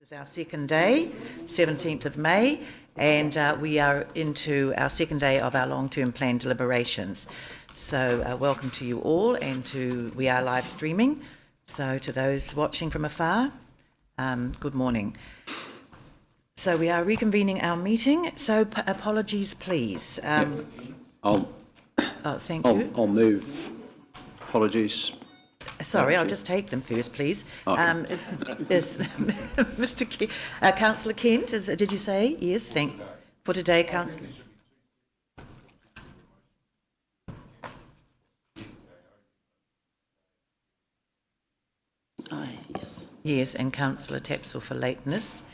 This is our second day, 17th of May, and we are into our second day of our long-term plan deliberations. So welcome to you all, and we are live streaming. So to those watching from afar, good morning. So we are reconvening our meeting. So apologies, please. I'll move. Apologies. Sorry, I'll just take them first, please. Okay. Is Mr. Councillor Kent? Did you say yes? For today, Councillor. Yes. Yes, and Councillor Tapsell for lateness.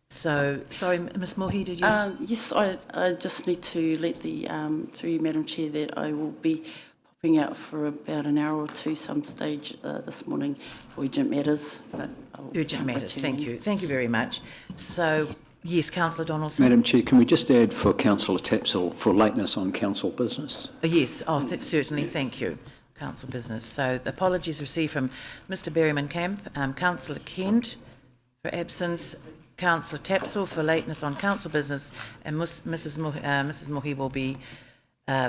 So, sorry, Ms. Mohi, did you? Yes, I just need to let the through you, Madam Chair, that I will be popping out for about an hour or two some stage this morning for urgent matters. Urgent matters, thank you. Thank you very much. So, yes, Councillor Donaldson. Madam Chair, can we just add for Councillor Tapsell for lateness on council business? Yes, certainly, thank you. Council business. So, apologies received from Mr. Berryman Camp, Councillor Kent for absence, Councillor Tapsell for lateness on council business, and Mrs. Mohi will be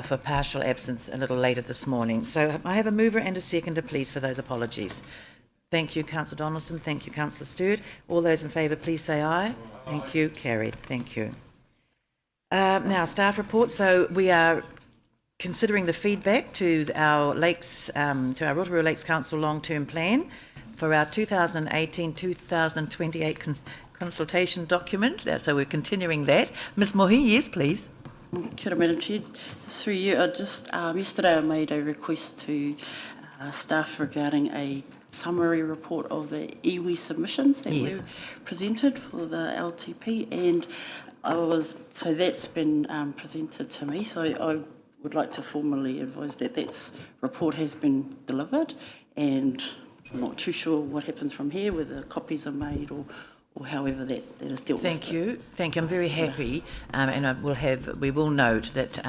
for partial absence a little later this morning. So I have a mover and a seconder, please, for those apologies. Thank you, Councillor Donaldson. Thank you, Councillor Stewart. All those in favour, please say aye. Aye. Thank you. Carried. Thank you. Now, staff report. So we are considering the feedback to our Lakes, to our Rotorua Lakes Council long-term plan for our 2018-2028 consultation document. So we're continuing that. Ms. Mohi, yes, please. Kia ora, Madam Chair. Through you, yesterday I made a request to staff regarding a summary report of the iwi submissions that were presented for the LTP, and so that's been presented to me. So I would like to formally advise that that report has been delivered, and I'm not too sure what happens from here, whether copies are made or however that is dealt with. Thank you. I'm very happy, and we will note that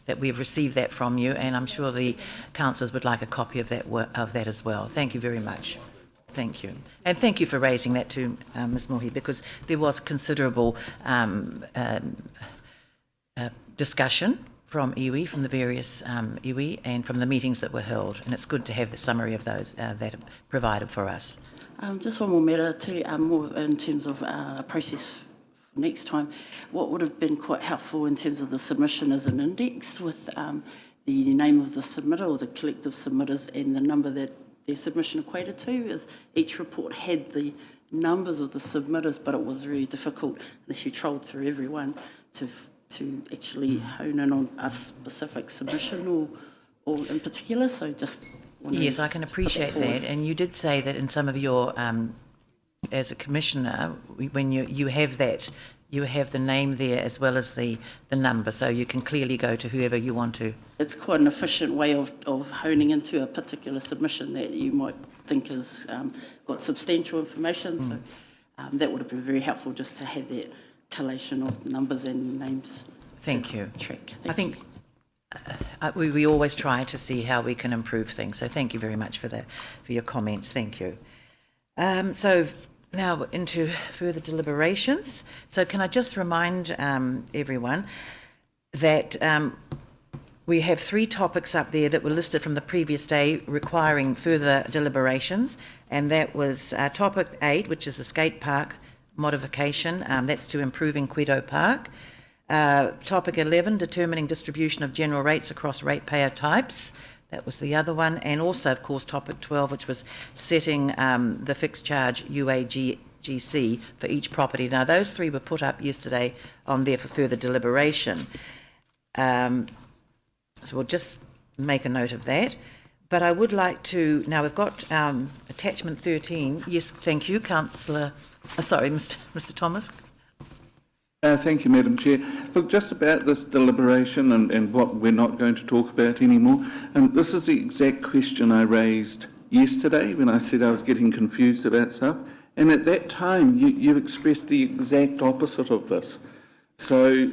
that we've received that from you, and I'm sure the councillors would like a copy of that as well. Thank you very much. Thank you, and thank you for raising that to Ms. Mohi, because there was considerable discussion from iwi, from the various iwi, and from the meetings that were held, and it's good to have the summary of those that are provided for us. Just one more matter too, more in terms of a process for next time. What would have been quite helpful in terms of the submission as an index with the name of the submitter or the collective submitters and the number that their submission equated to, is each report had the numbers of the submitters, but it was really difficult unless you trolled through everyone to actually hone in on a specific submission or in particular. So just yes, I can appreciate that. And you did say that in some of your, as a commissioner, when you have that, you have the name there as well as the number, so you can clearly go to whoever you want to. It's quite an efficient way of honing into a particular submission that you might think has got substantial information. So that would have been very helpful, just to have that collation of numbers and names. Thank you. Track. I think we always try to see how we can improve things. So thank you very much for your comments. Thank you. So now into further deliberations. So can I just remind everyone that we have 3 topics up there that were listed from the previous day requiring further deliberations, and that was topic 8, which is the skate park modification. That's to improving Quedo Park. Topic 11, determining distribution of general rates across ratepayer types. That was the other one. And also, of course, topic 12, which was setting the fixed charge UAGC for each property. Now, those 3 were put up yesterday on there for further deliberation. So we'll just make a note of that. But I would like to, now we've got attachment 13. Yes, thank you, Councillor. Sorry, Mr. Thomas. Thank you, Madam Chair. Look, just about this deliberation and what we're not going to talk about anymore, this is the exact question I raised yesterday when I said I was getting confused about stuff, and at that time you expressed the exact opposite of this. So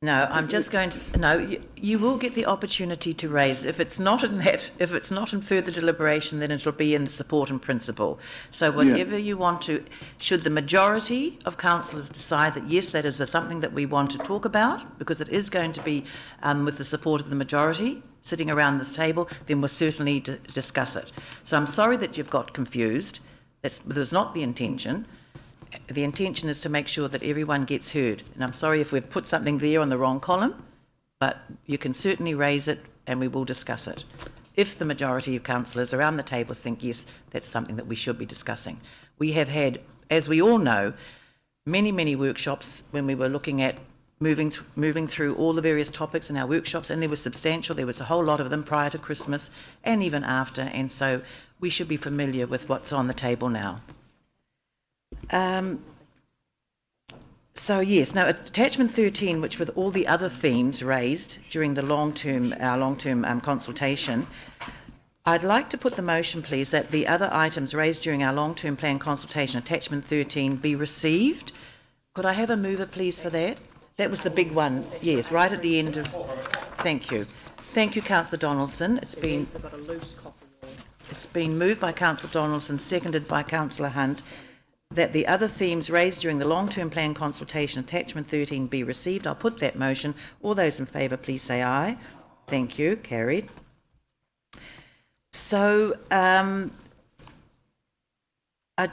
No, I'm just going to, no, you will get the opportunity to raise, if it's not in that, if it's not in further deliberation, then it'll be in the support and principle. So whatever you want to, should the majority of councillors decide that yes, that is something that we want to talk about, because it is going to be with the support of the majority sitting around this table, then we'll certainly discuss it. So I'm sorry that you've got confused. That was not the intention. The intention is to make sure that everyone gets heard. And I'm sorry if we've put something there on the wrong column, but you can certainly raise it and we will discuss it. If the majority of councillors around the table think, yes, that's something that we should be discussing. We have had, as we all know, many, many workshops when we were looking at moving through all the various topics in our workshops, and there was substantial, there was a whole lot of them prior to Christmas and even after, and so we should be familiar with what's on the table now. So yes, now attachment 13, which with all the other themes raised during the our long-term consultation, I'd like to put the motion, please, that the other items raised during our long-term plan consultation, attachment 13, be received. Could I have a mover, please, for that? That was the big one, yes, right at the end of... Thank you. Thank you, Councillor Donaldson. It's been moved by Councillor Donaldson, seconded by Councillor Hunt, that the other themes raised during the long-term plan consultation, attachment 13, be received. I'll put that motion. All those in favour, please say aye. Thank you. Carried. So I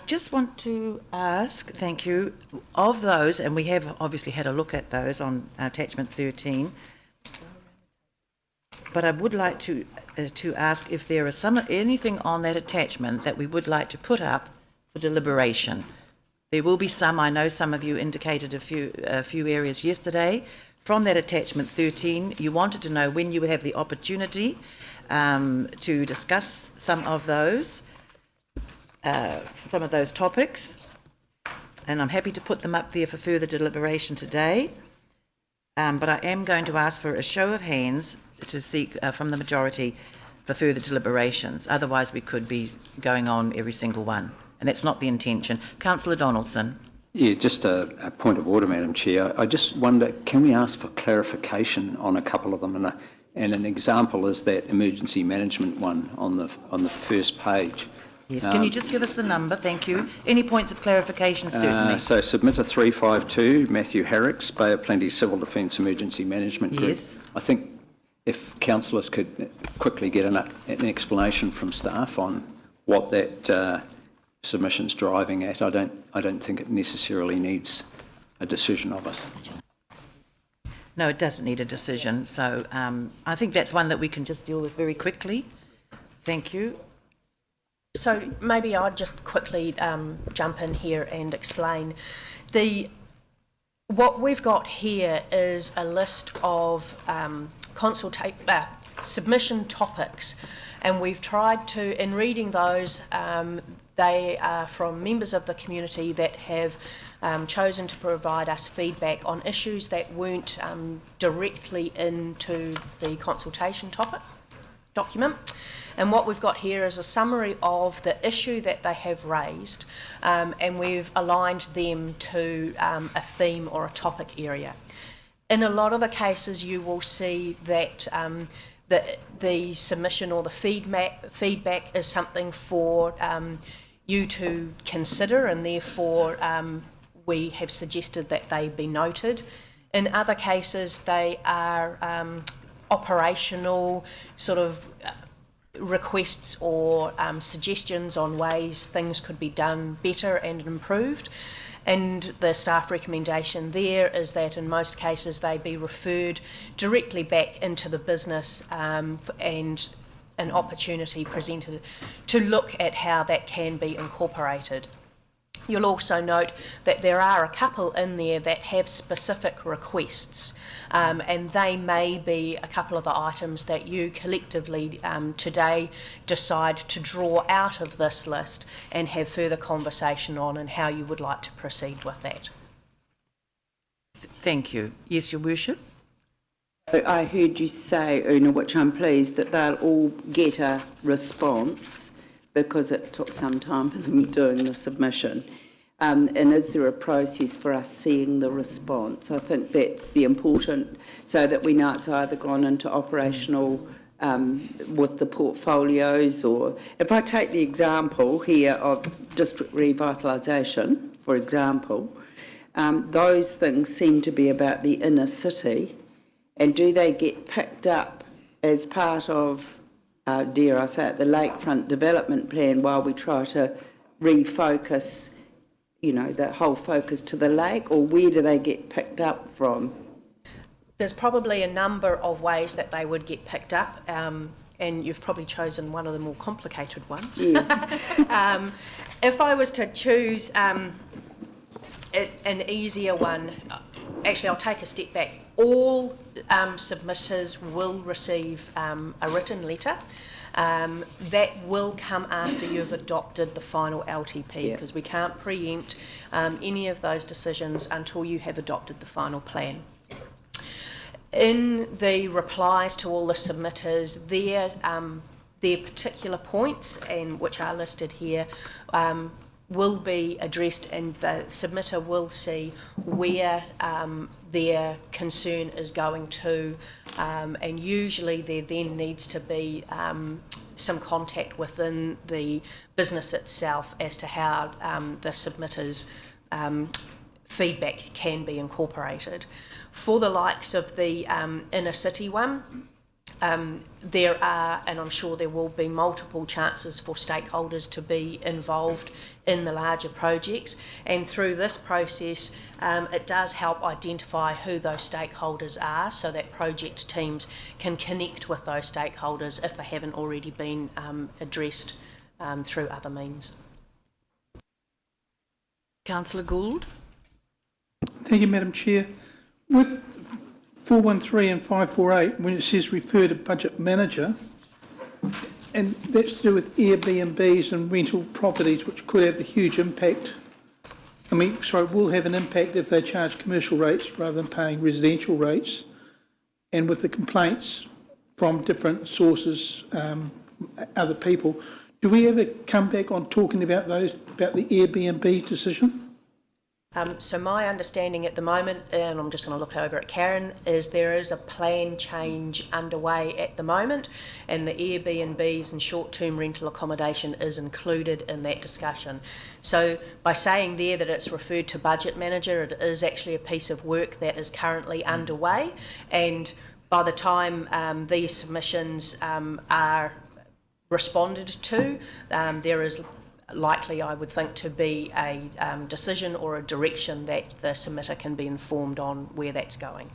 just want to ask, thank you, of those, and we have obviously had a look at those on attachment 13, but I would like to ask if there is anything on that attachment that we would like to put up for deliberation. There will be some. I know some of you indicated a few areas yesterday from that attachment 13. You wanted to know when you would have the opportunity to discuss some of those topics, and I'm happy to put them up there for further deliberation today. But I am going to ask for a show of hands to seek from the majority for further deliberations. Otherwise, we could be going on every single one. And that's not the intention. Councillor Donaldson. Yeah, just a point of order, Madam Chair. I just wonder, can we ask for clarification on a couple of them? And an example is that emergency management one on the first page. Yes, can you just give us the number? Thank you. Any points of clarification, certainly. So submitter 352, Matthew Herricks, Bay of Plenty Civil Defence Emergency Management Group. Yes. I think if councillors could quickly get an explanation from staff on what that submission's driving at, I don't think it necessarily needs a decision of us. No, it doesn't need a decision. So I think that's one that we can just deal with very quickly. Thank you. So maybe I'd just quickly jump in here and explain. What we've got here is a list of submission topics, and we've tried to, in reading those, they are from members of the community that have chosen to provide us feedback on issues that weren't directly into the consultation document. And what we've got here is a summary of the issue that they have raised, and we've aligned them to a theme or a topic area. In a lot of the cases, you will see that the submission or the feedback is something for you to consider, and therefore we have suggested that they be noted. In other cases, they are operational sort of requests or suggestions on ways things could be done better and improved. And the staff recommendation there is that in most cases they be referred directly back into the business and an opportunity presented to look at how that can be incorporated. You'll also note that there are a couple in there that have specific requests, and they may be a couple of the items that you collectively today decide to draw out of this list and have further conversation on, and how you would like to proceed with that. Thank you. Yes, Your Worship. I heard you say, Una, which I'm pleased, that they'll all get a response because it took some time for them doing the submission. And is there a process for us seeing the response? I think that's the important, so that we know it's either gone into operational with the portfolios, or if I take the example here of district revitalisation, for example, those things seem to be about the inner city, and do they get picked up as part of, dare I say it, the lakefront development plan while we try to refocus, you know, the whole focus to the lake, or where do they get picked up from? There's probably a number of ways that they would get picked up, and you've probably chosen one of the more complicated ones. Yeah. If I was to choose an easier one, actually I'll take a step back. All submitters will receive a written letter. That will come after you've adopted the final LTP, because we can't preempt any of those decisions until you have adopted the final plan. In the replies to all the submitters, their particular points, and which are listed here, will be addressed, and the submitter will see where their concern is going to, and usually there then needs to be some contact within the business itself as to how the submitter's feedback can be incorporated. For the likes of the inner city one, there are, and I'm sure there will be, multiple chances for stakeholders to be involved in the larger projects, and through this process it does help identify who those stakeholders are, so that project teams can connect with those stakeholders if they haven't already been addressed through other means. Councillor Gould. Thank you, Madam Chair. With 413 and 548, when it says refer to budget manager, and that's to do with Airbnbs and rental properties, which could have a huge impact. Will have an impact if they charge commercial rates rather than paying residential rates. And with the complaints from different sources, other people, do we ever come back on talking about those, about the Airbnb decision? So my understanding at the moment, and I'm just going to look over at Karen, is there is a plan change underway at the moment, and the Airbnbs and short-term rental accommodation is included in that discussion. So by saying there that it's referred to budget manager, it is actually a piece of work that is currently underway, and by the time these submissions are responded to, there is likely, I would think, to be a decision or a direction that the submitter can be informed on where that's going.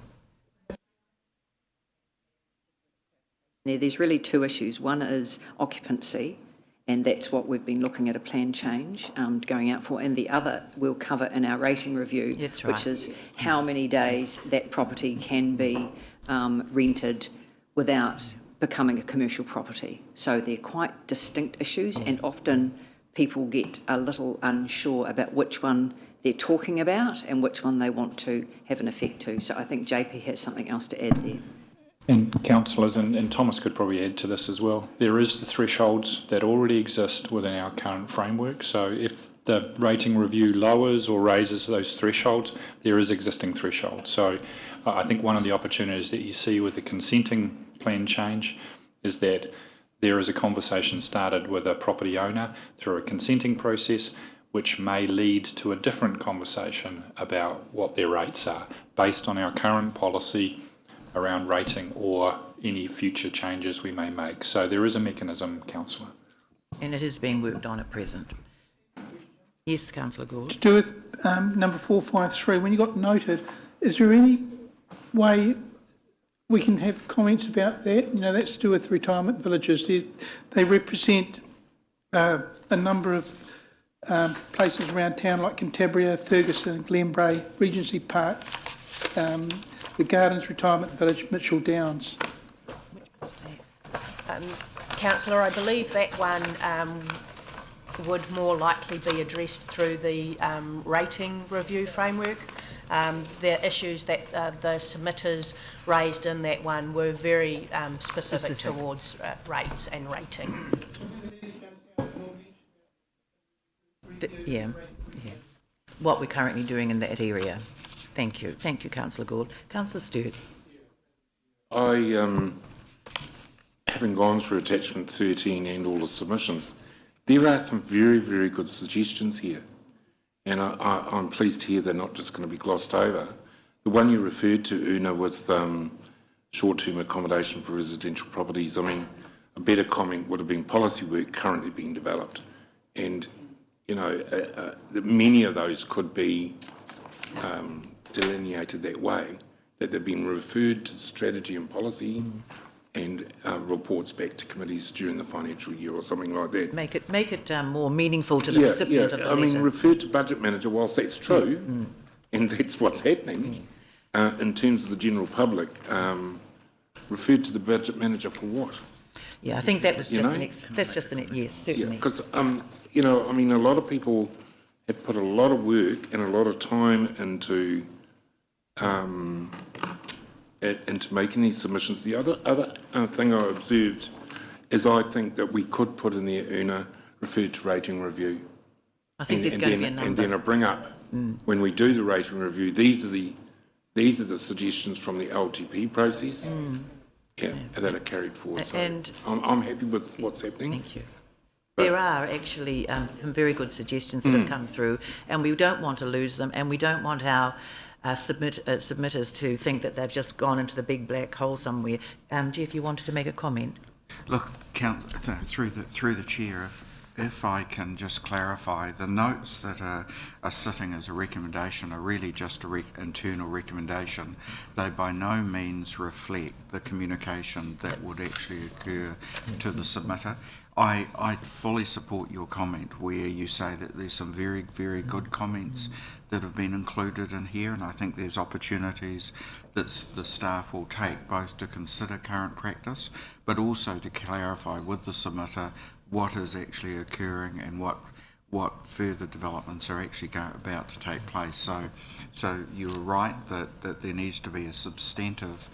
There's really two issues. One is occupancy, and that's what we've been looking at a plan change going out for, and the other we'll cover in our rating review, That's right. which is how many days that property can be rented without becoming a commercial property. So they're quite distinct issues, and often people get a little unsure about which one they're talking about and which one they want to have an effect to. So I think JP has something else to add there. And councillors, and Thomas could probably add to this as well, there is the thresholds that already exist within our current framework. So if the rating review lowers or raises those thresholds, there is existing thresholds. So I think one of the opportunities that you see with the consenting plan change is that there is a conversation started with a property owner through a consenting process, which may lead to a different conversation about what their rates are based on our current policy around rating or any future changes we may make. So there is a mechanism, councillor. And it is being worked on at present. Yes, Councillor Gould. To do with number 453, when you got noted, is there any way we can have comments about that? You know, that's to do with retirement villages. They represent a number of places around town like Cantabria, Ferguson, Glenbrae, Regency Park, the Gardens Retirement Village, Mitchell Downs. Which was that? Councillor, I believe that one would more likely be addressed through the rating review framework. The issues that the submitters raised in that one were very specific towards rates and rating. what we're currently doing in that area. Thank you. Thank you, Councillor Gould. Councillor Stewart. Having gone through attachment 13 and all the submissions, there are some very, very good suggestions here. And I'm pleased to hear they're not just going to be glossed over. The one you referred to, Una, with short-term accommodation for residential properties, I mean, a better comment would have been policy work currently being developed. And, you know, many of those could be delineated that way, that they've been referred to strategy and policy and reports back to committees during the financial year or something like that. Make it more meaningful to the recipient of the letter. I mean, refer to budget manager, whilst that's true, and that's what's happening, in terms of the general public, refer to the budget manager for what? Yeah, I think that was that's just an yes, certainly. Yeah, because, you know, I mean, a lot of people have put a lot of work and a lot of time into making these submissions. The other thing I observed is I think that we could put in there, Una, referred to rating review. I think there's going to be a number. And then I bring up, when we do the rating review, these are the suggestions from the LTP process, that are carried forward. So And I'm happy with what's happening. thank you. There are actually some very good suggestions that have come through, and we don't want to lose them, and we don't want our submitters to think that they've just gone into the big black hole somewhere. Jeff, you wanted to make a comment? Look, through the chair, if I can just clarify, the notes that are sitting as a recommendation are really just an internal recommendation. They by no means reflect the communication that would actually occur to the submitter. I fully support your comment where you say that there's some very, very good comments that have been included in here, and I think there's opportunities that the staff will take both to consider current practice, but also to clarify with the submitter what is actually occurring and what further developments are actually about to take place. So you're right that there needs to be a substantive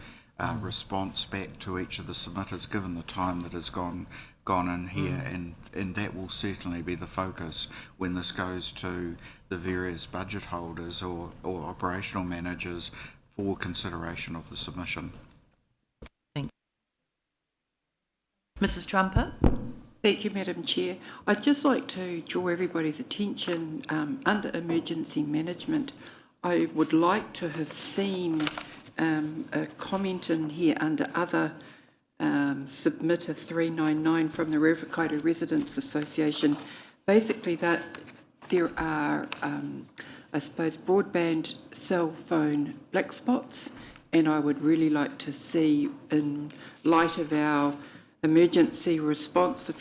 response back to each of the submitters given the time that has gone in here, and that will certainly be the focus when this goes to the various budget holders or operational managers for consideration of the submission. Thank you. Mrs. Trumper? Thank you, Madam Chair. I'd just like to draw everybody's attention under emergency management. I would like to have seen a comment in here under other submitter 399 from the Raukawa-Tait Residents Association. Basically that there are, I suppose, broadband cell phone black spots, and I would really like to see, in light of our emergency response a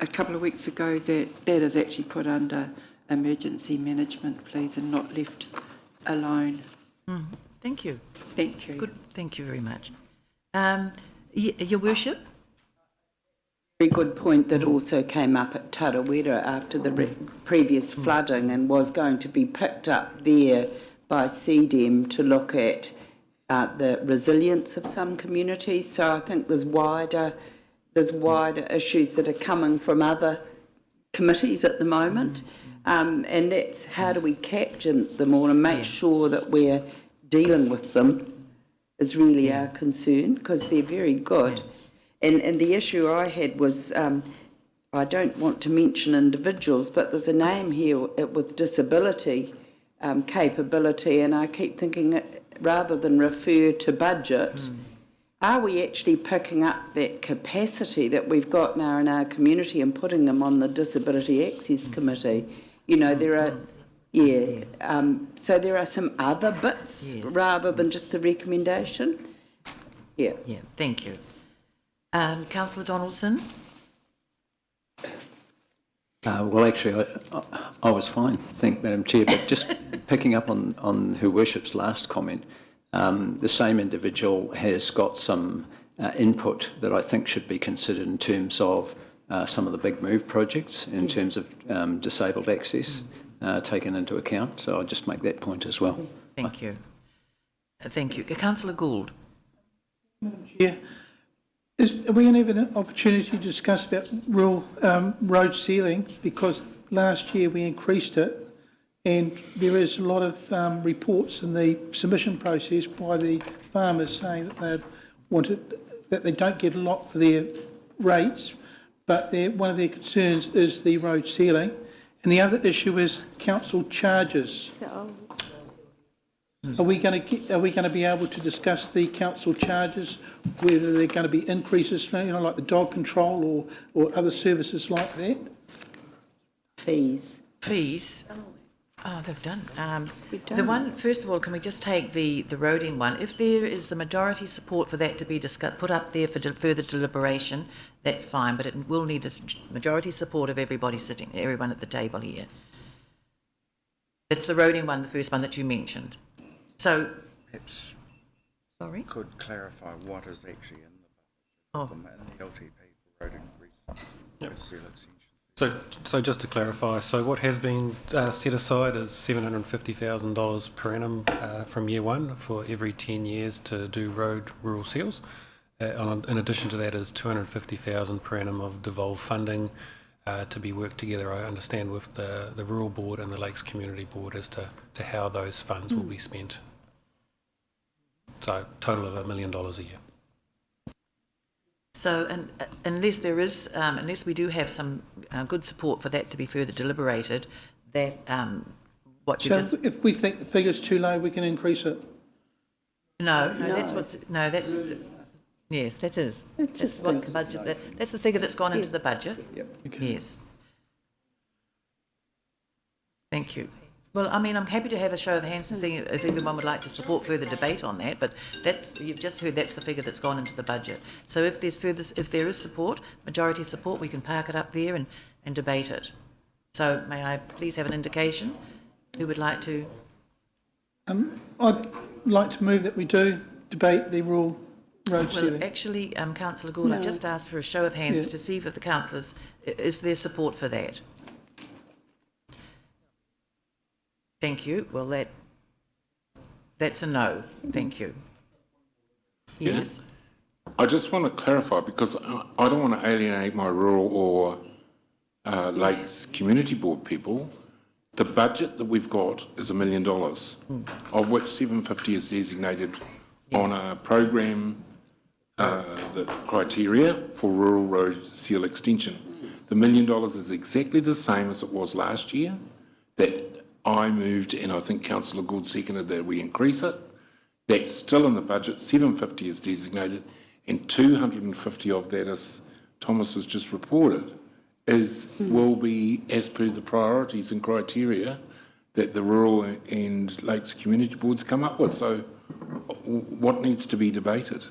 couple of weeks ago, that is actually put under emergency management, please, and not left alone. Thank you. Thank you. Good. Thank you very much. Your Worship? Very good point that also came up at Tarawera after the previous flooding and was going to be picked up there by CDEM to look at the resilience of some communities. So I think there's wider issues that are coming from other committees at the moment, and that's how do we capture them all and make sure that we're dealing with them is really our concern, because they're very good. And the issue I had was, I don't want to mention individuals, but there's a name here with disability capability, and I keep thinking, rather than refer to budget, are we actually picking up that capacity that we've got now in our community and putting them on the Disability Access Committee? You know, there are... so there are some other bits rather than just the recommendation. Yeah, thank you. Councillor Donaldson? Well, actually, I was fine, thank Madam Chair, but just picking up on Her Worship's last comment, the same individual has got some input that I think should be considered in terms of some of the big move projects, in terms of disabled access. Taken into account, so I'll just make that point as well. Thank you. Thank you. Councillor Gould. Madam Chair, are we going to have an opportunity to discuss about rural road sealing? Because last year we increased it, And there is a lot of reports in the submission process by the farmers saying that they don't get a lot for their rates, but one of their concerns is the road sealing. And the other issue is council charges. Are we going to be able to discuss the council charges, whether they're going to be increases, like the dog control or other services like that? Fees. Oh, they've done. The one, first of all, can we just take the roading one? If there is the majority support for that to be put up there for further deliberation, that's fine, but it will need the majority support of everyone at the table here. That's the roading one, the first one that you mentioned. So, Perhaps sorry? could clarify what is actually in the budget in the LTP for road increase. So just to clarify, so what has been set aside is $750,000 per annum from year one for every 10 years to do road rural seals. In addition to that is $250,000 per annum of devolved funding to be worked together, I understand, with the Rural Board and the Lakes Community Board as to how those funds will be spent. So total of $1 million a year. So, unless we do have some good support for that to be further deliberated, that if we think the figure's too low, we can increase it. Yes, that is. That's what the budget. That's the figure that's gone into the budget. Yep. Okay. Yes. Thank you. Well, I mean, I'm happy to have a show of hands to see if anyone would like to support further debate on that, but you've just heard that's the figure that's gone into the budget. So if there is support, majority support, we can park it up there and debate it. So may I please have an indication? Who would like to? I'd like to move that we do debate the rural road sealing. Well, actually, Councillor Gould, I've just asked for a show of hands to see if the councillors, if there's support for that. Thank you. Well, that's a no. Thank you. Yes. I just want to clarify, because I don't want to alienate my rural or Lakes Community Board people. The budget that we've got is $1 million, of which 750 is designated on a program, the criteria for rural road seal extension. The $1 million is exactly the same as it was last year. That I moved, and I think Councillor Gould seconded that we increase it. That's still in the budget. 750 is designated, and 250 of that, as Thomas has just reported, will be as per the priorities and criteria that the rural and Lakes Community Boards come up with. So, what needs to be debated?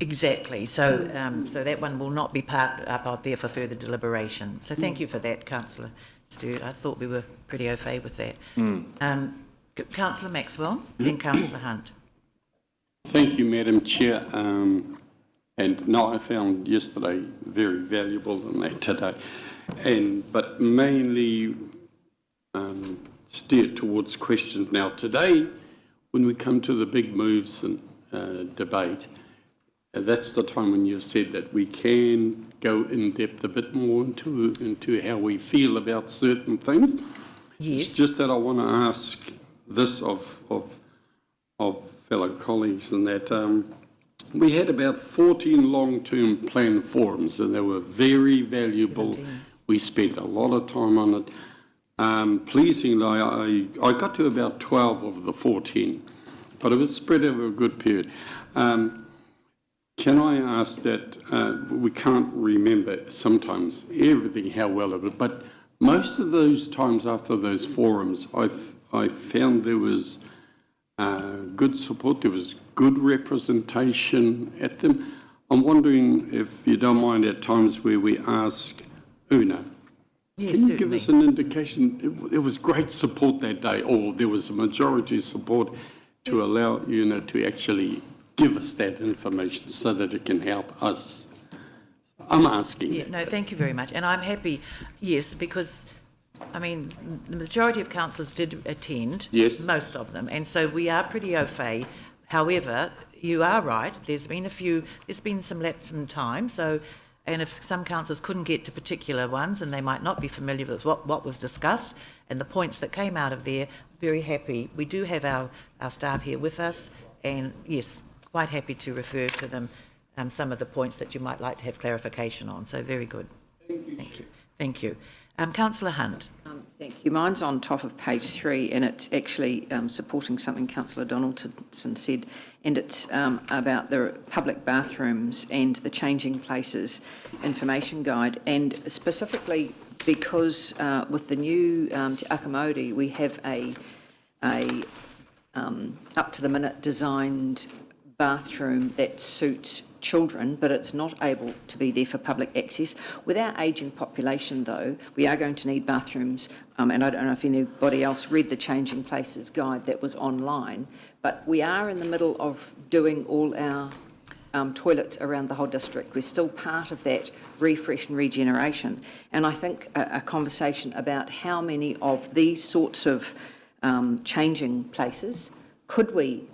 Exactly. So, so that one will not be parked up out there for further deliberation. So, thank you for that, Councillor Stewart. I thought we were pretty au fait with that. Councillor Maxwell and Councillor Hunt. Thank you, Madam Chair. And no, I found yesterday very valuable and that today, but mainly steered towards questions now. Today, when we come to the big moves and debate, that's the time when you've said that we can go in depth a bit more into how we feel about certain things. Yes. It's just that I want to ask this of fellow colleagues, and that we had about 14 long-term plan forums, and they were very valuable. 17. We spent a lot of time on it. Pleasingly, I got to about 12 of the 14, but it was spread over a good period. Can I ask that we can't remember sometimes everything, how well of it, but most of those times after those forums, I found there was good support, there was good representation at them. I'm wondering if you don't mind at times where we ask Una, yes, can you give us an indication? There was great support that day, or there was a majority support to allow Una to actually give us that information so that it can help us. I'm asking. Yeah, no, thank you very much. And I'm happy, yes, because, I mean, the majority of councillors did attend, yes, most of them, and so we are pretty au fait. However, you are right, there's been some lapse in time, so And if some councillors couldn't get to particular ones and they might not be familiar with what was discussed and the points that came out of there, very happy. We do have our staff here with us, and yes, quite happy to refer to them some of the points that you might like to have clarification on. So very good. Thank you. Thank you. Councillor Hunt. Thank you. Mine's on top of page 3, and it's actually supporting something Councillor Donaldson said, and it's about the public bathrooms and the changing places information guide, and specifically because with the new Te Akamori, we have a up-to-the-minute designed bathroom that suits children, but it's not able to be there for public access. With our ageing population, though, we are going to need bathrooms, and I don't know if anybody else read the Changing Places guide that was online, but we are in the middle of doing all our toilets around the whole district. We're still part of that refresh and regeneration, and I think a conversation about how many of these sorts of changing places could we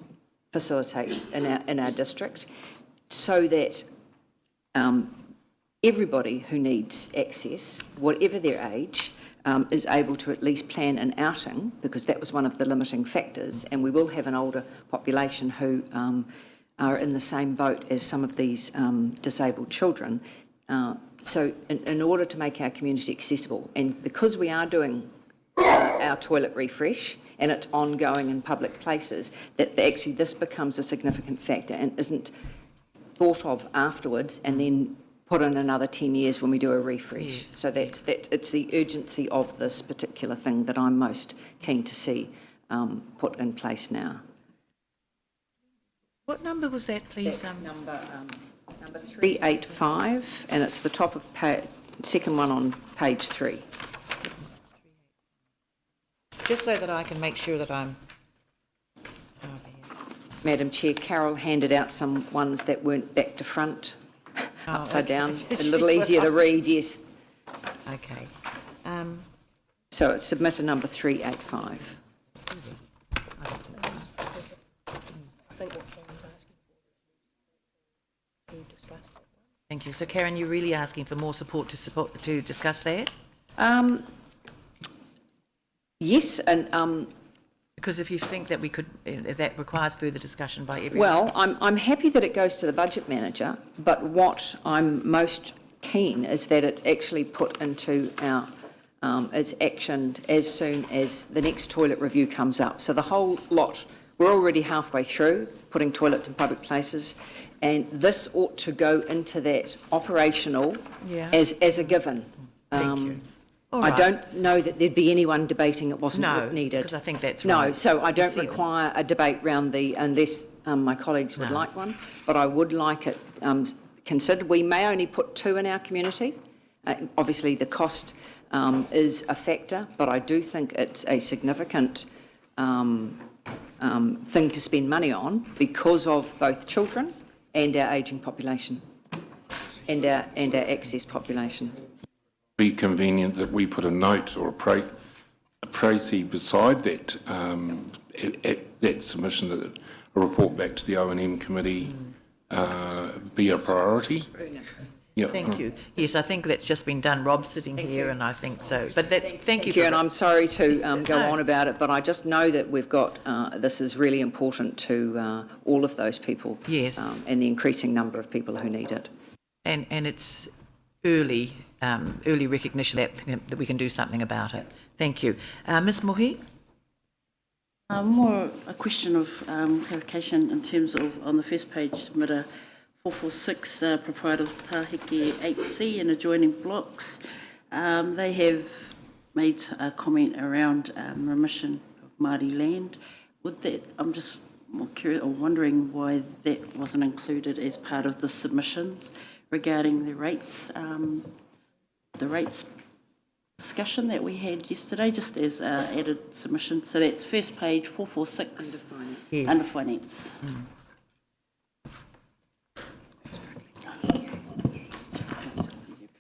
facilitate in our district, so that everybody who needs access, whatever their age, is able to at least plan an outing, because that was one of the limiting factors, and we will have an older population who are in the same boat as some of these disabled children. So in order to make our community accessible, and because we are doing our toilet refresh and it's ongoing in public places, that actually this becomes a significant factor and isn't thought of afterwards and then put in another 10 years when we do a refresh. Yes. So that's it's the urgency of this particular thing that I'm most keen to see put in place now. What number was that, please? That's number 385, and it's the top of second one on page 3. Just so that I can make sure that I'm... Madam Chair, Carol handed out some ones that weren't back to front, upside down, a little easier to read, yes. Okay. So it's submitter number 385. I think what Karen's asking for is to discuss that. Thank you. So Karen, you're really asking for more support to discuss that? Yes, and because if you think that we could, if that requires further discussion by everyone. Well, I'm happy that it goes to the budget manager, but what I'm most keen is that it's actually put into our, is actioned as soon as the next toilet review comes up. So the whole lot, we're already halfway through putting toilets in public places, and this ought to go into that operational as a given. Thank you. I don't know that there'd be anyone debating it wasn't needed. Because I think that's right. No, so I don't require a debate round unless my colleagues would like one, but I would like it considered. We may only put 2 in our community. Obviously, the cost is a factor, but I do think it's a significant thing to spend money on because of both children and our ageing population and our access population. Be convenient that we put a note or a précis beside that that submission, that a report back to the O&M committee be a priority. Yeah. Thank you. Yes, I think that's just been done. Rob's sitting here, and I think so. But that's thank you. And I'm sorry to go on about it, but I just know that we've got this is really important to all of those people. Yes, and the increasing number of people who need it. And it's early recognition that we can do something about it. Thank you. Ms Mohi? More a question of clarification in terms of, on the first page, submitter 446, proprietor Taheke 8C and adjoining blocks. They have made a comment around remission of Māori land. Would that, I'm just more curious or wondering why that wasn't included as part of the submissions regarding the rates discussion that we had yesterday, just as added submission. So that's first page 446 under finance.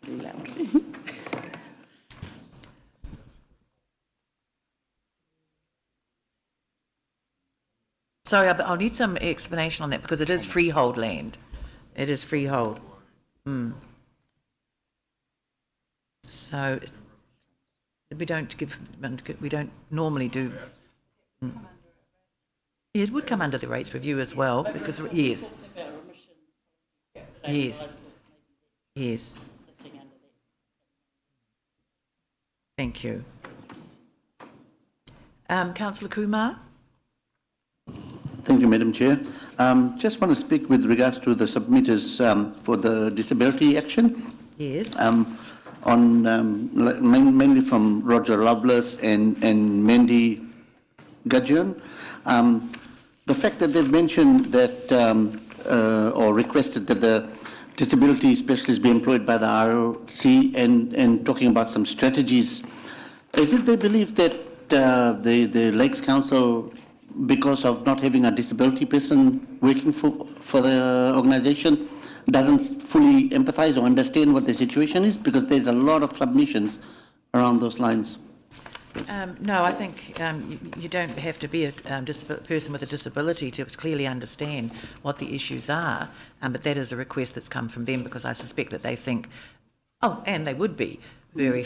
Pretty loud. Sorry, I'll need some explanation on that because it is freehold land. It is freehold. So we don't normally do. Yeah, it would come under the rates review as well, because, yes. Yes. Yes. Thank you. Councillor Kumar? Thank you, Madam Chair. Just want to speak with regards to the submitters for the disability action. Yes. Mainly from Roger Lovelace and Mandy Gudgeon. The fact that they've mentioned that or requested that the disability specialist be employed by the RLC and talking about some strategies, is it they believe that the Lakes Council, because of not having a disability person working for the organisation, doesn't fully empathise or understand what the situation is? Because there's a lot of submissions around those lines. No, I think you don't have to be a person with a disability to clearly understand what the issues are, but that is a request that's come from them, because I suspect that they think, oh, and they would be very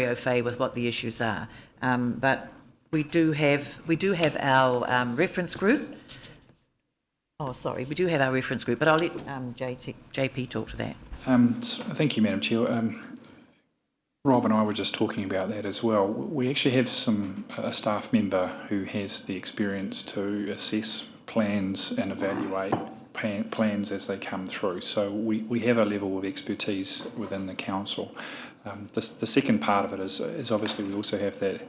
au fait with what the issues are. But we do have our reference group. Oh, sorry, we do have our reference group, but I'll let JP talk to that. Thank you, Madam Chair. Rob and I were just talking about that as well. We actually have a staff member who has the experience to assess plans and evaluate plans as they come through. So we have a level of expertise within the council. The second part of it is obviously we also have that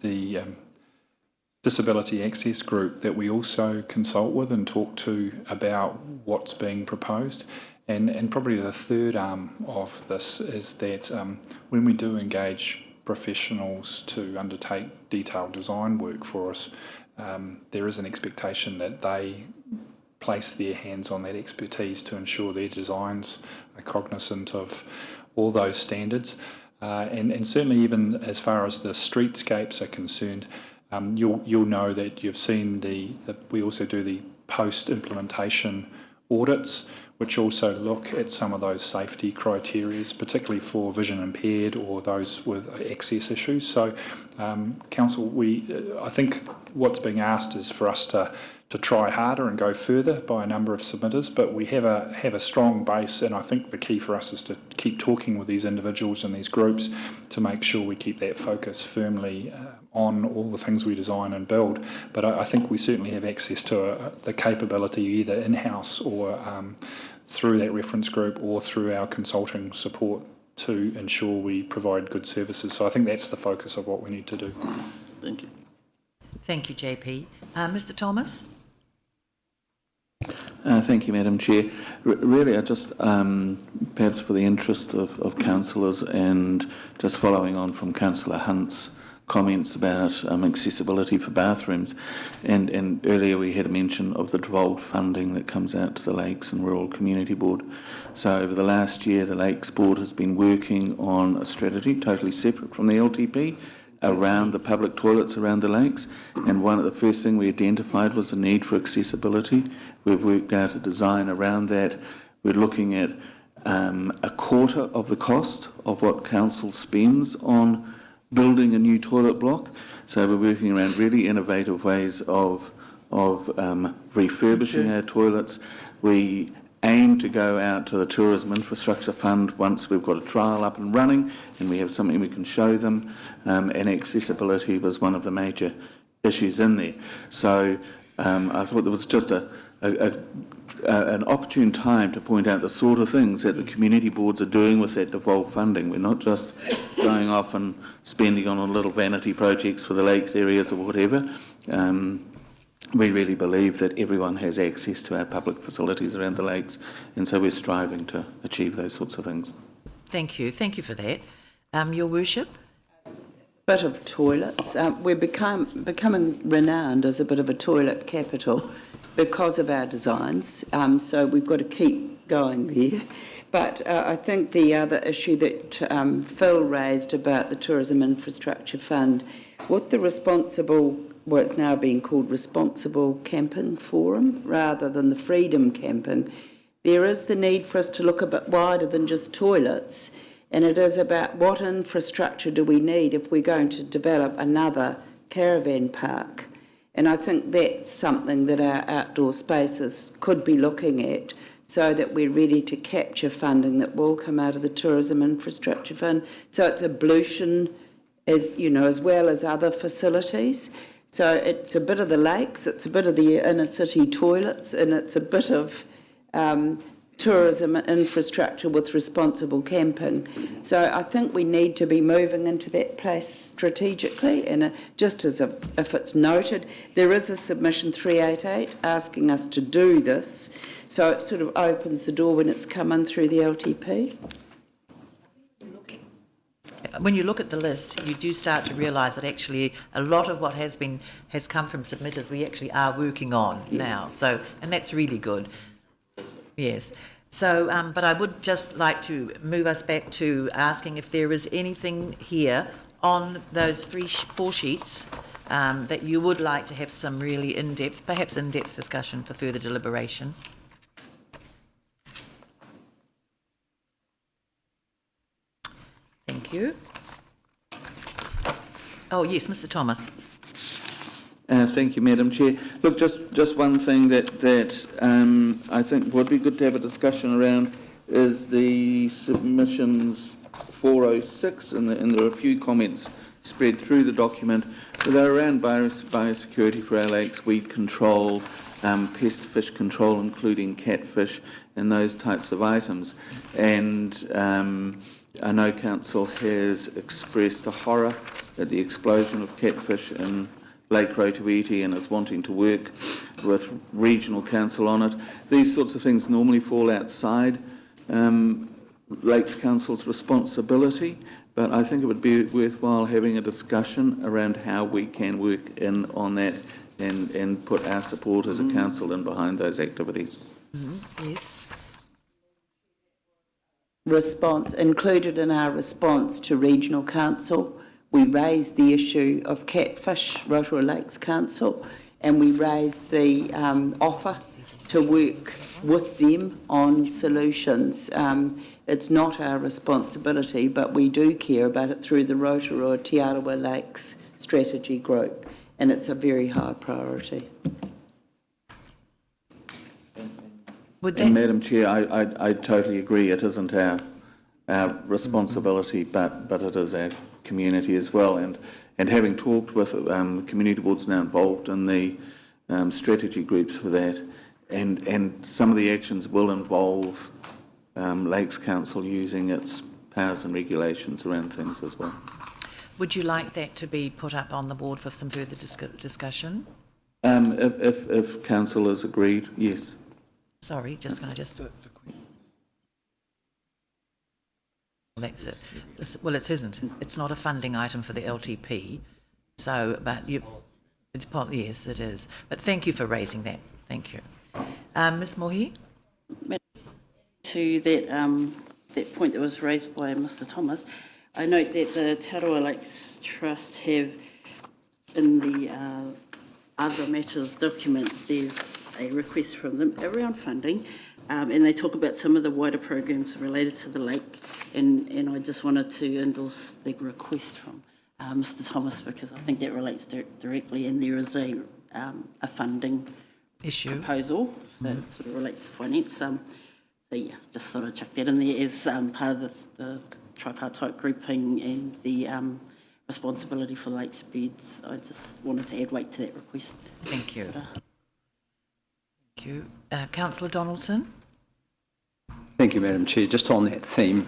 the disability access group that we also consult with and talk to about what's being proposed. And probably the third arm of this is that when we do engage professionals to undertake detailed design work for us, there is an expectation that they place their hands on that expertise to ensure their designs are cognizant of all those standards. And certainly even as far as the streetscapes are concerned, you'll know that you've seen we also do the post-implementation audits, which also look at some of those safety criteria, particularly for vision impaired or those with access issues. So, Council, I think what's being asked is for us to try harder and go further by a number of submitters, but we have a strong base, and I think the key for us is to keep talking with these individuals and these groups to make sure we keep that focus firmly on all the things we design and build. But I think we certainly have access to the capability either in-house or through that reference group or through our consulting support to ensure we provide good services. So I think that's the focus of what we need to do. Thank you. Thank you, JP. Mr. Thomas? Thank you, Madam Chair. Really, I just, perhaps for the interest of councillors and just following on from Councillor Hunt's comments about accessibility for bathrooms, and earlier we had a mention of the devolved funding that comes out to the Lakes and Rural Community Board. So over the last year, the Lakes Board has been working on a strategy totally separate from the LTP around the public toilets around the lakes, and one of the first thing we identified was the need for accessibility. We've worked out a design around that. We're looking at a quarter of the cost of what council spends on building a new toilet block. So we're working around really innovative ways of refurbishing our toilets. We aim to go out to the Tourism Infrastructure Fund once we've got a trial up and running and we have something we can show them, and accessibility was one of the major issues in there. So I thought there was just an opportune time to point out the sort of things that the community boards are doing with that devolved funding. We're not just going off and spending on little vanity projects for the lakes areas or whatever. We really believe that everyone has access to our public facilities around the lakes, and so we're striving to achieve those sorts of things. Thank you. Thank you for that. Your Worship? Bit of toilets. We're becoming renowned as a bit of a toilet capital because of our designs, so we've got to keep going there. But I think the other issue that Phil raised about the Tourism Infrastructure Fund, what the it's now being called Responsible Camping Forum rather than the Freedom Camping, there is the need for us to look a bit wider than just toilets and it is about what infrastructure do we need if we're going to develop another caravan park. And I think that's something that our outdoor spaces could be looking at, so that we're ready to capture funding that will come out of the Tourism Infrastructure Fund. So it's ablution, as you know, as well as other facilities. So it's a bit of the lakes, it's a bit of the inner city toilets, and it's a bit of tourism infrastructure with responsible camping. So I think we need to be moving into that place strategically, and just as if it's noted, there is a submission 388 asking us to do this, so it sort of opens the door when it's come in through the LTP. When you look at the list, you do start to realise that actually a lot of what has come from submitters we actually are working on now. So, and that's really good. Yes. So, but I would just like to move us back to asking if there is anything here on those 4 sheets that you would like to have some really in-depth, perhaps in-depth discussion for further deliberation. Thank you. Oh, yes, Mr. Thomas. Thank you, Madam Chair. Look, just one thing that I think would be good to have a discussion around is the submissions 406, and there are a few comments spread through the document. They're around biosecurity for our lakes, weed control, pest fish control, including catfish, and those types of items. And I know Council has expressed a horror at the explosion of catfish in Lake Rotorua and is wanting to work with Regional Council on it. These sorts of things normally fall outside Lakes Council's responsibility, but I think it would be worthwhile having a discussion around how we can work in on that and put our support as a council in behind those activities. Yes. Response included in our response to Regional Council, we raised the issue of catfish, Rotorua Lakes Council, and we raised the offer to work with them on solutions. It's not our responsibility, but we do care about it through the Rotorua-Tait Lakes Strategy Group, and it's a very high priority. And Madam Chair, I totally agree. It isn't our responsibility, but it is our community as well. And having talked with community boards now involved in the strategy groups for that, and some of the actions will involve Lakes Council using its powers and regulations around things as well. Would you like that to be put up on the board for some further discussion? If Council is agreed, yes. Sorry, can I just... Well, that's it. Well, it isn't. It's not a funding item for the LTP. So, but yes, it is. But thank you for raising that. Thank you. Ms. Mohi? To that point that was raised by Mr. Thomas, I note that the Rotorua Lakes Trust have, in the other matters document, there's a request from them around funding, and they talk about some of the wider programs related to the lake, and I just wanted to endorse the request from Mr. Thomas, because I think that relates directly, and there is a funding issue proposal that sort of relates to finance. So yeah, just thought I'd chuck that in there as part of the tripartite grouping and the responsibility for lakes beds. I just wanted to add weight to that request. Thank you. Thank you. Councillor Donaldson? Thank you, Madam Chair. Just on that theme,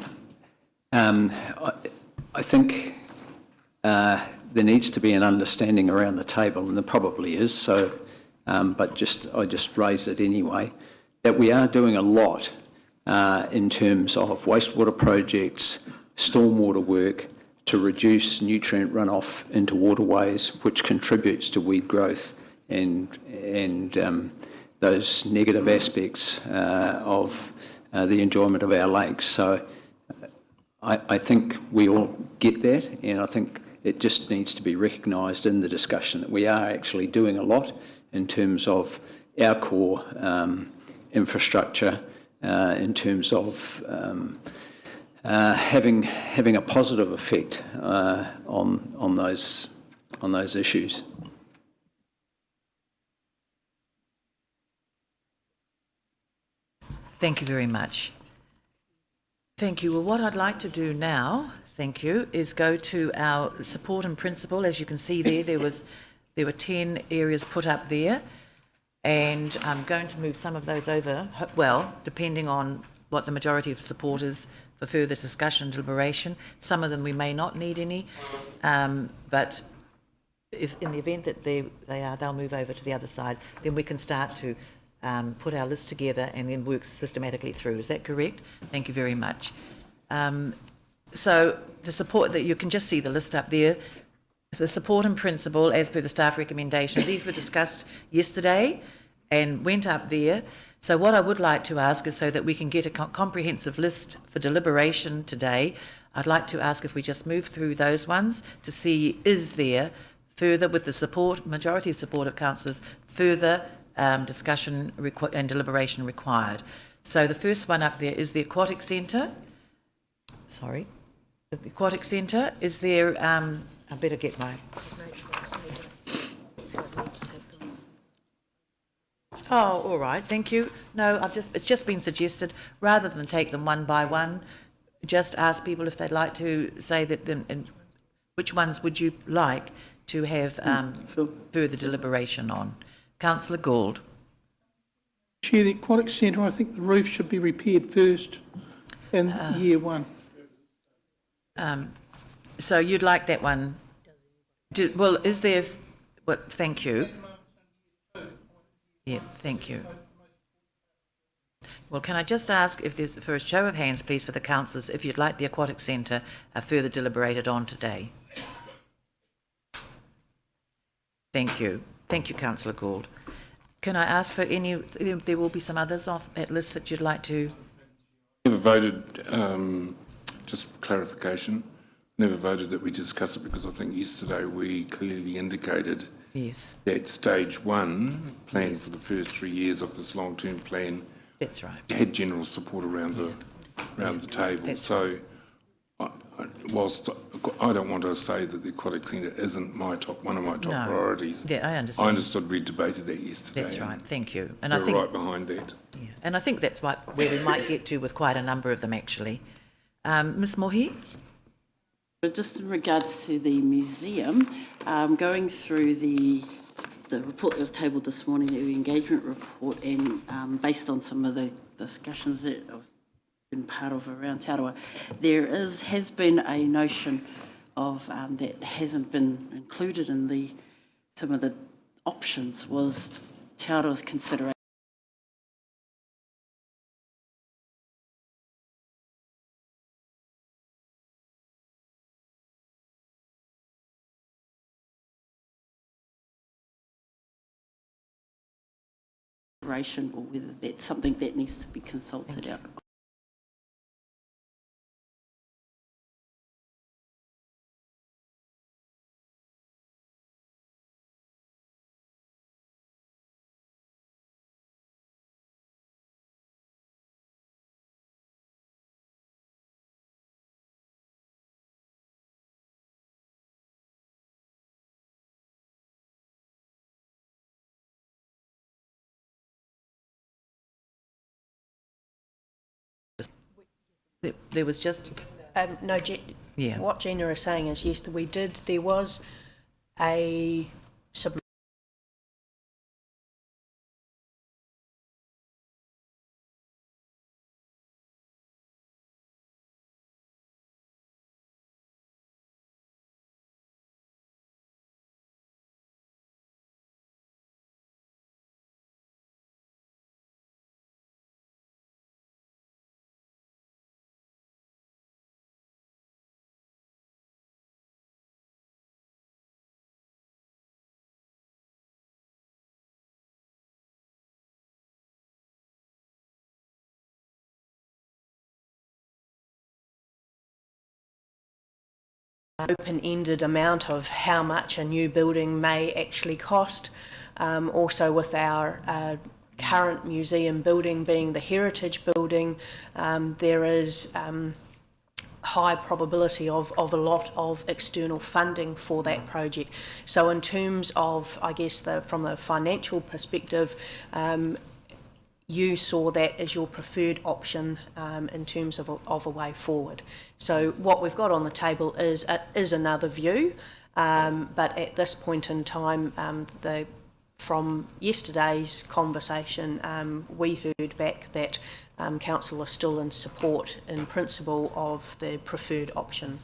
I think there needs to be an understanding around the table, and there probably is, so, but I just raise it anyway, that we are doing a lot in terms of wastewater projects, stormwater work, to reduce nutrient runoff into waterways, which contributes to weed growth and those negative aspects of the enjoyment of our lakes. So I think we all get that, and I think it just needs to be recognised in the discussion that we are actually doing a lot in terms of our core infrastructure, in terms of having a positive effect on those issues. Thank you very much. Thank you. Well, what I'd like to do now, thank you, is go to our support and principle. As you can see there were 10 areas put up there, and I'm going to move some of those over, well, depending on what the majority of support is for further discussion and deliberation. Some of them we may not need any, but if in the event that they'll move over to the other side, then we can start to put our list together and then work systematically through. Is that correct? Thank you very much. So the support, that you can just see the list up there, the support and principle as per the staff recommendation, these were discussed yesterday and went up there. So what I would like to ask is, so that we can get a comprehensive list for deliberation today, I'd like to ask if we just move through those ones to see, is there further, with the support, majority of support of councillors, further discussion and deliberation required. So the first one up there is the aquatic centre. Sorry, the aquatic centre. Is there? I better get my. Oh, all right. Thank you. No, it's just been suggested, rather than take them one by one, just ask people if they'd like to say that. And which ones would you like to have further deliberation on? Councillor Gould. Chair, the aquatic centre, I think the roof should be repaired first in year one. So you'd like that one? Well, is there? Well, thank you. Yeah, thank you. Well, can I just ask if there's, for a show of hands, please, for the councillors, if you'd like the aquatic centre further deliberated on today? Thank you. Thank you, Councillor Gould. Can I ask for any, there will be some others off that list that you'd like to? Never voted, just for clarification, never voted that we discuss it, because I think yesterday we clearly indicated that stage one plan for the first 3 years of this long-term plan, that's right, had general support around the table. That's so whilst I don't want to say that the aquatic centre isn't one of my top priorities. Yeah, I understand. I understood we debated that yesterday. That's right. Thank you. And we're I think right behind that. Yeah, and I think that's where we might get to with quite a number of them, actually. Ms. Mohi. Just in regards to the museum, going through the report that was tabled this morning, the engagement report, and based on some of the discussions that I've been part of around Te Arawa, there has been a notion of that hasn't been included in some of the options, was Te Arawa's consideration or whether that's something that needs to be consulted out. There was just... no, what Gina is saying is, yes, there was a submission. Open-ended amount of how much a new building may actually cost. Also with our current museum building being the heritage building, there is high probability of a lot of external funding for that project. So in terms of, I guess, from the financial perspective, you saw that as your preferred option in terms of a way forward. So what we've got on the table is another view, but at this point in time, from yesterday's conversation, we heard back that Council are still in support, in principle, of the preferred option.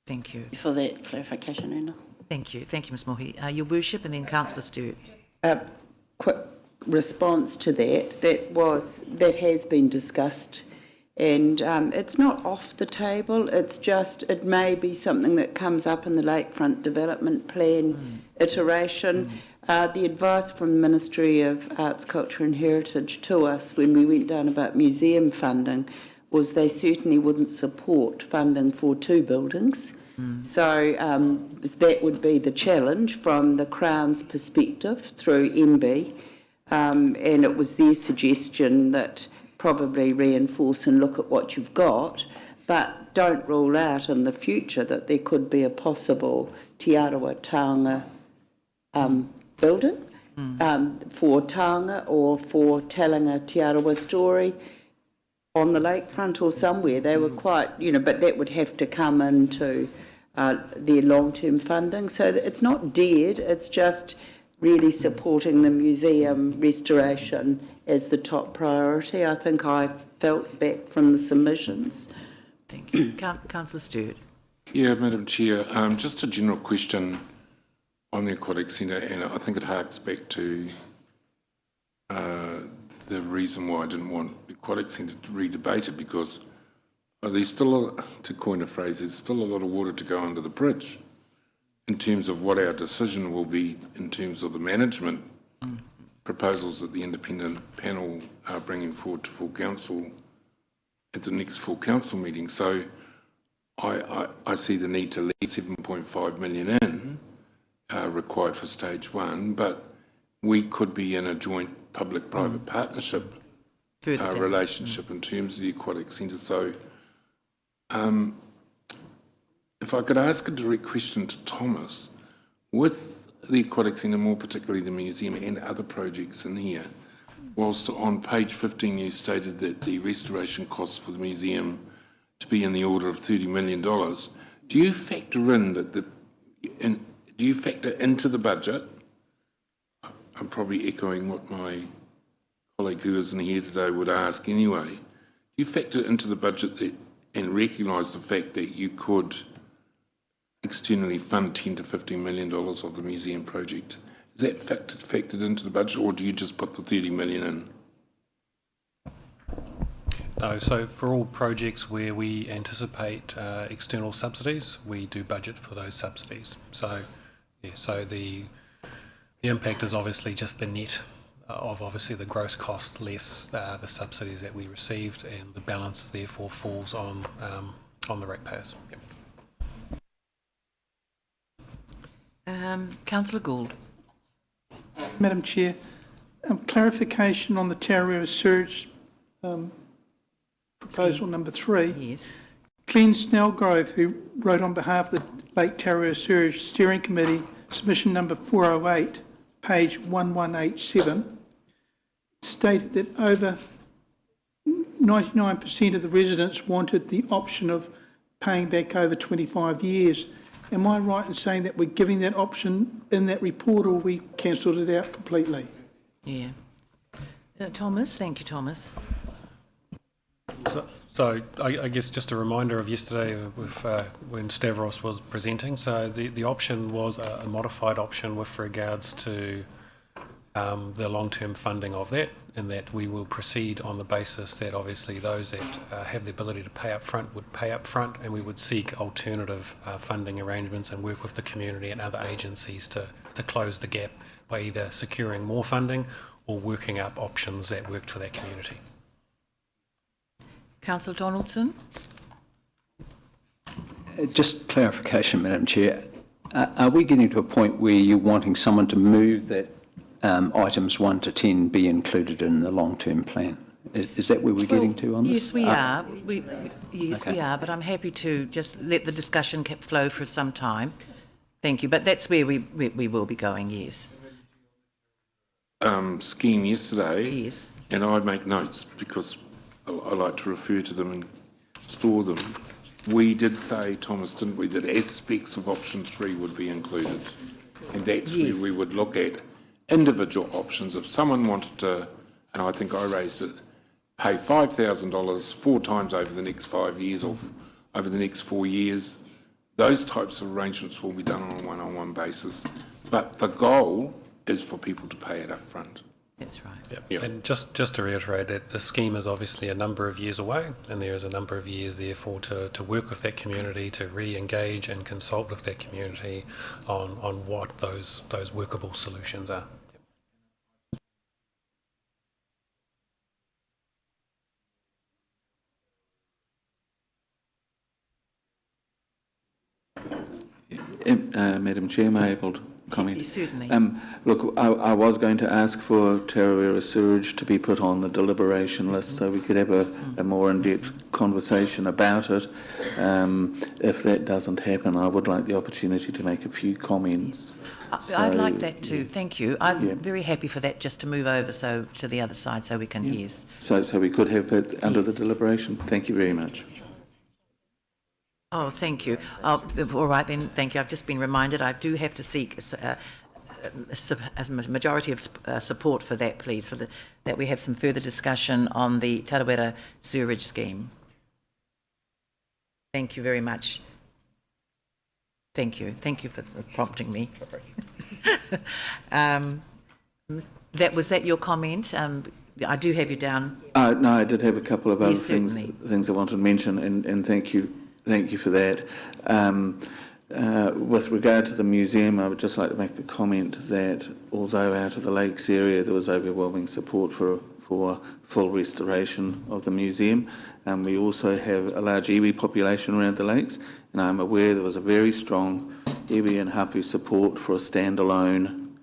Thank you. For that clarification, Una. Thank you, Ms Mohi. Your Worship, and then Councillor Stewart. Quick response to that has been discussed, and it's not off the table. It's just, it may be something that comes up in the Lakefront Development Plan iteration. The advice from the Ministry of Arts, Culture and Heritage to us when we went down about museum funding was they certainly wouldn't support funding for 2 buildings. So that would be the challenge from the Crown's perspective through MB. And it was their suggestion that probably reinforce and look at what you've got, but don't rule out in the future that there could be a possible Te Arawa Taonga building for Taonga or for telling a Te Arawa story on the lakefront or somewhere. They were quite, but that would have to come into their long-term funding. So it's not dead, it's just really supporting the museum restoration as the top priority. I think I felt back from the submissions. Thank you. Councillor Stewart. Yeah, Madam Chair, just a general question on the Aquatic Centre, and I think it harks back to the reason why I didn't want the Aquatic Centre to re-debate it, because there's still, to coin a phrase, there's still a lot of water to go under the bridge in terms of what our decision will be in terms of the management proposals that the independent panel are bringing forward to full council at the next full council meeting. So I see the need to leave 7.5 million in required for stage 1, but we could be in a joint public-private partnership relationship in terms of the Aquatic Centre. So if I could ask a direct question to Thomas, with the Aquatic Centre, more particularly the museum and other projects in here, whilst on page 15 you stated that the restoration costs for the museum to be in the order of $30 million, do you factor in that do you factor into the budget? I'm probably echoing what my colleague who isn't here today would ask anyway. Do you factor into the budget that, and recognise the fact that you could externally fund $10 to $15 million of the museum project? Is that factored into the budget, or do you just put the $30 million in? No, so for all projects where we anticipate external subsidies, we do budget for those subsidies. So, yeah, so the impact is obviously just the net of obviously the gross cost less the subsidies that we received, and the balance therefore falls on the ratepayers. Yep. Councillor Gould. Madam Chair, clarification on the Te Arawa Surge proposal number 3. Yes. Glenn Snellgrove, who wrote on behalf of the Lake Te Arawa Surge Steering Committee, submission number 408, page 1187, stated that over 99% of the residents wanted the option of paying back over 25 years. Am I right in saying that we're giving that option in that report, or we cancelled it out completely? Yeah. Thomas, thank you, Thomas. So I guess just a reminder of yesterday with when Stavros was presenting. So the option was a modified option with regards to the long-term funding of that, and that we will proceed on the basis that obviously those that have the ability to pay up front would pay up front, and we would seek alternative funding arrangements and work with the community and other agencies to close the gap by either securing more funding or working up options that worked for that community. Councillor Donaldson. Just clarification, Madam Chair. Are we getting to a point where you're wanting someone to move that items 1 to 10 be included in the long-term plan? Is that where we're getting to on this? Yes, we are. Yes, we are, but I'm happy to just let the discussion flow for some time. Thank you, but that's where we will be going, yes. Scheme yesterday. Yes. And I make notes because I like to refer to them and store them. We did say, Thomas, didn't we, that aspects of option 3 would be included. And that's where we would look at individual options. If someone wanted to, and I think I raised it, pay $5,000 4 times over the next 5 years or over the next 4 years, those types of arrangements will be done on a one-on-one basis. But the goal is for people to pay it up front. That's right. Yep. And just to reiterate that the scheme is obviously a number of years away, and there is a number of years therefore to work with that community, to re-engage and consult with that community on what those workable solutions are. Madam Chair, am I able to comment? Yes, certainly. Look, I was going to ask for Tarawera sewage to be put on the deliberation list so we could have a more in-depth conversation about it. If that doesn't happen, I would like the opportunity to make a few comments. I'd like that too. Thank you. I'm very happy for that just to move over to the other side so we can, yes. So we could have it under the deliberation. Thank you very much. Oh, thank you. All right then, thank you. I've just been reminded I do have to seek a majority of support for that, please, that we have some further discussion on the Tarawera sewerage scheme. Thank you very much. Thank you. Thank you for prompting me. Was that your comment? I do have you down. No, I did have a couple of other things I wanted to mention, and thank you. Thank you for that. With regard to the museum, I would just like to make a comment that although out of the lakes area there was overwhelming support for full restoration of the museum, we also have a large iwi population around the lakes, and I'm aware there was a very strong iwi and hapu support for a standalone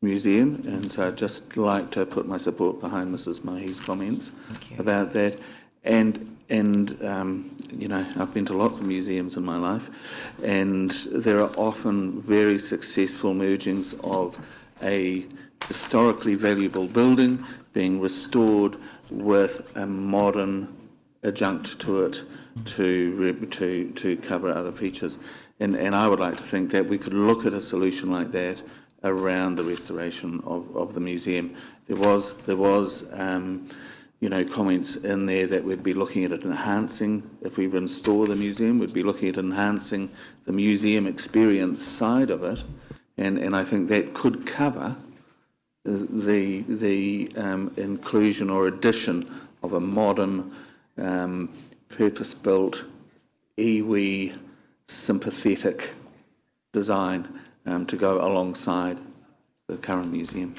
museum, and so I'd just like to put my support behind Mrs. Mahi's comments about that. And you know, I've been to lots of museums in my life, and there are often very successful mergings of a historically valuable building being restored with a modern adjunct to it to cover other features. And I would like to think that we could look at a solution like that around the restoration of the museum. There was you know, comments in there that we'd be looking at it enhancing, if we restore the museum, we'd be looking at enhancing the museum experience side of it, and I think that could cover the inclusion or addition of a modern, purpose-built, iwi, sympathetic design to go alongside the current museum.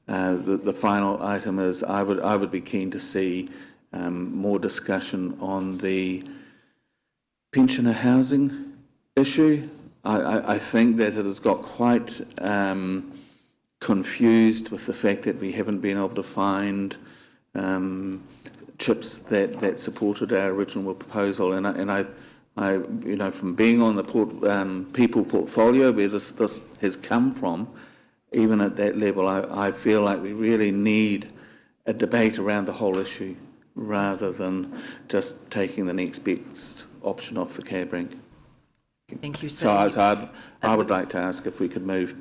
The final item is I would be keen to see more discussion on the pensioner housing issue. I think that it has got quite confused with the fact that we haven't been able to find chips that supported our original proposal, and I you know, from being on the people portfolio where this has come from, even at that level, I feel like we really need a debate around the whole issue rather than just taking the next best option off the cab rank. Thank you. So I would like to ask if we could move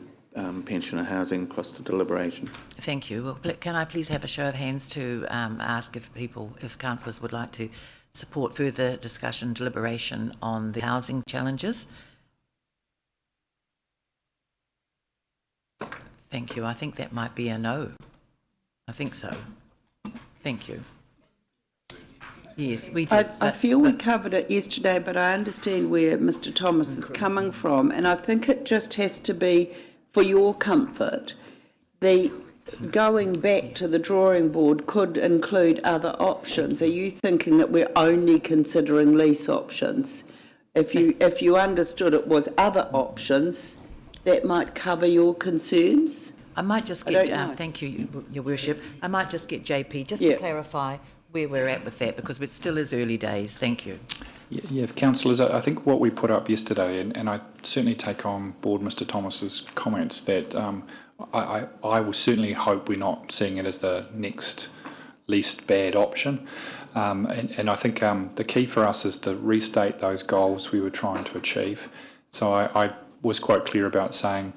pensioner housing across to deliberation. Thank you. Well, can I please have a show of hands to ask if councillors would like to support further discussion, deliberation on the housing challenges? Thank you. I think that might be a no. I think so. Thank you. Yes, we did. I feel we covered it yesterday, but I understand where Mr. Thomas is coming from, and I think it just has to be for your comfort. The going back to the drawing board could include other options. Are you thinking that we're only considering lease options? If you understood it was other options, that might cover your concerns? I might just get, thank you, Your Worship, I might just get JP just to clarify where we're at with that, because it still is early days. Thank you. Yeah, councillors, I think what we put up yesterday, and I certainly take on board Mr Thomas's comments, that I will certainly hope we're not seeing it as the next least bad option. And I think the key for us is to restate those goals we were trying to achieve. So I was quite clear about saying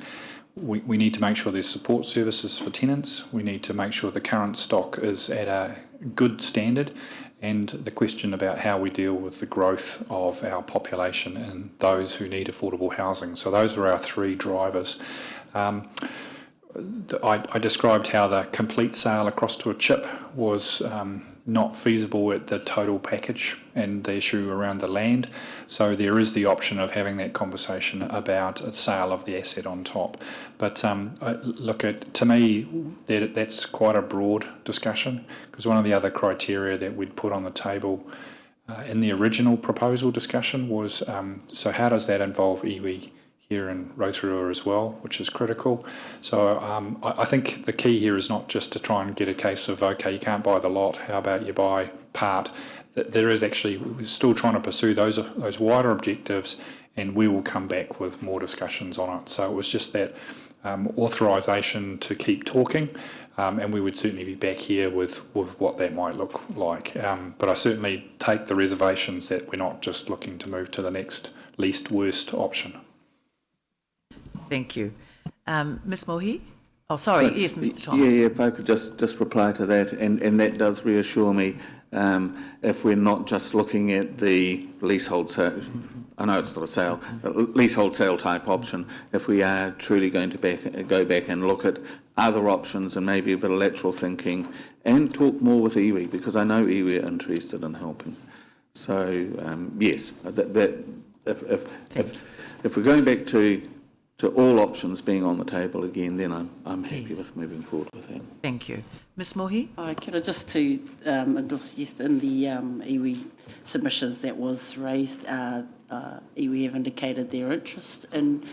we need to make sure there's support services for tenants. We need to make sure the current stock is at a good standard, and the question about how we deal with the growth of our population and those who need affordable housing. So those are our three drivers. I described how the complete sale across to a chip was not feasible at the total package and the issue around the land. So there is the option of having that conversation about a sale of the asset on top. But to me, that's quite a broad discussion, because one of the other criteria that we'd put on the table in the original proposal discussion was, so how does that involve iwi here in Rotorua as well, which is critical. So I think the key here is not just to try and get a case of, okay, you can't buy the lot, how about you buy part? That there is actually, we're still trying to pursue those wider objectives, and we will come back with more discussions on it. So it was just that authorisation to keep talking, and we would certainly be back here with what that might look like. But I certainly take the reservations that we're not just looking to move to the next least worst option. Thank you. Ms Mohi? Oh, sorry, so, yes, Mr Thomas. Yeah, if I could just reply to that, and that does reassure me, if we're not just looking at the leasehold sale, I know it's not a sale, but leasehold sale type option, if we are truly going to go back and look at other options and maybe a bit of lateral thinking and talk more with iwi, because I know iwi are interested in helping. So, yes, if we're going back to all options being on the table again, then I'm happy with moving forward with that. Thank you. Ms Mohi? Just to endorse, yes, in the iwi submissions that was raised, iwi have indicated their interest in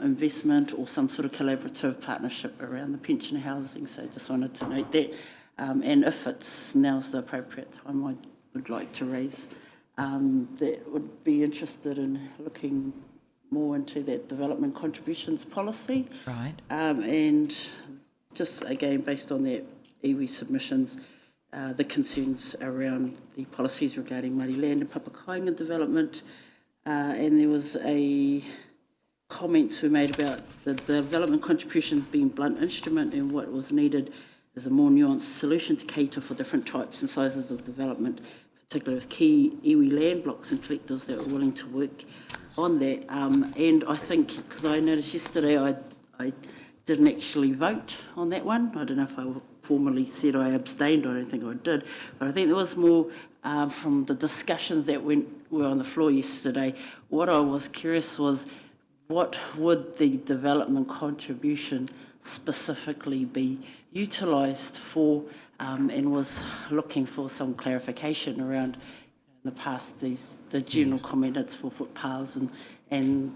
investment or some sort of collaborative partnership around the pension housing, so just wanted to note that. And if now's the appropriate time, I would like to raise that would be interested in looking more into that development contributions policy. Right. And just again, based on that iwi submissions, the concerns around the policies regarding Māori land and papakainga development. And there was comments were made about the development contributions being blunt instrument, and what was needed is a more nuanced solution to cater for different types and sizes of development, particularly with key iwi land blocks and collectives that were willing to work on that. And I think, because I noticed yesterday I didn't actually vote on that one. I don't know if I formally said I abstained. I don't think I did. But I think there was more from the discussions that were on the floor yesterday. What I was curious was, what would the development contribution specifically be utilised for, and was looking for some clarification around in the past the general comment it's for footpaths and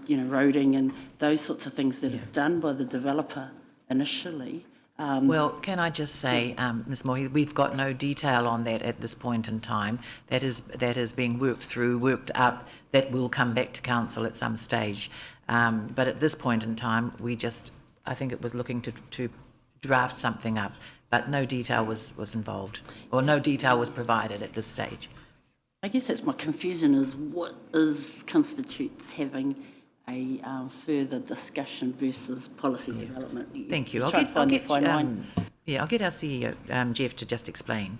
roading and those sorts of things that are done by the developer initially. Well, can I just say, Ms Mohi, we've got no detail on that at this point in time. That is being worked up. That will come back to council at some stage. But at this point in time, I think it was looking to draft something up, but no detail was involved, or no detail was provided at this stage. I guess that's my confusion, is what constitutes having a further discussion versus policy development. Thank you. I'll get our CEO, Jeff, to just explain.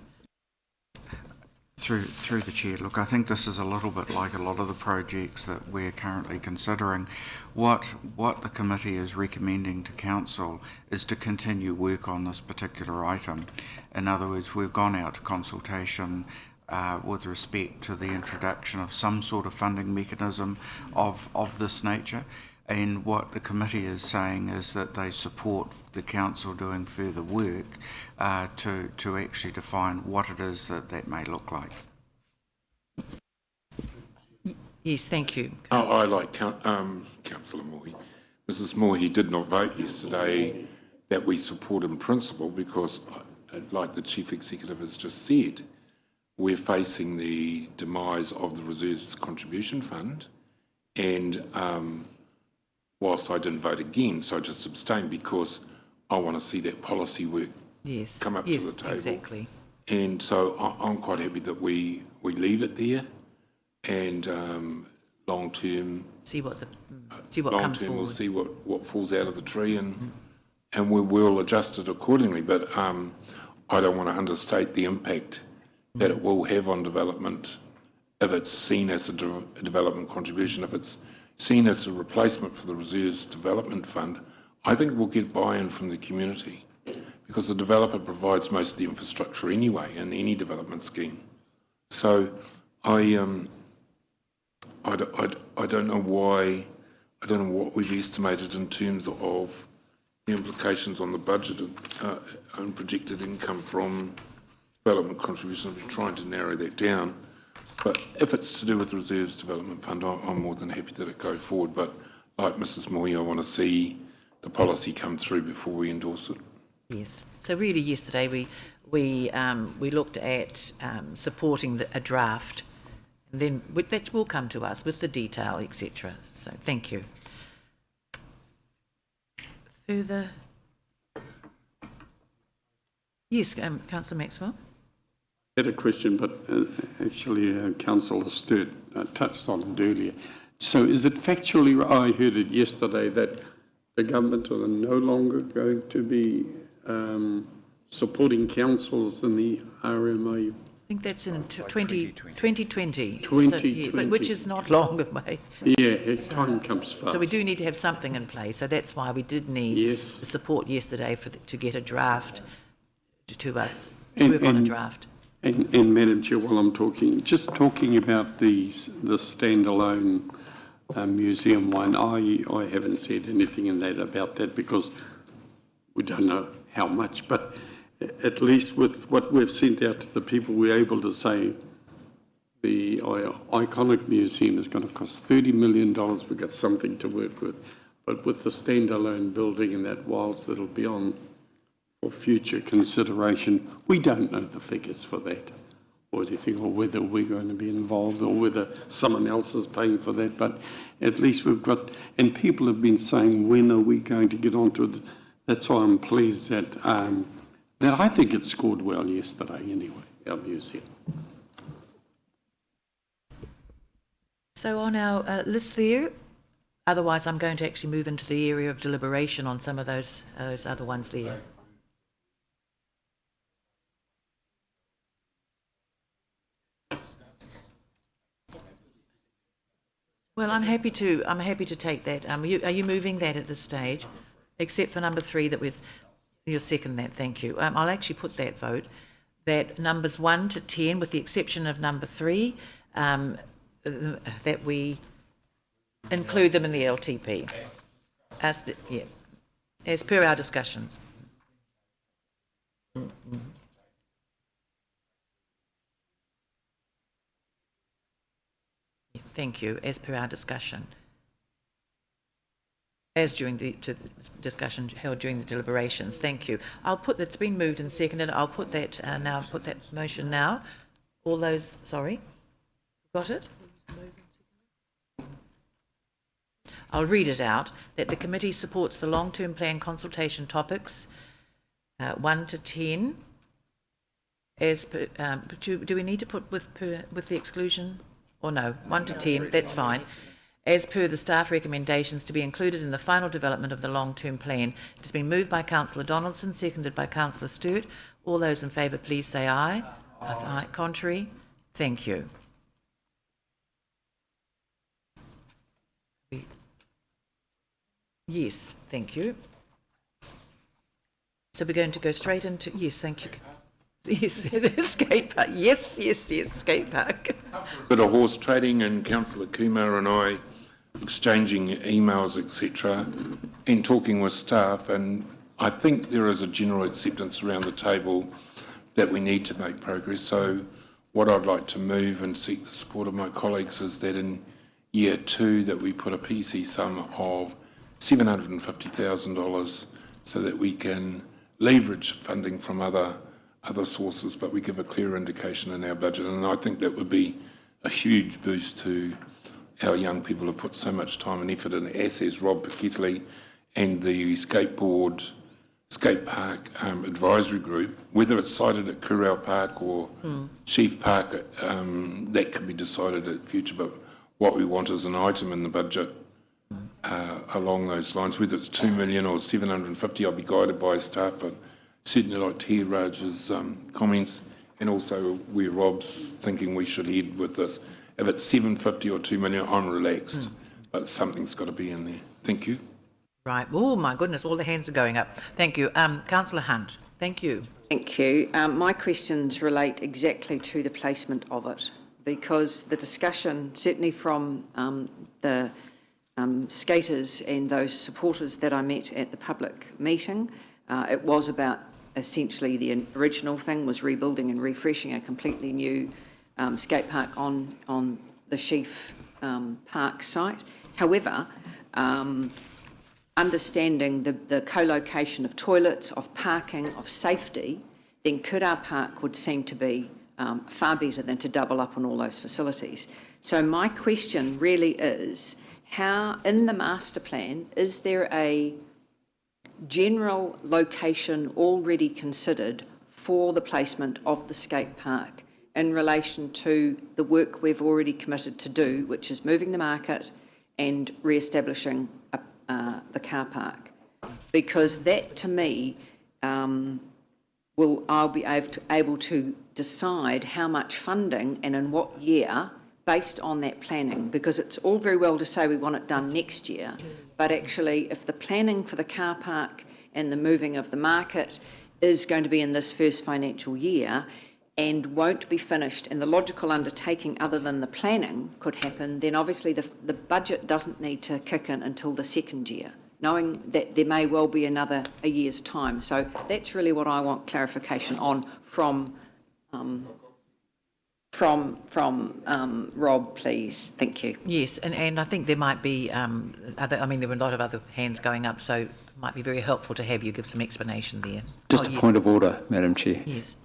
Through the chair, look, I think this is a little bit like a lot of the projects that we're currently considering. What the committee is recommending to council is to continue work on this particular item. In other words, we've gone out to consultation with respect to the introduction of some sort of funding mechanism of this nature. And what the committee is saying is that they support the council doing further work to actually define what it is that may look like. Yes, thank you. I like Councillor Mohi. Mrs Mohi did not vote yesterday. that we support in principle, because, like the Chief Executive has just said, we're facing the demise of the Reserves Contribution Fund, and whilst I didn't vote against, I just abstained because I want to see that policy work come up to the table. Exactly. And so I'm quite happy that we leave it there, and long term, See what long comes term forward. we'll see what falls out of the tree, and we'll adjust it accordingly. But I don't want to understate the impact that it will have on development if it's seen as a development contribution. If it's seen as a replacement for the Reserves Development Fund, I think we'll get buy-in from the community, because the developer provides most of the infrastructure anyway in any development scheme. So I don't know why, I don't know what we've estimated in terms of the implications on the budget and projected income from development contributions. We're trying to narrow that down. But if it's to do with the Reserves Development Fund, I'm more than happy that it go forward. But like Mrs. Moy, I want to see the policy come through before we endorse it. Yes. So really, yesterday we looked at supporting a draft, and then that will come to us with the detail, etc. So thank you. Further. Yes, Councillor Maxwell. I had a question, but actually Councillor Sturt touched on it earlier. So is it factually, I heard it yesterday, that the government are no longer going to be supporting councils in the RMA? I think that's in 2020. 2020. But which is not long away. Yeah, time comes fast. So we do need to have something in place. So that's why we did need the support yesterday to get a draft to us, work on a draft. And Madam Chair, while I'm talking, just talking about the standalone museum one, I haven't said anything in that about that because we don't know how much, but at least with what we've sent out to the people, we're able to say the iconic museum is going to cost $30 million. We've got something to work with. But with the standalone building and that, whilst it'll be on for future consideration, we don't know the figures for that or anything, or whether we're going to be involved or whether someone else is paying for that. But at least we've got, and people have been saying, when are we going to get onto it? That's why I'm pleased that that I think it scored well yesterday anyway, our museum. So on our list there, otherwise I'm going to actually move into the area of deliberation on some of those other ones there. Well, I'm happy to take that. Are you moving that at this stage, except for number 3 that you'll second that? Thank you. I'll actually put that vote that numbers 1 to 10, with the exception of number 3, that we include them in the LTP, as per our discussions. Thank you, as per our discussion. As during the discussion held during the deliberations. Thank you. I'll put that's been moved and seconded. I'll put that now. Put that motion now. All those. Sorry, got it. I'll read it out. That the committee supports the long-term plan consultation topics 1 to 10. As per, do we need to put with the exclusion or no? 1 to 10. That's fine. As per the staff recommendations to be included in the final development of the long-term plan. It has been moved by Councillor Donaldson, seconded by Councillor Sturt. All those in favour, please say aye. Aye. Contrary? Thank you. Yes, thank you. So we're going to go straight into, yes, thank you. Yes, skate park. Yes, skate park. Bit of horse trading, and Councillor Kumar and I exchanging emails, etc., and talking with staff, and I think there is a general acceptance around the table that we need to make progress. So what I'd like to move and seek the support of my colleagues is that in year 2 that we put a PC sum of $750,000 so that we can leverage funding from other sources, but we give a clear indication in our budget. And I think that would be a huge boost to our young people who have put so much time and effort in, as has Rob Keithley and the skate park advisory group, whether it's sited at Kurau Park or Sheaf Park, that can be decided at future, but what we want is an item in the budget along those lines, whether it's 2 million or 750, I'll be guided by staff, but certainly like to hear Raj's comments, and also where Rob's thinking we should head with this. If it's 750 or 2 million, I'm relaxed, but something's got to be in there. Thank you. Right. Oh, my goodness, all the hands are going up. Thank you. Councillor Hunt, thank you. Thank you. My questions relate exactly to the placement of it, because the discussion, certainly from the skaters and those supporters that I met at the public meeting, it was about essentially the original thing was rebuilding and refreshing a completely new skate park on the Sheaf Park site. However, understanding the co-location of toilets, of parking, of safety, then Kurau Park would seem to be far better than to double up on all those facilities. So my question really is, how, in the master plan, is there a general location already considered for the placement of the skate park in relation to the work we've already committed to do, which is moving the market and re-establishing the car park? Because that, to me, I'll be able to decide how much funding and in what year based on that planning, because it's all very well to say we want it done next year, but actually if the planning for the car park and the moving of the market is going to be in this first financial year and won't be finished, and the logical undertaking other than the planning could happen, then obviously the budget doesn't need to kick in until the second year, knowing that there may well be a year's time. So that's really what I want clarification on from Rob, please. Thank you. Yes, and I think there might be there were a lot of other hands going up, so it might be very helpful to have you give some explanation there. Just a point of order, Madam Chair. Yes.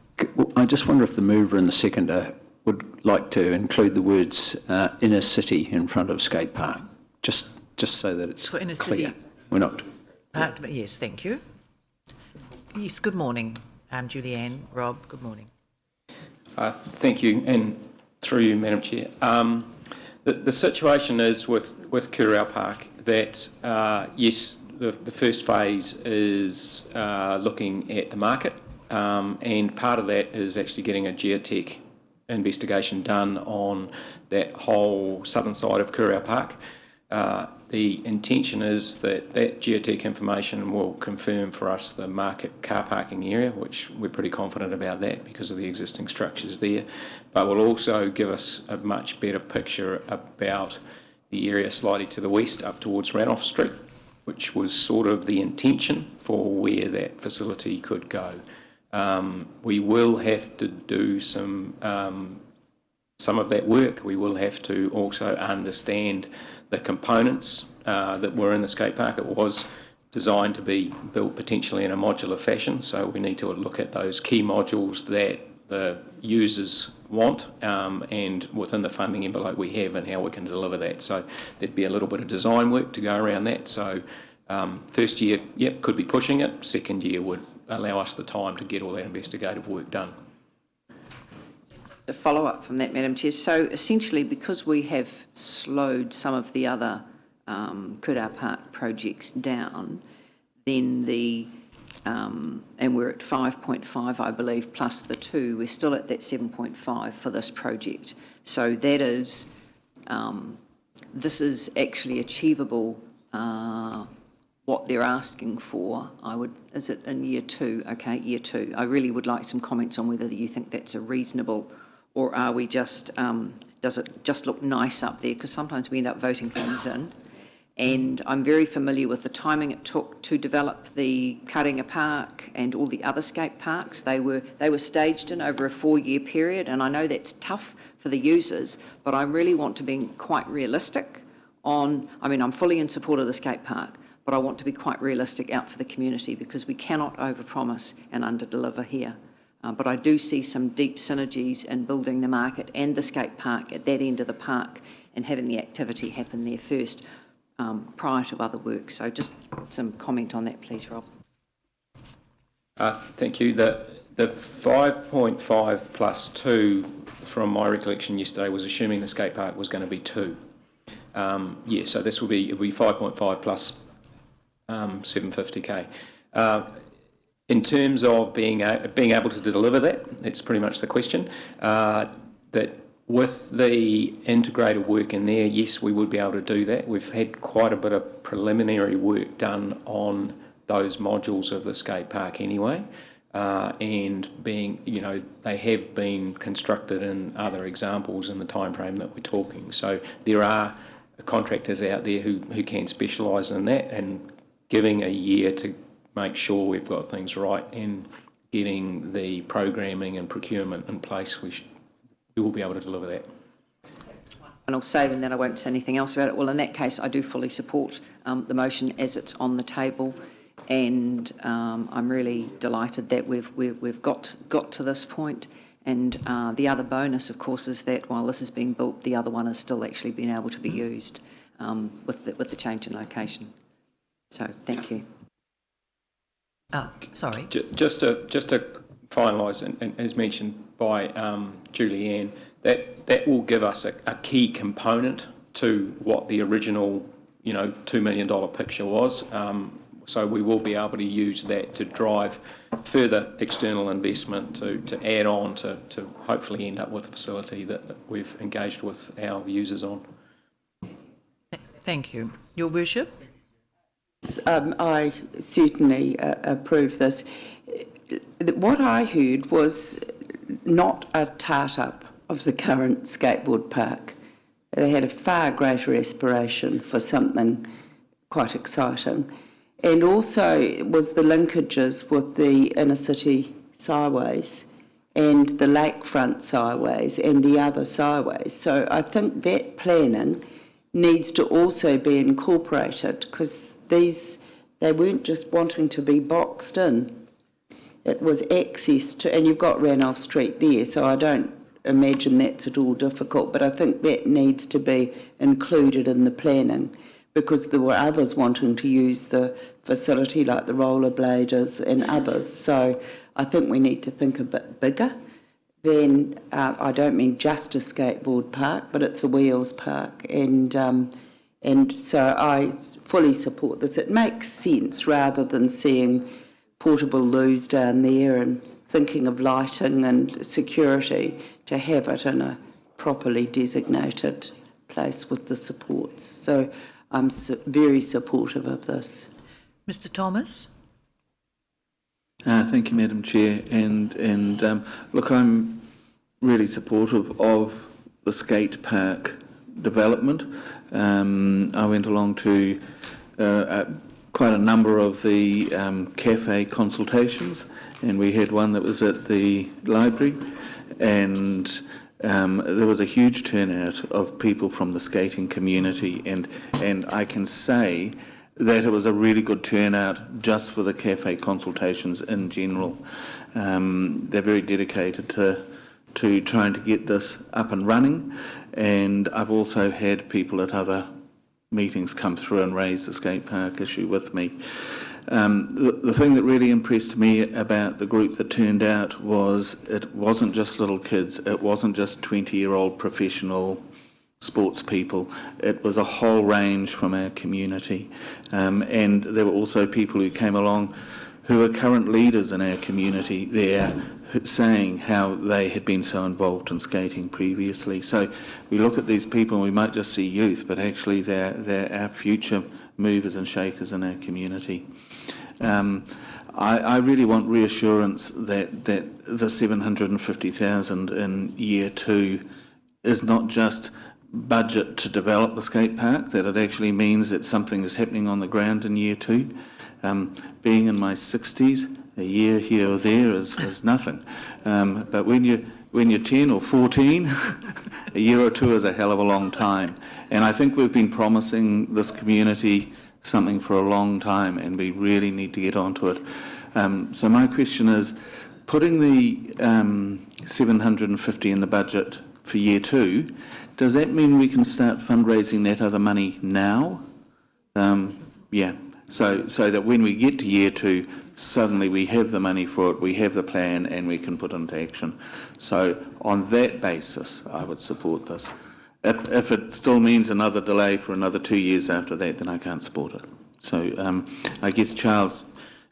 I just wonder if the mover and the seconder would like to include the words inner city in front of skate park, just so that it's for inner clear. city. We're not. Yes, thank you. Yes, good morning, Julianne, Rob, good morning. Thank you, and through you, Madam Chair. The situation is with Kurau Park that, yes, the first phase is looking at the market, and part of that is actually getting a geotech investigation done on that whole southern side of Kurau Park. The intention is that geotech information will confirm for us the market car parking area, which we're pretty confident about that because of the existing structures there, but will also give us a much better picture about the area slightly to the west up towards Ranulph Street, which was sort of the intention for where that facility could go. We will have to do some of that work. We will have to also understand the components that were in the skate park. It was designed to be built potentially in a modular fashion, so we need to look at those key modules that the users want and within the funding envelope we have and how we can deliver that. So there'd be a little bit of design work to go around that. So first year, yep, could be pushing it. Second year would allow us the time to get all that investigative work done. To follow up from that, Madam Chair, so essentially because we have slowed some of the other Kurau Park projects down, then and we're at 5.5, I believe, plus the 2, we're still at that 7.5 for this project. So that is, this is actually achievable, what they're asking for. Is it in year 2? Okay, year 2. I really would like some comments on whether you think that's a reasonable, or are we just, does it just look nice up there? Because sometimes we end up voting things in. And I'm very familiar with the timing it took to develop the Karinga Park and all the other skate parks. They were staged in over a 4-year period, and I know that's tough for the users, but I really want to be quite realistic on, I'm fully in support of the skate park, but but I want to be quite realistic out for the community because we cannot overpromise and underdeliver here. But I do see some deep synergies in building the market and the skate park at that end of the park and having the activity happen there first prior to other work. So just some comment on that, please, Rob. Thank you. The 5.5 plus 2, from my recollection yesterday, was assuming the skate park was going to be 2. Yeah, so this will be, it'll be 5.5 plus 750k. In terms of being able to deliver that, that's pretty much the question. That with the integrated work in there, yes, we would be able to do that. We've had quite a bit of preliminary work done on those modules of the skate park anyway, and being, you know, they have been constructed in other examples in the time frame that we're talking. So there are contractors out there who can specialise in that, and giving a year to make sure we've got things right and getting the programming and procurement in place, we will be able to deliver that. And I'll save, and then I won't say anything else about it. Well, in that case, I do fully support the motion as it's on the table, and I'm really delighted that we've got to this point. And the other bonus, of course, is that while this is being built, the other one is still actually being able to be used with the change in location. So, thank you. Oh, sorry. Just to finalise, and as mentioned by Julianne, that will give us a key component to what the original, you know, $2 million picture was. So we will be able to use that to drive further external investment to add on to hopefully end up with a facility that we've engaged with our users on. Thank you. Your Worship? I certainly approve this. What I heard was not a tart-up of the current skateboard park. They had a far greater aspiration for something quite exciting. And also it was the linkages with the inner city sideways and the lakefront sideways and the other sideways. So I think that planning needs to also be incorporated, because they weren't just wanting to be boxed in. It was access to, and you've got Ranulph Street there, so I don't imagine that's at all difficult, but I think that needs to be included in the planning, because there were others wanting to use the facility, like the rollerbladers and others. So I think we need to think a bit bigger than, I don't mean just a skateboard park, but it's a wheels park. And so I fully support this. It makes sense, rather than seeing portable loos down there and thinking of lighting and security, to have it in a properly designated place with the supports. So I'm very supportive of this. Mr. Thomas? Thank you, Madam Chair. And look, I'm really supportive of the skate park development. I went along to quite a number of the cafe consultations, and we had one that was at the library, and there was a huge turnout of people from the skating community, and I can say that it was a really good turnout just for the cafe consultations in general. They're very dedicated to trying to get this up and running, and I've also had people at other meetings come through and raise the skate park issue with me. The thing that really impressed me about the group that turned out was it wasn't just little kids, it wasn't just 20-year-old professional sports people, it was a whole range from our community. And there were also people who came along who are current leaders in our community there, saying how they had been so involved in skating previously. So we look at these people and we might just see youth, but actually they're our future movers and shakers in our community. I really want reassurance that the 750,000 in year 2 is not just budget to develop the skate park, that it actually means that something is happening on the ground in year 2. Being in my 60s, a year here or there is nothing. But when you're 10 or 14, a year or 2 is a hell of a long time. And I think we've been promising this community something for a long time, and we really need to get onto it. So my question is, putting the 750 in the budget for year 2, does that mean we can start fundraising that other money now? Yeah, so that when we get to year 2, suddenly we have the money for it, we have the plan, and we can put into action. So on that basis, I would support this. If it still means another delay for another 2 years after that, then I can't support it. So I guess, Charles,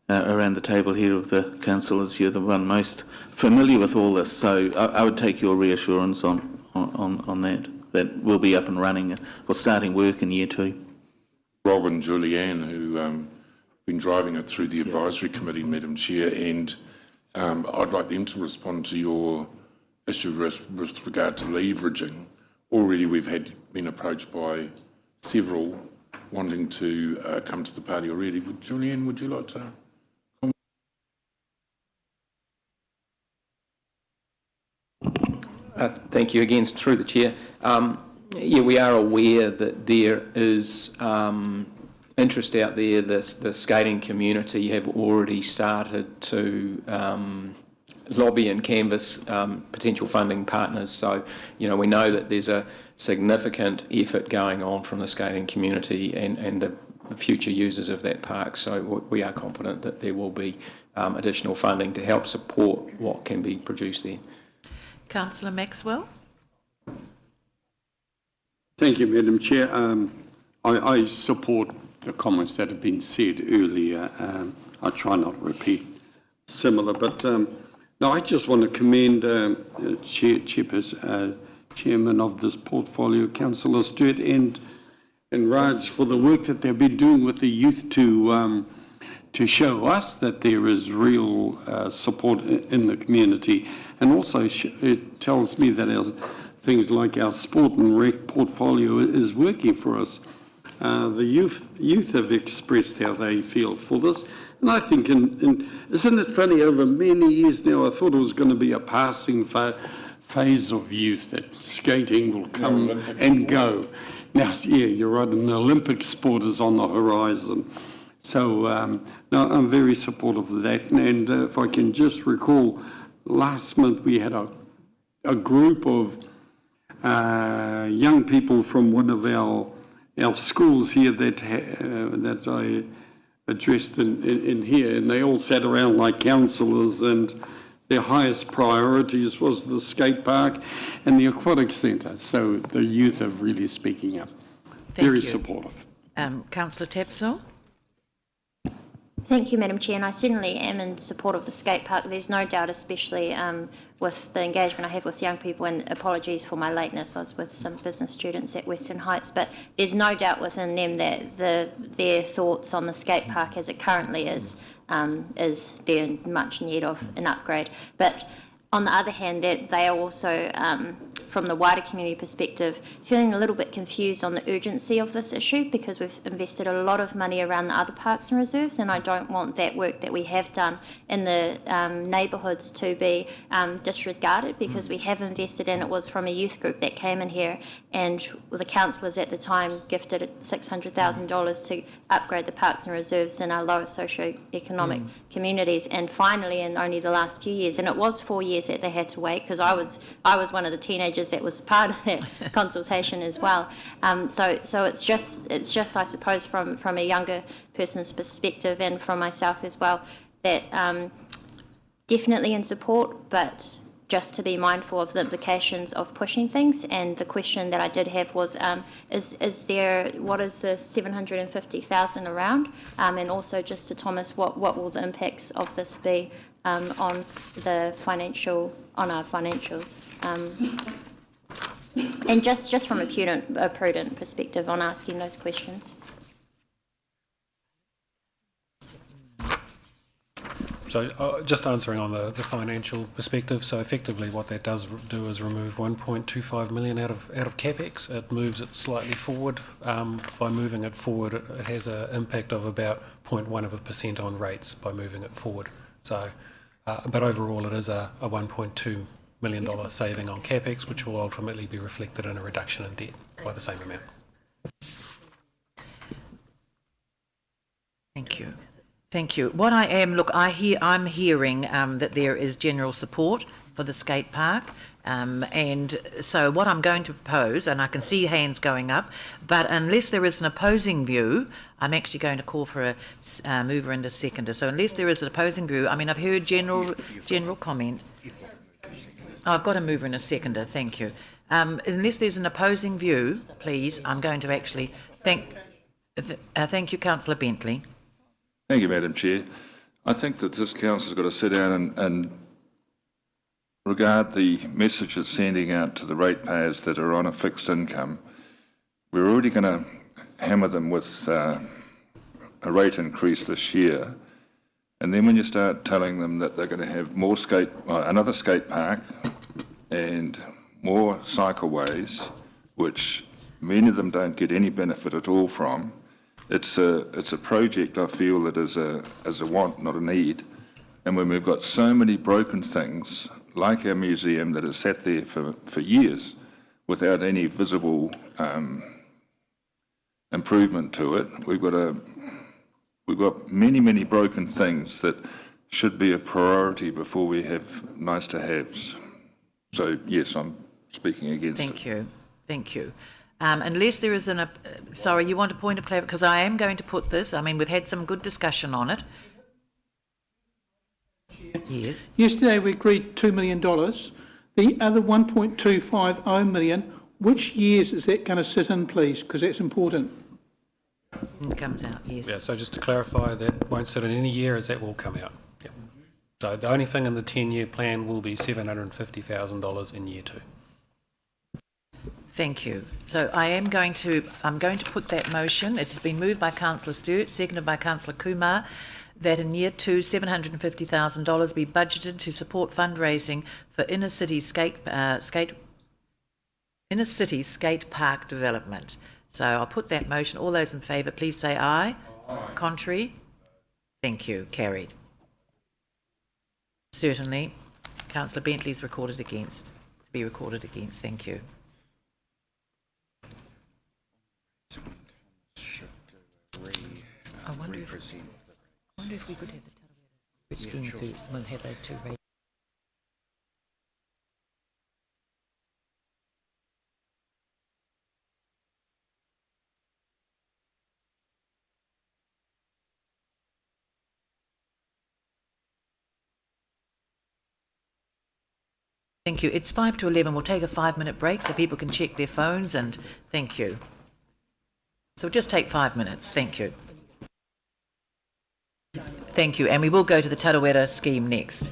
around the table here of the councillors, you're the one most familiar with all this, so I would take your reassurance on that we'll be up and running or starting work in year 2. Rob and Julianne, who been driving it through the advisory committee, Madam Chair, and I'd like them to respond to your issue with regard to leveraging. Already we've been approached by several wanting to come to the party already. Julianne, would you like to comment? Thank you again, through the chair. Yeah, we are aware that there is interest out there. The skating community have already started to lobby and canvass potential funding partners. So, you know, we know that there's a significant effort going on from the skating community and the future users of that park. So we are confident that there will be additional funding to help support what can be produced there. Councillor Maxwell. Thank you, Madam Chair. I support the comments that have been said earlier. I try not to repeat similar, but no, I just want to commend Chairman of this portfolio, Councillor Sturt and Raj, for the work that they've been doing with the youth to show us that there is real support in the community, and also it tells me that things like our sport and rec portfolio is working for us. The youth have expressed how they feel for this, and I think, isn't it funny, over many years now, I thought it was going to be a passing phase of youth, that skating will come and go. Now, yeah, you're right, an Olympic sport is on the horizon. So, no, I'm very supportive of that. And if I can just recall, last month we had a group of young people from one of our schools here that I addressed in here, and they all sat around like councillors, and their highest priorities was the skate park and the aquatic centre. So the youth are really speaking up. Very supportive. Councillor Tapsell. Thank you, Madam Chair, and I certainly am in support of the skate park. There's no doubt, especially with the engagement I have with young people, and apologies for my lateness, I was with some business students at Western Heights, but there's no doubt within them that their thoughts on the skate park as it currently is very much in need of an upgrade. But on the other hand, that they are also, from the wider community perspective, feeling a little bit confused on the urgency of this issue, because we've invested a lot of money around the other parks and reserves, and I don't want that work that we have done in the neighbourhoods to be disregarded, because we have invested, and it was from a youth group that came in here, and the councillors at the time gifted $600,000 to upgrade the parks and reserves in our lower socio-economic communities. And finally, in only the last few years, and it was 4 years that they had to wait, because I was one of the teenagers that was part of that consultation as well. So it's just I suppose from a younger person's perspective, and from myself as well, that definitely in support, but just to be mindful of the implications of pushing things. And the question that I did have was, what is the 750,000 around? And also just to Thomas, what will the impacts of this be on our financials? And just from a prudent perspective on asking those questions. So just answering on the financial perspective, so effectively what that does do is remove 1.25 million out of CapEx. It moves it slightly forward. By moving it forward, it has an impact of about 0.1% on rates by moving it forward. So, but overall it is a $1.2 million saving on CapEx, which will ultimately be reflected in a reduction in debt by the same amount. Thank you. Thank you. What I'm hearing that there is general support for the skate park. And so what I'm going to propose, and I can see hands going up, but unless there is an opposing view, I'm actually going to call for a mover and a seconder. So unless there is an opposing view, I mean, I've heard general comment. Oh, I've got a mover and a seconder, thank you. Unless there's an opposing view, please, I'm going to actually thank you, Councillor Bentley. Thank you, Madam Chair. I think that this council's got to sit down and regard the message it's sending out to the ratepayers that are on a fixed income. We're already going to hammer them with a rate increase this year, and then when you start telling them that they're going to have more another skate park and more cycleways, which many of them don't get any benefit at all from, it's a project I feel that is a want, not a need. And when we've got so many broken things, like our museum that has sat there for years without any visible improvement to it, we've got many broken things that should be a priority before we have nice to haves. So yes, I'm speaking against it. Thank you. Unless there is sorry, you want a point of clarification, because I am going to put this, I mean, we've had some good discussion on it. Yes. Yesterday we agreed $2 million. The other 1.250 million, which years is that going to sit in, please? Because that's important. It comes out, yes. Yeah, so just to clarify, that won't sit in any year, as that will come out. Yep. So the only thing in the 10-year plan will be $750,000 in year 2. Thank you. So I'm going to put that motion. It's been moved by Councillor Stewart, seconded by Councillor Kumar, that in year 2, $750,000 be budgeted to support fundraising for inner city skate park development. So I'll put that motion. All those in favour, please say aye. Aye. Contrary? Thank you. Carried. Certainly. Councillor Bentley's recorded against. To be recorded against. Thank you. I wonder if we could have the scheme through someone have those two rates. Thank you. It's 5 to 11. We'll take a 5-minute break so people can check their phones, and thank you. So just take 5 minutes. Thank you. Thank you. And we will go to the Tarawera scheme next.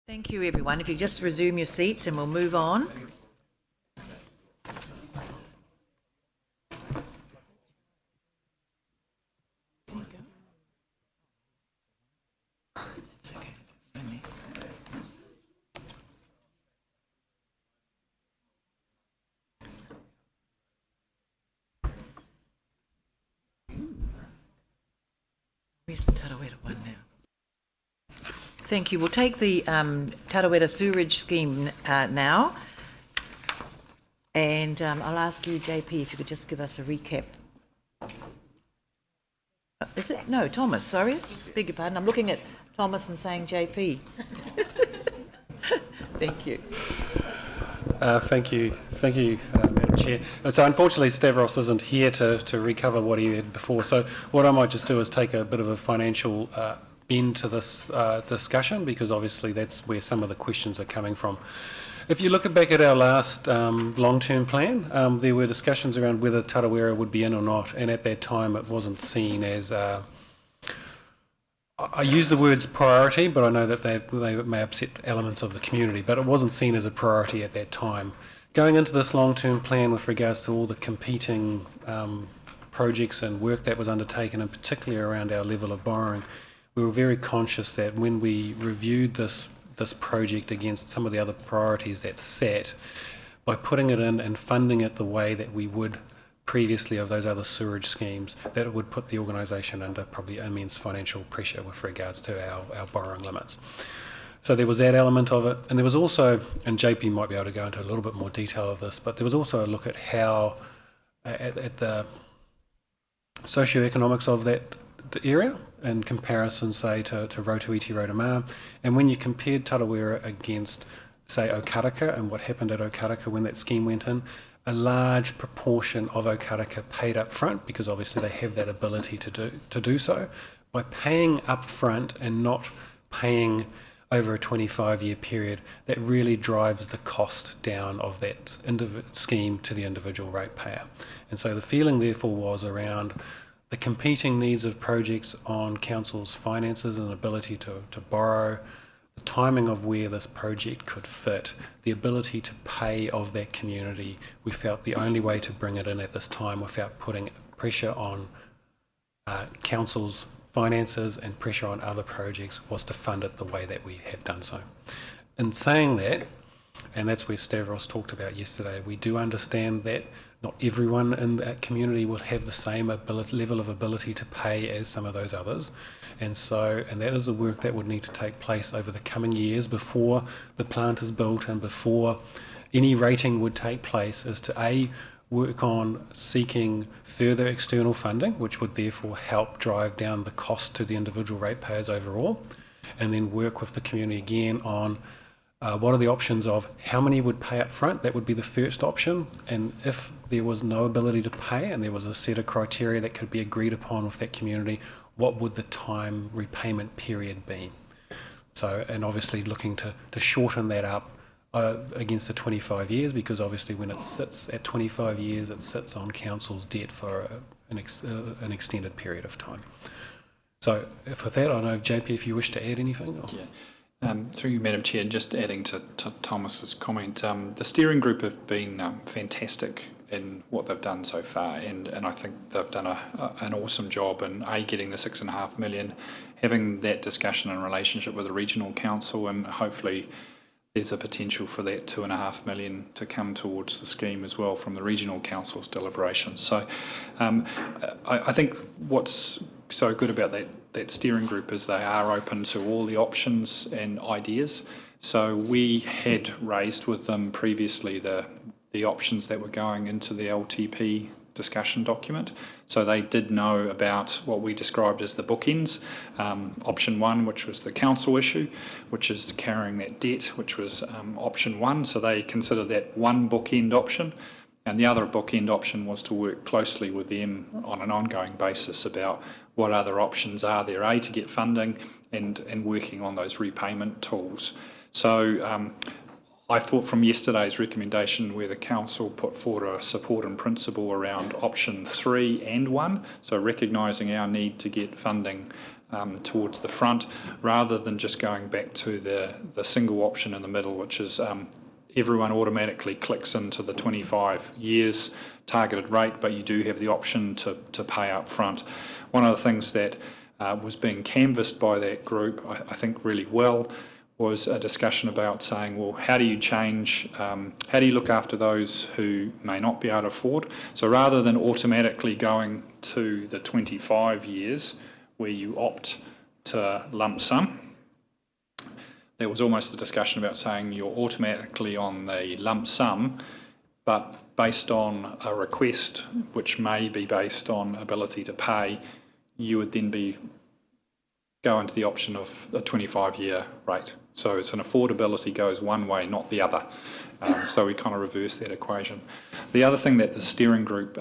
Thank you, everyone. If you just resume your seats and we'll move on. Where's the Tarawera one now? Thank you. We'll take the Tarawera sewerage scheme now. And I'll ask you, JP, if you could just give us a recap. Is it? No, Thomas, sorry. Beg your pardon. I'm looking at Thomas and saying JP. Thank you. Thank you, Madam Chair. So unfortunately Stavros isn't here to recover what he had before, so what I might just do is take a bit of a financial bend to this discussion, because obviously that's where some of the questions are coming from. If you look back at our last long-term plan, there were discussions around whether Tarawera would be in or not, and at that time it wasn't seen as I use the words priority, but I know that they may upset elements of the community, but it wasn't seen as a priority at that time. Going into this long-term plan with regards to all the competing projects and work that was undertaken, and particularly around our level of borrowing, we were very conscious that when we reviewed this project against some of the other priorities that sat, by putting it in and funding it the way that we would previously of those other sewerage schemes, that it would put the organisation under probably immense financial pressure with regards to our borrowing limits. So there was that element of it, and there was also, and JP might be able to go into a little bit more detail of this, but there was also a look at how, at the socioeconomics of the area in comparison, say, to Rotorua, and when you compared Tarawera against, say, Okaraka and what happened at Okaraka when that scheme went in, a large proportion of Okaraka paid up front, because obviously they have that ability to do so. By paying up front and not paying over a 25-year period, that really drives the cost down of that scheme to the individual ratepayer. And so the feeling therefore was around the competing needs of projects on council's finances and ability to borrow, the timing of where this project could fit, the ability to pay of that community. We felt the only way to bring it in at this time without putting pressure on council's finances and pressure on other projects was to fund it the way that we have done so. In saying that, and that's where Stavros talked about yesterday, we do understand that not everyone in that community will have the same level of ability to pay as some of those others. And that is the work that would need to take place over the coming years before the plant is built and before any rating would take place, is to work on seeking further external funding, which would therefore help drive down the cost to the individual ratepayers overall, and then work with the community again on what are the options of how many would pay up front. That would be the first option, and if there was no ability to pay and there was a set of criteria that could be agreed upon with that community, what would the time repayment period be? So, and obviously looking to shorten that up against the 25 years, because obviously when it sits at 25 years, it sits on council's debt for an extended period of time. So with that, I don't know, JP, if you wish to add anything? Or? Yeah. Through you, Madam Chair, just adding to Thomas's comment, the steering group have been fantastic in what they've done so far, and I think they've done an awesome job in getting the $6.5 million, having that discussion and relationship with the regional council, and hopefully there's a potential for that $2.5 million to come towards the scheme as well from the regional council's deliberations. So I think what's so good about that steering group is they are open to all the options and ideas. So we had raised with them previously the options that were going into the LTP discussion document. So they did know about what we described as the bookends. Option one, which was the council issue, which is carrying that debt, which was option one. So they considered that one bookend option. And the other bookend option was to work closely with them on an ongoing basis about what other options are there, to get funding and working on those repayment tools. So I thought from yesterday's recommendation where the council put forward a support and principle around option 3 and 1, so recognising our need to get funding towards the front, rather than just going back to the single option in the middle, which is everyone automatically clicks into the 25 years targeted rate, but you do have the option to pay up front. One of the things that was being canvassed by that group, I think really well, was a discussion about saying, well, how do you change, how do you look after those who may not be able to afford? So rather than automatically going to the 25 years where you opt to lump sum, there was almost a discussion about saying you're automatically on the lump sum, but based on a request, which may be based on ability to pay, you would then go into the option of a 25-year rate. So it's an affordability goes one way, not the other. So we kind of reverse that equation. The other thing that the steering group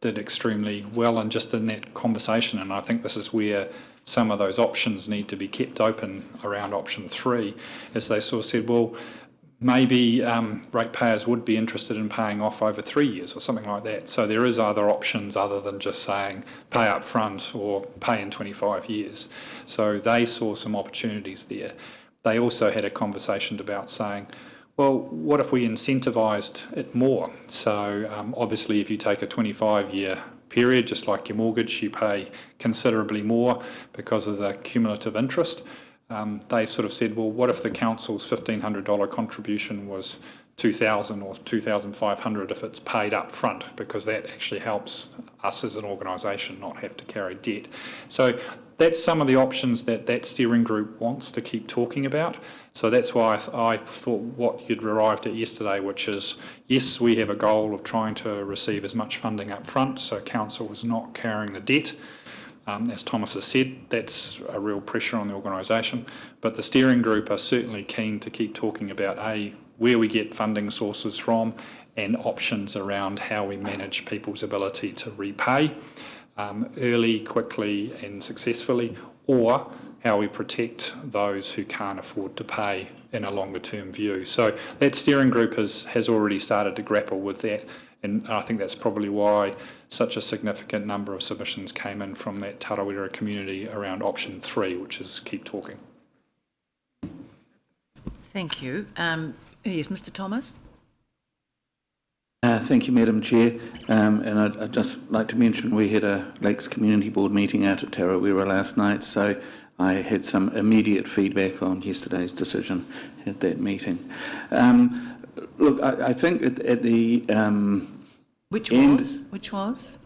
did extremely well, and just in that conversation, and I think this is where some of those options need to be kept open around option 3, is they sort of said, well, maybe ratepayers would be interested in paying off over 3 years or something like that. So there is other options other than just saying pay up front or pay in 25 years. So they saw some opportunities there. They also had a conversation about saying, well, what if we incentivised it more? So obviously if you take a 25-year period, just like your mortgage, you pay considerably more because of the cumulative interest. They sort of said, well, what if the council's $1,500 contribution was $2,000 or $2,500 if it's paid up front, because that actually helps us as an organisation not have to carry debt. So that's some of the options that steering group wants to keep talking about. So that's why I thought what you'd arrived at yesterday, which is, yes, we have a goal of trying to receive as much funding up front, so council is not carrying the debt. As Thomas has said, that's a real pressure on the organisation, but the steering group are certainly keen to keep talking about where we get funding sources from and options around how we manage people's ability to repay early, quickly and successfully, or how we protect those who can't afford to pay in a longer term view. So that steering group has already started to grapple with that. And I think that's probably why such a significant number of submissions came in from that Tarawera community around option 3, which is keep talking. Thank you. Yes, Mr. Thomas. Thank you, Madam Chair. And I'd just like to mention we had a Lakes Community Board meeting out at Tarawera last night, so I had some immediate feedback on yesterday's decision at that meeting. Look, I think at the Which was?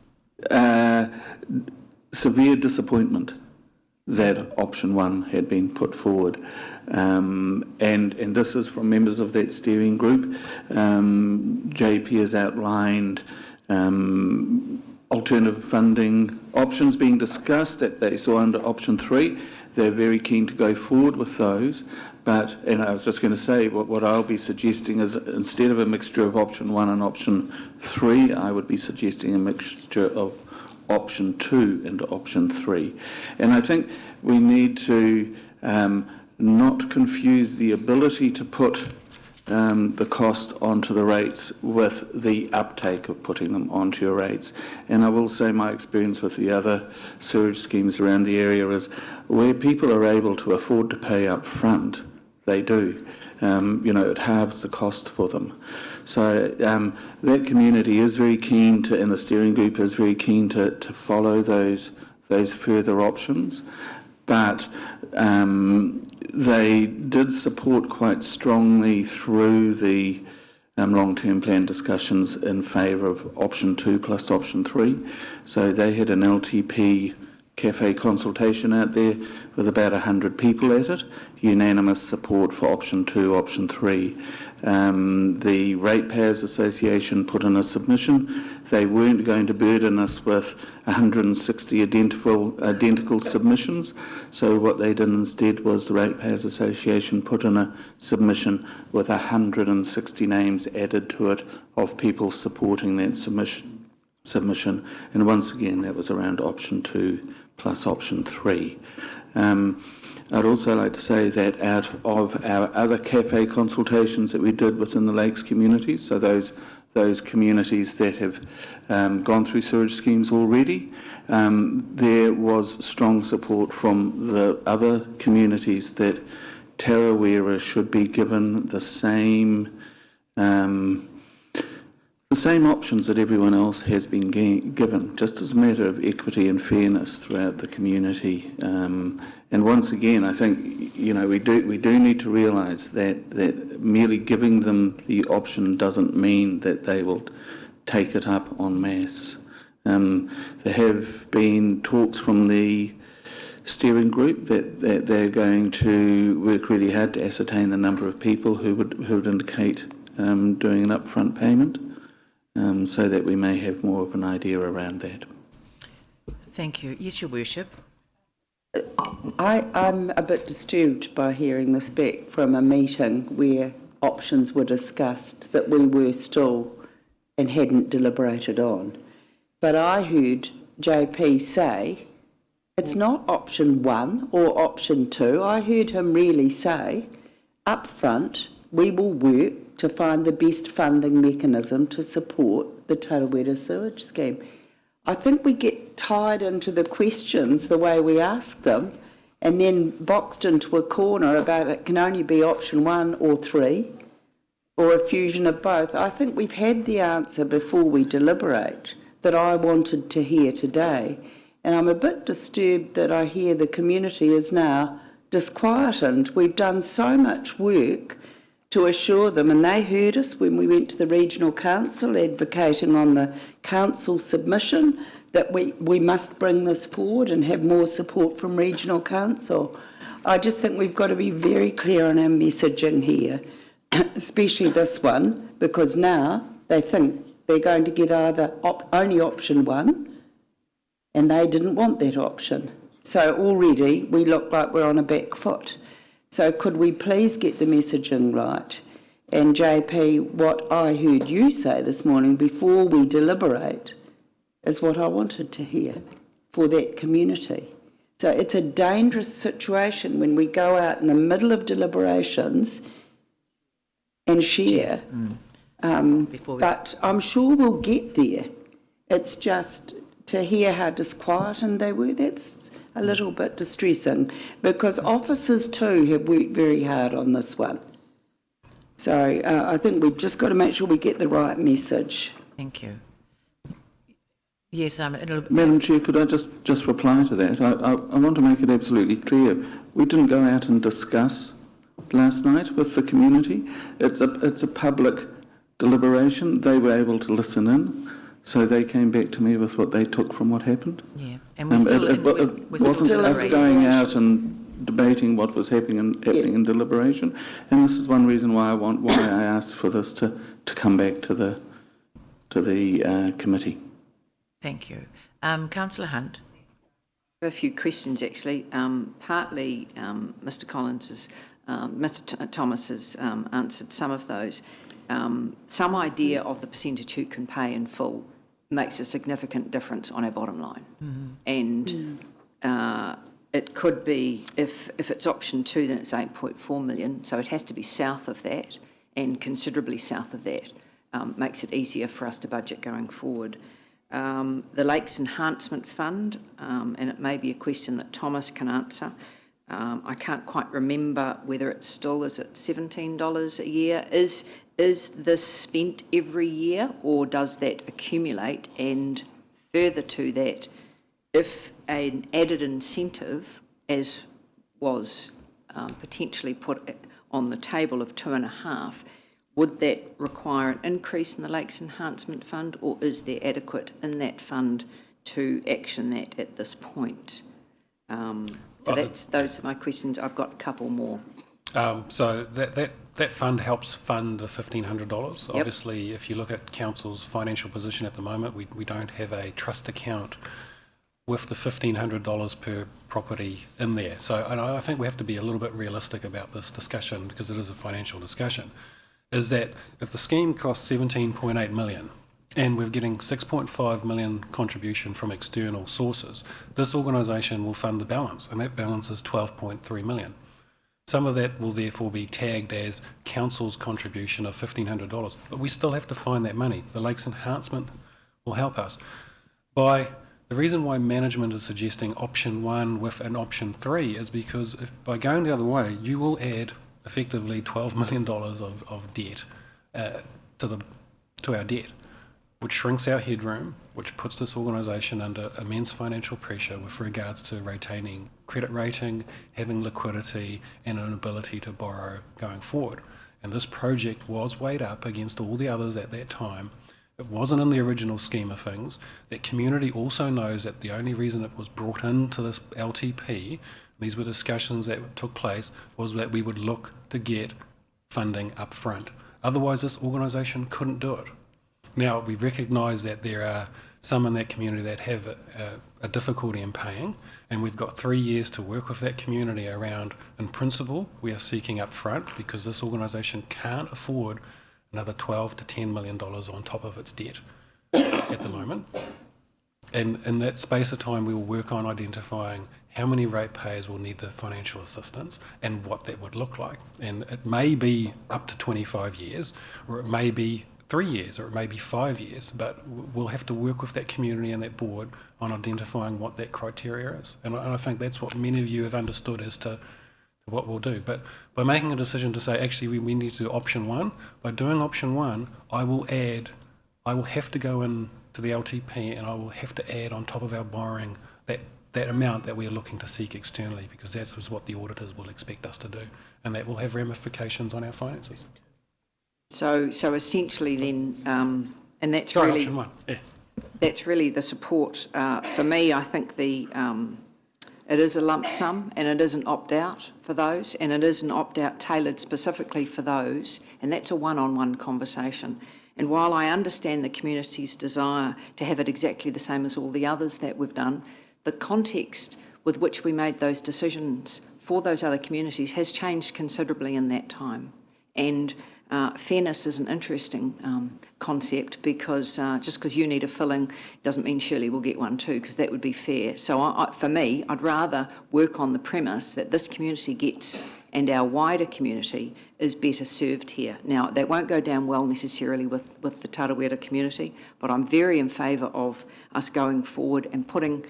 Severe disappointment that option 1 had been put forward. And this is from members of that steering group. JP has outlined alternative funding options being discussed that they saw under option 3. They're very keen to go forward with those. But, and I was just going to say, what I'll be suggesting is instead of a mixture of option 1 and option 3, I would be suggesting a mixture of option 2 and option 3. And I think we need to not confuse the ability to put the cost onto the rates with the uptake of putting them onto your rates. And I will say my experience with the other sewage schemes around the area is where people are able to afford to pay up front, they do. It halves the cost for them. So that community is very keen to, and the steering group is very keen to follow those further options. But they did support quite strongly through the long-term plan discussions in favour of option 2 plus option 3. So they had an LTP cafe consultation out there with about 100 people at it, unanimous support for option 2, option 3. The Ratepayers Association put in a submission. They weren't going to burden us with 160 identical submissions, so what they did instead was the Ratepayers Association put in a submission with 160 names added to it of people supporting that submission. And once again, that was around option 2 plus option 3. I'd also like to say that out of our other cafe consultations that we did within the Lakes communities, so those those communities that have gone through sewage schemes already. There was strong support from the other communities that Tarawera should be given the same options that everyone else has been given, just as a matter of equity and fairness throughout the community. And once again, I think we do need to realise that merely giving them the option doesn't mean that they will take it up en masse. There have been talks from the steering group that they're going to work really hard to ascertain the number of people who would indicate doing an upfront payment, so that we may have more of an idea around that. Thank you. Yes, Your Worship. I'm a bit disturbed by hearing this back from a meeting where options were discussed that we were still and hadn't deliberated on. But I heard JP say it's not option 1 or option 2. I heard him really say, up front, we will work to find the best funding mechanism to support the Tarawera sewage scheme. I think we get tied into the questions the way we ask them and then boxed into a corner about it can only be option 1 or 3 or a fusion of both. I think we've had the answer before we deliberate that I wanted to hear today. And I'm a bit disturbed that I hear the community is now disquietened. We've done so much work to assure them, and they heard us when we went to the Regional Council advocating on the Council submission that we must bring this forward and have more support from Regional Council. I just think we've got to be very clear on our messaging here, especially this one, because now they think they're going to get either only option 1, and they didn't want that option. So already we look like we're on a back foot. So could we please get the messaging right? And JP, what I heard you say this morning before we deliberate is what I wanted to hear for that community. So it's a dangerous situation when we go out in the middle of deliberations and share. Yes. But I'm sure we'll get there. It's just to hear how disquieted they were, that's a little bit distressing, because officers too have worked very hard on this one. So I think we've just got to make sure we get the right message. Thank you. Yes, Madam Chair, could I just reply to that? I want to make it absolutely clear. We didn't go out and discuss last night with the community. It's a public deliberation. They were able to listen in. So they came back to me with what they took from what happened. Yeah, and we're still it wasn't us going out and debating what was happening in deliberation. And this is one reason why I asked for this to come back to the committee. Thank you, Councillor Hunt. A few questions actually. Partly, Mr. Thomas has answered some of those. Some idea of the percentage who can pay in full makes a significant difference on our bottom line. And it could be, if it's option 2, then it's 8.4 million, so it has to be south of that, and considerably south of that. Makes it easier for us to budget going forward. The Lakes Enhancement Fund, and it may be a question that Thomas can answer. I can't quite remember whether it's still, is it $17 a year? Is this spent every year, or does that accumulate? And further to that, if an added incentive, as was potentially put on the table of 2.5, would that require an increase in the Lakes Enhancement Fund, or is there adequate in that fund to action that at this point? Those are my questions. I've got a couple more. So that fund helps fund the $1,500. Yep. Obviously, if you look at council's financial position at the moment, we don't have a trust account with the $1,500 per property in there. So I think we have to be a little bit realistic about this discussion, because it is a financial discussion, is that if the scheme costs $17.8 million and we're getting $6.5 million contribution from external sources, this organisation will fund the balance, and that balance is $12.3 million. Some of that will therefore be tagged as council's contribution of $1,500, but we still have to find that money. The Lakes Enhancement will help us. The reason why management is suggesting option 1 with an option 3 is because by going the other way, you will add effectively $12 million of debt to our debt, which shrinks our headroom, which puts this organisation under immense financial pressure with regards to retaining credit rating, having liquidity, and an ability to borrow going forward. And this project was weighed up against all the others at that time. It wasn't in the original scheme of things. That community also knows that the only reason it was brought into this LTP, these were discussions that took place, was that we would look to get funding up front. Otherwise, this organisation couldn't do it. Now, we recognise that there are some in that community that have a difficulty in paying, and we've got 3 years to work with that community around, in principle, we are seeking up front because this organisation can't afford another $12 to $10 million on top of its debt at the moment. And in that space of time, we will work on identifying how many ratepayers will need the financial assistance and what that would look like. And it may be up to 25 years, or it may be 3 years, or it may be 5 years, but we'll have to work with that community and that board on identifying what that criteria is. And I think that's what many of you have understood as to what we'll do. But by making a decision to say, actually, we need to do option 1, by doing option 1, I will have to go in to the LTP and I will have to add on top of our borrowing that amount that we are looking to seek externally, because that is what the auditors will expect us to do, and that will have ramifications on our finances. So essentially then, and that's Sorry, really option 1. Yeah. That's really the support. For me, I think it is a lump sum and it is an opt-out for those, and it is an opt-out tailored specifically for those, and that's a one-on-one conversation. And while I understand the community's desire to have it exactly the same as all the others that we've done, the context with which we made those decisions for those other communities has changed considerably in that time. And fairness is an interesting concept, because just because you need a filling doesn't mean Shirley will get one too, because that would be fair. So for me, I'd rather work on the premise that this community gets, and our wider community is better served here. Now, that won't go down well necessarily with the Tarawera community, but I'm very in favour of us going forward and putting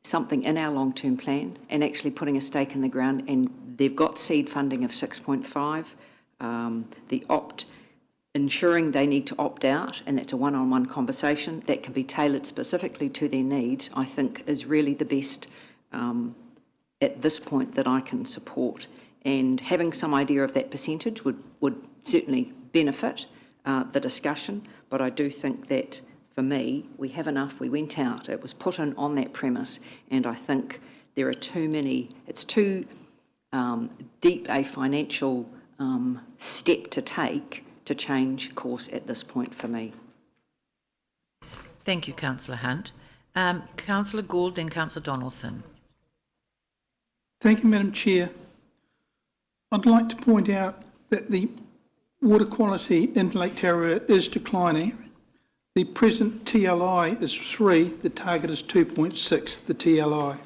something in our long-term plan and actually putting a stake in the ground. And they've got seed funding of 6.5. Ensuring they need to opt out, and that's a one-on-one conversation that can be tailored specifically to their needs, I think is really the best at this point that I can support. And having some idea of that percentage would certainly benefit the discussion, but I do think that for me, we have enough. We went out, it was put in on that premise, and I think there are too many, it's too deep a financial step to take to change course at this point for me. Thank you, Councillor Hunt. Councillor Gould, then Councillor Donaldson. Thank you, Madam Chair. I'd like to point out that the water quality in Lake Tarawera is declining. The present TLI is 3, the target is 2.6, the TLI.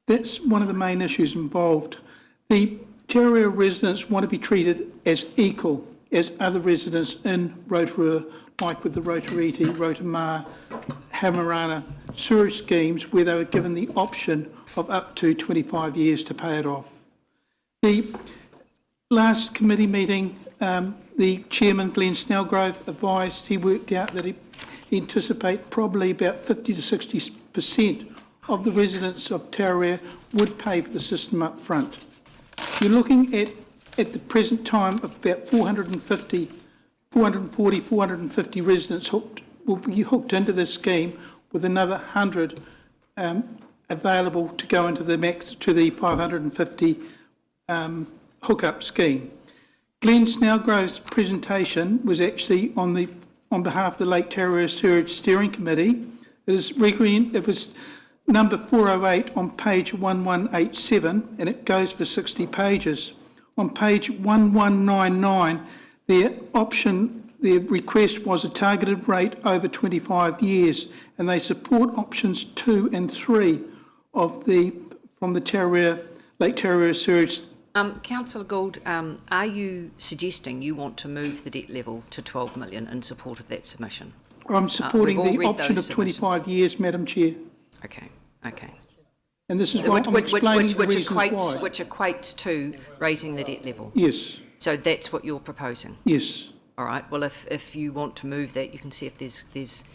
That's one of the main issues involved. The Tarawera residents want to be treated as equal as other residents in Rotorua, like with the Rotorua-Tait, Rotorua, Hamarana sewerage schemes, where they were given the option of up to 25 years to pay it off. The last committee meeting, the chairman, Glenn Snellgrove, advised, he worked out that he anticipate probably about 50 to 60% of the residents of Tarawera would pay for the system up front. You're looking at the present time of about 450 residents will be hooked into this scheme, with another 100 available to go into the 550 hookup scheme. Glenn Snellgrove's presentation was actually on behalf of the Lake Tarawera Sewerage Steering Committee. It was number 408 on page 1187, and it goes for 60 pages. On page 1199, their request was a targeted rate over 25 years, and they support options 2 and 3 from the Tarawera Lake Tarawera sewage. Councillor Gould, are you suggesting you want to move the debt level to 12 million in support of that submission? I'm supporting we've all the read option those of 25 years, Madam Chair. Okay. And this is why I'm explaining the reasons why. Which equates to raising the debt level? Yes. So that's what you're proposing? Yes. All right. Well, if you want to move that, you can see if there's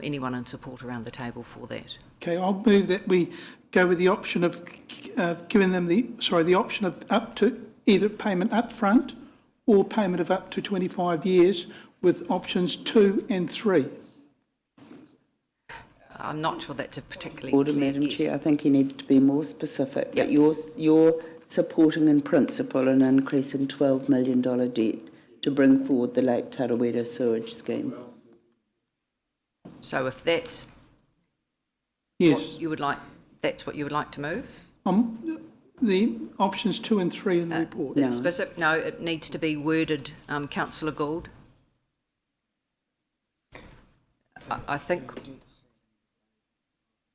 anyone in support around the table for that. Okay, I'll move that we go with the option of giving them the option of up to either payment up front or payment of up to 25 years with options 2 and 3. I'm not sure that's a particularly Order, clear Madam yes. Chair, I think he needs to be more specific. Yep. But you're supporting in principle an increase in $12 million debt to bring forward the Lake Tarawera sewage scheme. So if that's yes, what you would like, that's what you would like to move? The options 2 and 3 in the report. No. No, it needs to be worded, Councillor Gould. I think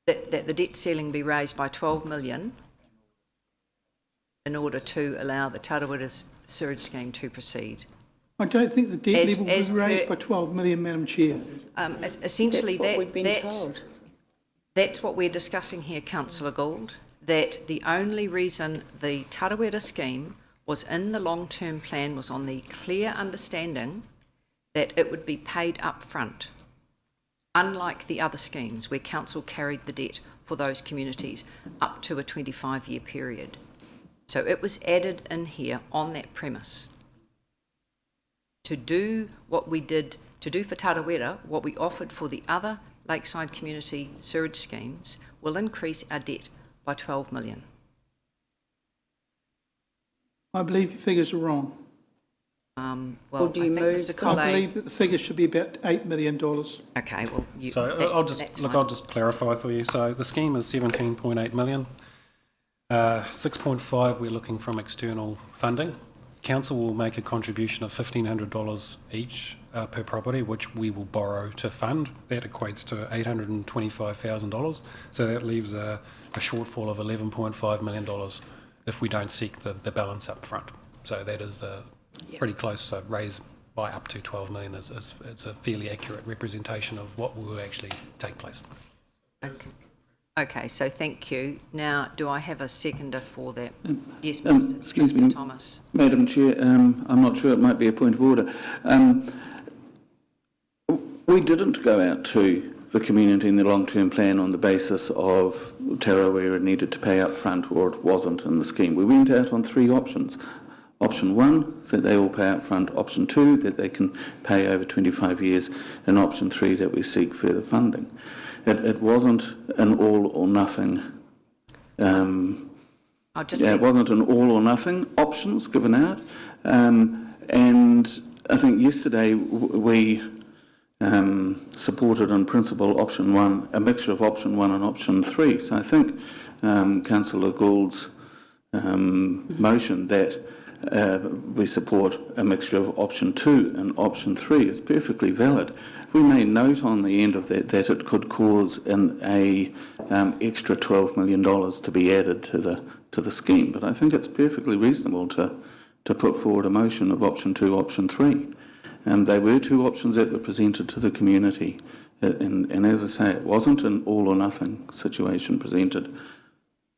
that the debt ceiling be raised by 12 million in order to allow the Tarawera sewage scheme to proceed. I don't think the debt level was raised by 12 million, Madam Chair. Essentially, that's what we've been told. That's what we're discussing here, Councillor Gould, that the only reason the Tarawera scheme was in the long-term plan was on the clear understanding that it would be paid up front, unlike the other schemes where council carried the debt for those communities up to a 25-year period. So it was added in here on that premise. To do what we did, to do for Tarawera, what we offered for the other lakeside community sewage schemes will increase our debt by 12 million. I believe your figures are wrong. Well, do you I think move? Mr. Colley, I believe that the figure should be about $8 million. okay, well, I'll just clarify for you. So the scheme is 17.8 million. 6.5 we're looking from external funding. Council will make a contribution of $1,500 each per property, which we will borrow to fund. That equates to $825,000. So that leaves a shortfall of $11.5 million if we don't seek the balance up front. So that is pretty close. So raise by up to 12 million is it's a fairly accurate representation of what will actually take place. Okay, so thank you. Now, do I have a seconder for that? Yes, Excuse Mr. me, Thomas. Madam Chair, I'm not sure, it might be a point of order. We didn't go out to the community in the long-term plan on the basis of Tarawera needed to pay up front or it wasn't in the scheme. We went out on 3 options. Option 1, that they all pay up front. Option 2, that they can pay over 25 years. And option 3, that we seek further funding. It wasn't an all or nothing. It wasn't an all or nothing options given out. And I think yesterday we supported in principle option 1, a mixture of option 1 and option 3. So I think Councillor Gould's motion that we support a mixture of option 2 and option 3 is perfectly valid. We may note on the end of that it could cause an extra $12 million to be added to the scheme, but I think it's perfectly reasonable to put forward a motion of option 2, option 3. They were 2 options that were presented to the community, and as I say, it wasn't an all or nothing situation presented.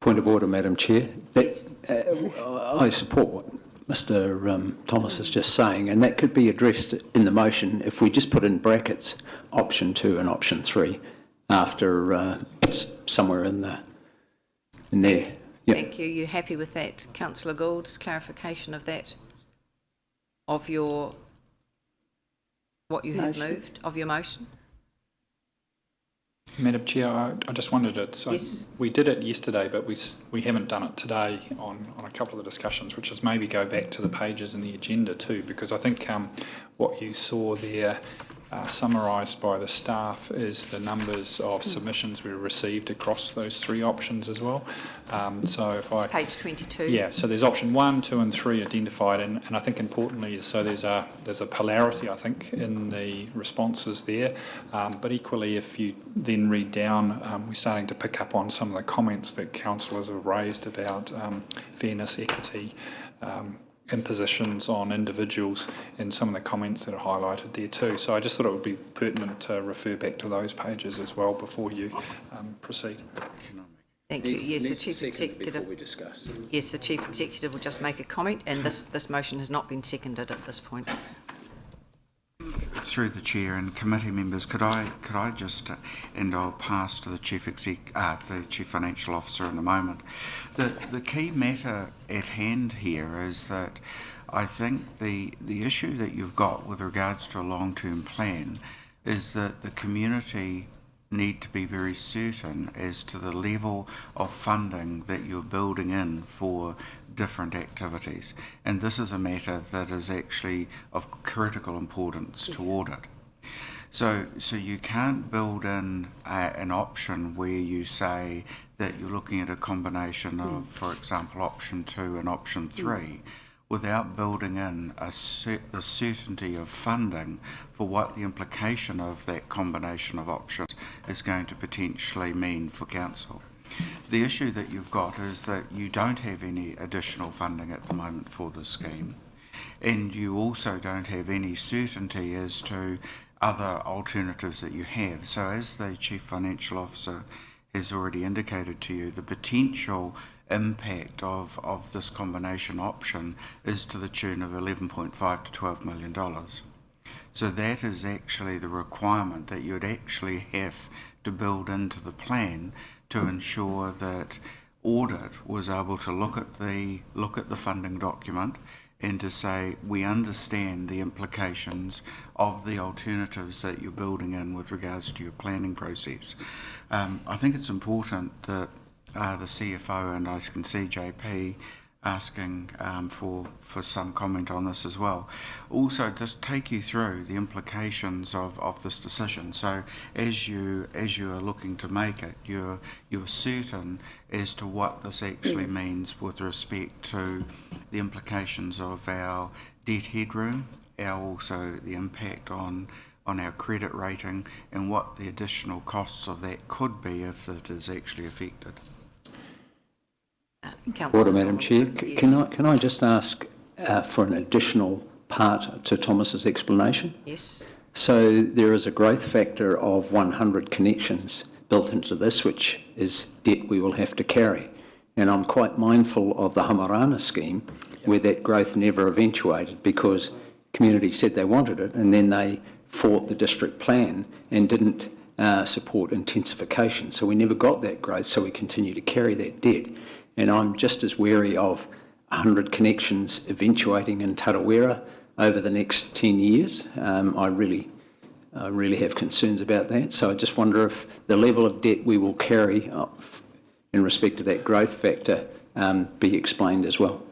Point of order, Madam Chair. I support what Mr. Thomas is just saying, and that could be addressed in the motion if we just put in brackets option 2 and option 3 after somewhere in there. Yep. Thank you. You happy with that, Councillor Gould's clarification of that, of what you have moved, of your motion? Madam Chair, I just wondered Yes. we did it yesterday, but we haven't done it today on a couple of the discussions, which is maybe go back to the pages in the agenda too, because I think what you saw there summarised by the staff is the numbers of submissions we received across those three options as well. So if it's page 22. Yeah, so there's option 1, 2 and 3 identified, and I think importantly, so there's a polarity, I think, in the responses there, but equally if you then read down, we're starting to pick up on some of the comments that councillors have raised about fairness, equity, impositions on individuals, and some of the comments that are highlighted there too. So I just thought it would be pertinent to refer back to those pages as well before you proceed. Thank you. Yes, the Chief Executive. Before we discuss. Yes, the Chief Executive will just make a comment, and this motion has not been seconded at this point. Through the chair and committee members, could I just, and I'll pass to the the Chief Financial Officer in a moment. The key matter at hand here is that I think the issue that you've got with regards to a long-term plan is that the community need to be very certain as to the level of funding that you're building in for different activities. And this is a matter that is actually of critical importance to audit. So you can't build in an option where you say that you're looking at a combination of, for example, option 2 and option 3, without building in the certainty of funding for what the implication of that combination of options is going to potentially mean for council. The issue that you've got is that you don't have any additional funding at the moment for the scheme, and you also don't have any certainty as to other alternatives that you have. So as the Chief Financial Officer has already indicated to you, the potential impact of this combination option is to the tune of $11.5 to $12 million. So that is actually the requirement that you'd actually have to build into the plan to ensure that audit was able to look at the funding document and to say, we understand the implications of the alternatives that you're building in with regards to your planning process. I think it's important that the CFO, and I can see JP asking for some comment on this as well. Also, just take you through the implications of this decision. So, as you are looking to make it, you're certain as to what this actually means with respect to the implications of our debt headroom, also the impact on our credit rating, and what the additional costs of that could be if it is actually affected. Order, Madam Chair. Can I just ask for an additional part to Thomas's explanation? Yes. So there is a growth factor of 100 connections built into this, which is debt we will have to carry. And I'm quite mindful of the Hamarana scheme, where that growth never eventuated because community said they wanted it, and then they fought the district plan and didn't support intensification. So we never got that growth, so we continue to carry that debt. And I'm just as wary of 100 connections eventuating in Tarawera over the next 10 years. I really have concerns about that. So I just wonder if the level of debt we will carry in respect to that growth factor be explained as well.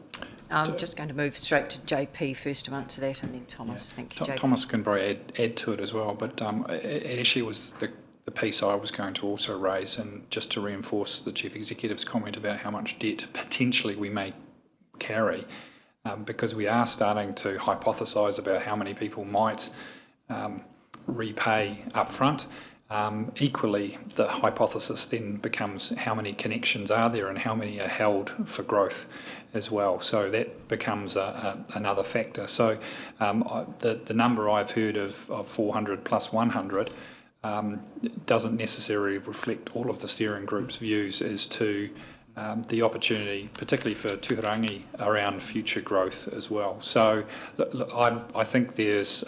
I'm just going to move straight to JP first to answer that, and then Thomas. Yeah. Thank you, JP. Thomas can probably add to it as well, but it actually was the piece I was going to also raise, and just to reinforce the Chief Executive's comment about how much debt potentially we may carry, because we are starting to hypothesise about how many people might repay upfront. Equally, the hypothesis then becomes how many connections are there and how many are held for growth as well. So that becomes another factor. So the number I've heard of 400 plus 100 doesn't necessarily reflect all of the steering group's views as to the opportunity, particularly for Tuharangi, around future growth as well. So look, I think there's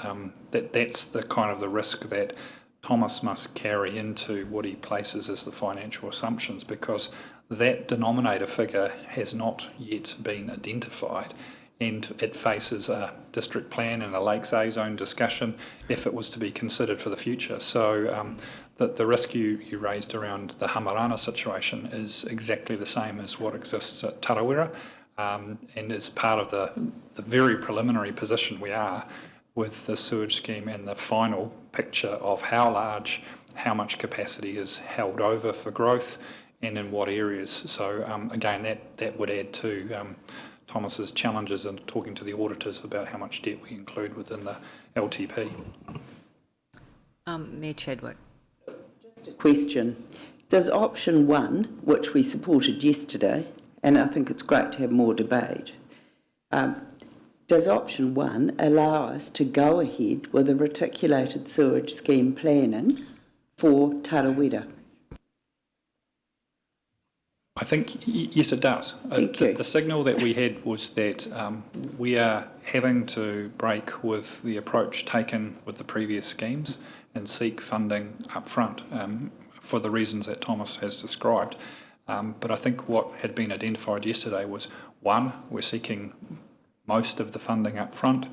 that's the kind of the risk that Thomas must carry into what he places as the financial assumptions, because that denominator figure has not yet been identified, and it faces a district plan and a Lakes A zone discussion if it was to be considered for the future. So the risk you raised around the Hamarana situation is exactly the same as what exists at Tarawera, and is part of the very preliminary position we are with the sewage scheme and the final picture of how large, how much capacity is held over for growth, and in what areas. So again, that would add to Thomas's challenges in talking to the auditors about how much debt we include within the LTP. Mayor Chadwick. Just a question. Does option 1, which we supported yesterday, and I think it's great to have more debate, does option 1 allow us to go ahead with a reticulated sewage scheme planning for Tarawera? I think, yes, it does. The signal that we had was that we are having to break with the approach taken with the previous schemes and seek funding up front for the reasons that Thomas has described. But I think what had been identified yesterday was, one, we're seeking most of the funding up front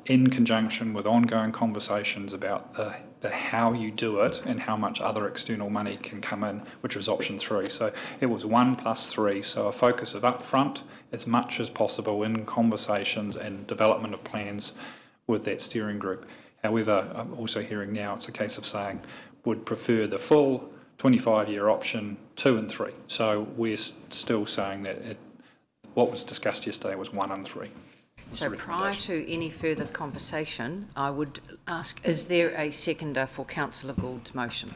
in conjunction with ongoing conversations about the how you do it and how much other external money can come in, which was option 3. So it was 1 plus 3, so a focus of upfront as much as possible in conversations and development of plans with that steering group. However, I'm also hearing now it's a case of saying would prefer the full 25-year option 2 and 3. So we're still saying that what was discussed yesterday was 1 and 3. So prior to any further conversation, I would ask, is there a seconder for Councillor Gould's motion?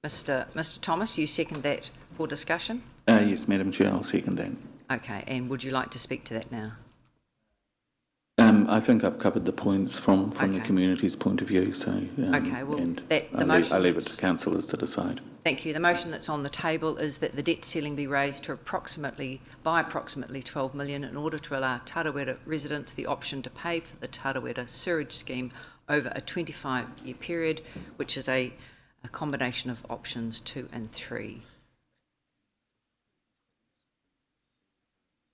Mr Thomas, you second that for discussion? Yes, Madam Chair, I'll second that. Okay, and would you like to speak to that now? I think I've covered the points from the community's point of view, so okay, well, I leave it to councillors to decide. Thank you. The motion that's on the table is that the debt ceiling be raised to by approximately 12 million in order to allow Tarawera residents the option to pay for the Tarawera sewage scheme over a 25-year period, which is a combination of options 2 and 3.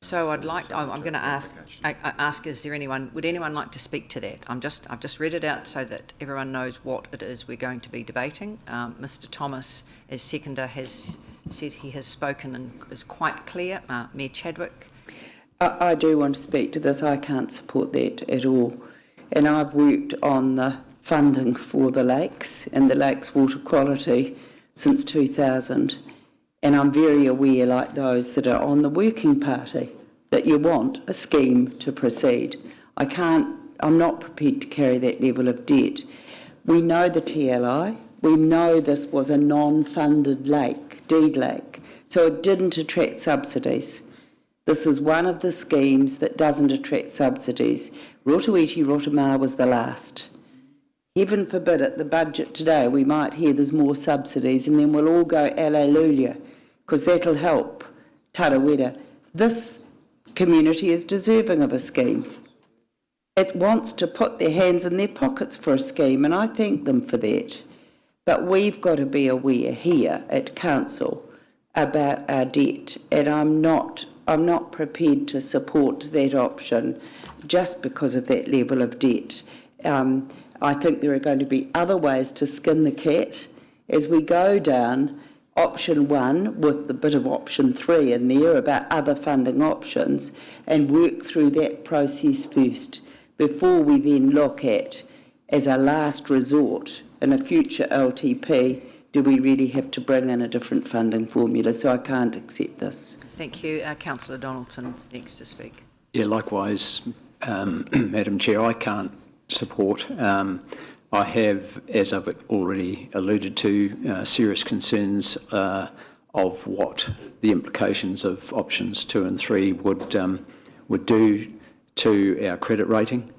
So I'm going to ask, is there would anyone like to speak to that? I've just read it out so that everyone knows what it is we're going to be debating. Mr Thomas, as seconder, has said he has spoken and is quite clear. Mayor Chadwick? I do want to speak to this. I can't support that at all. And I've worked on the funding for the lakes and the lakes water quality since 2000. And I'm very aware, like those that are on the working party, that you want a scheme to proceed. I'm not prepared to carry that level of debt. We know the TLI, we know this was a non-funded lake, deed lake, so it didn't attract subsidies. This is one of the schemes that doesn't attract subsidies. Rotorua was the last. Heaven forbid at the budget today we might hear there's more subsidies and then we'll all go alleluia, because that'll help Tarawera. This community is deserving of a scheme. It wants to put their hands in their pockets for a scheme, and I thank them for that. But we've got to be aware here at Council about our debt, and I'm not prepared to support that option just because of that level of debt. I think there are going to be other ways to skin the cat as we go down option 1 with the bit of option 3 in there about other funding options and work through that process first before we then look at, as a last resort in a future LTP, do we really have to bring in a different funding formula? So I can't accept this. Thank you. Councillor Donaldson next to speak. Yeah, likewise, Madam Chair, I can't support. I have, as I've already alluded to, serious concerns of what the implications of options 2 and 3 would do to our credit rating.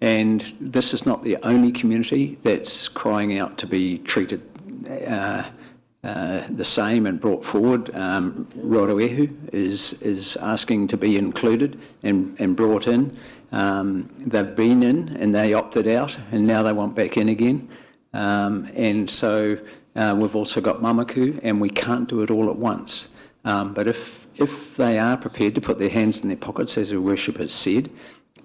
And this is not the only community that's crying out to be treated the same and brought forward. Rotorua is asking to be included and brought in. They've been in and they opted out and now they want back in again. And so we've also got Mamaku, and we can't do it all at once. But if they are prepared to put their hands in their pockets, as your worship has said,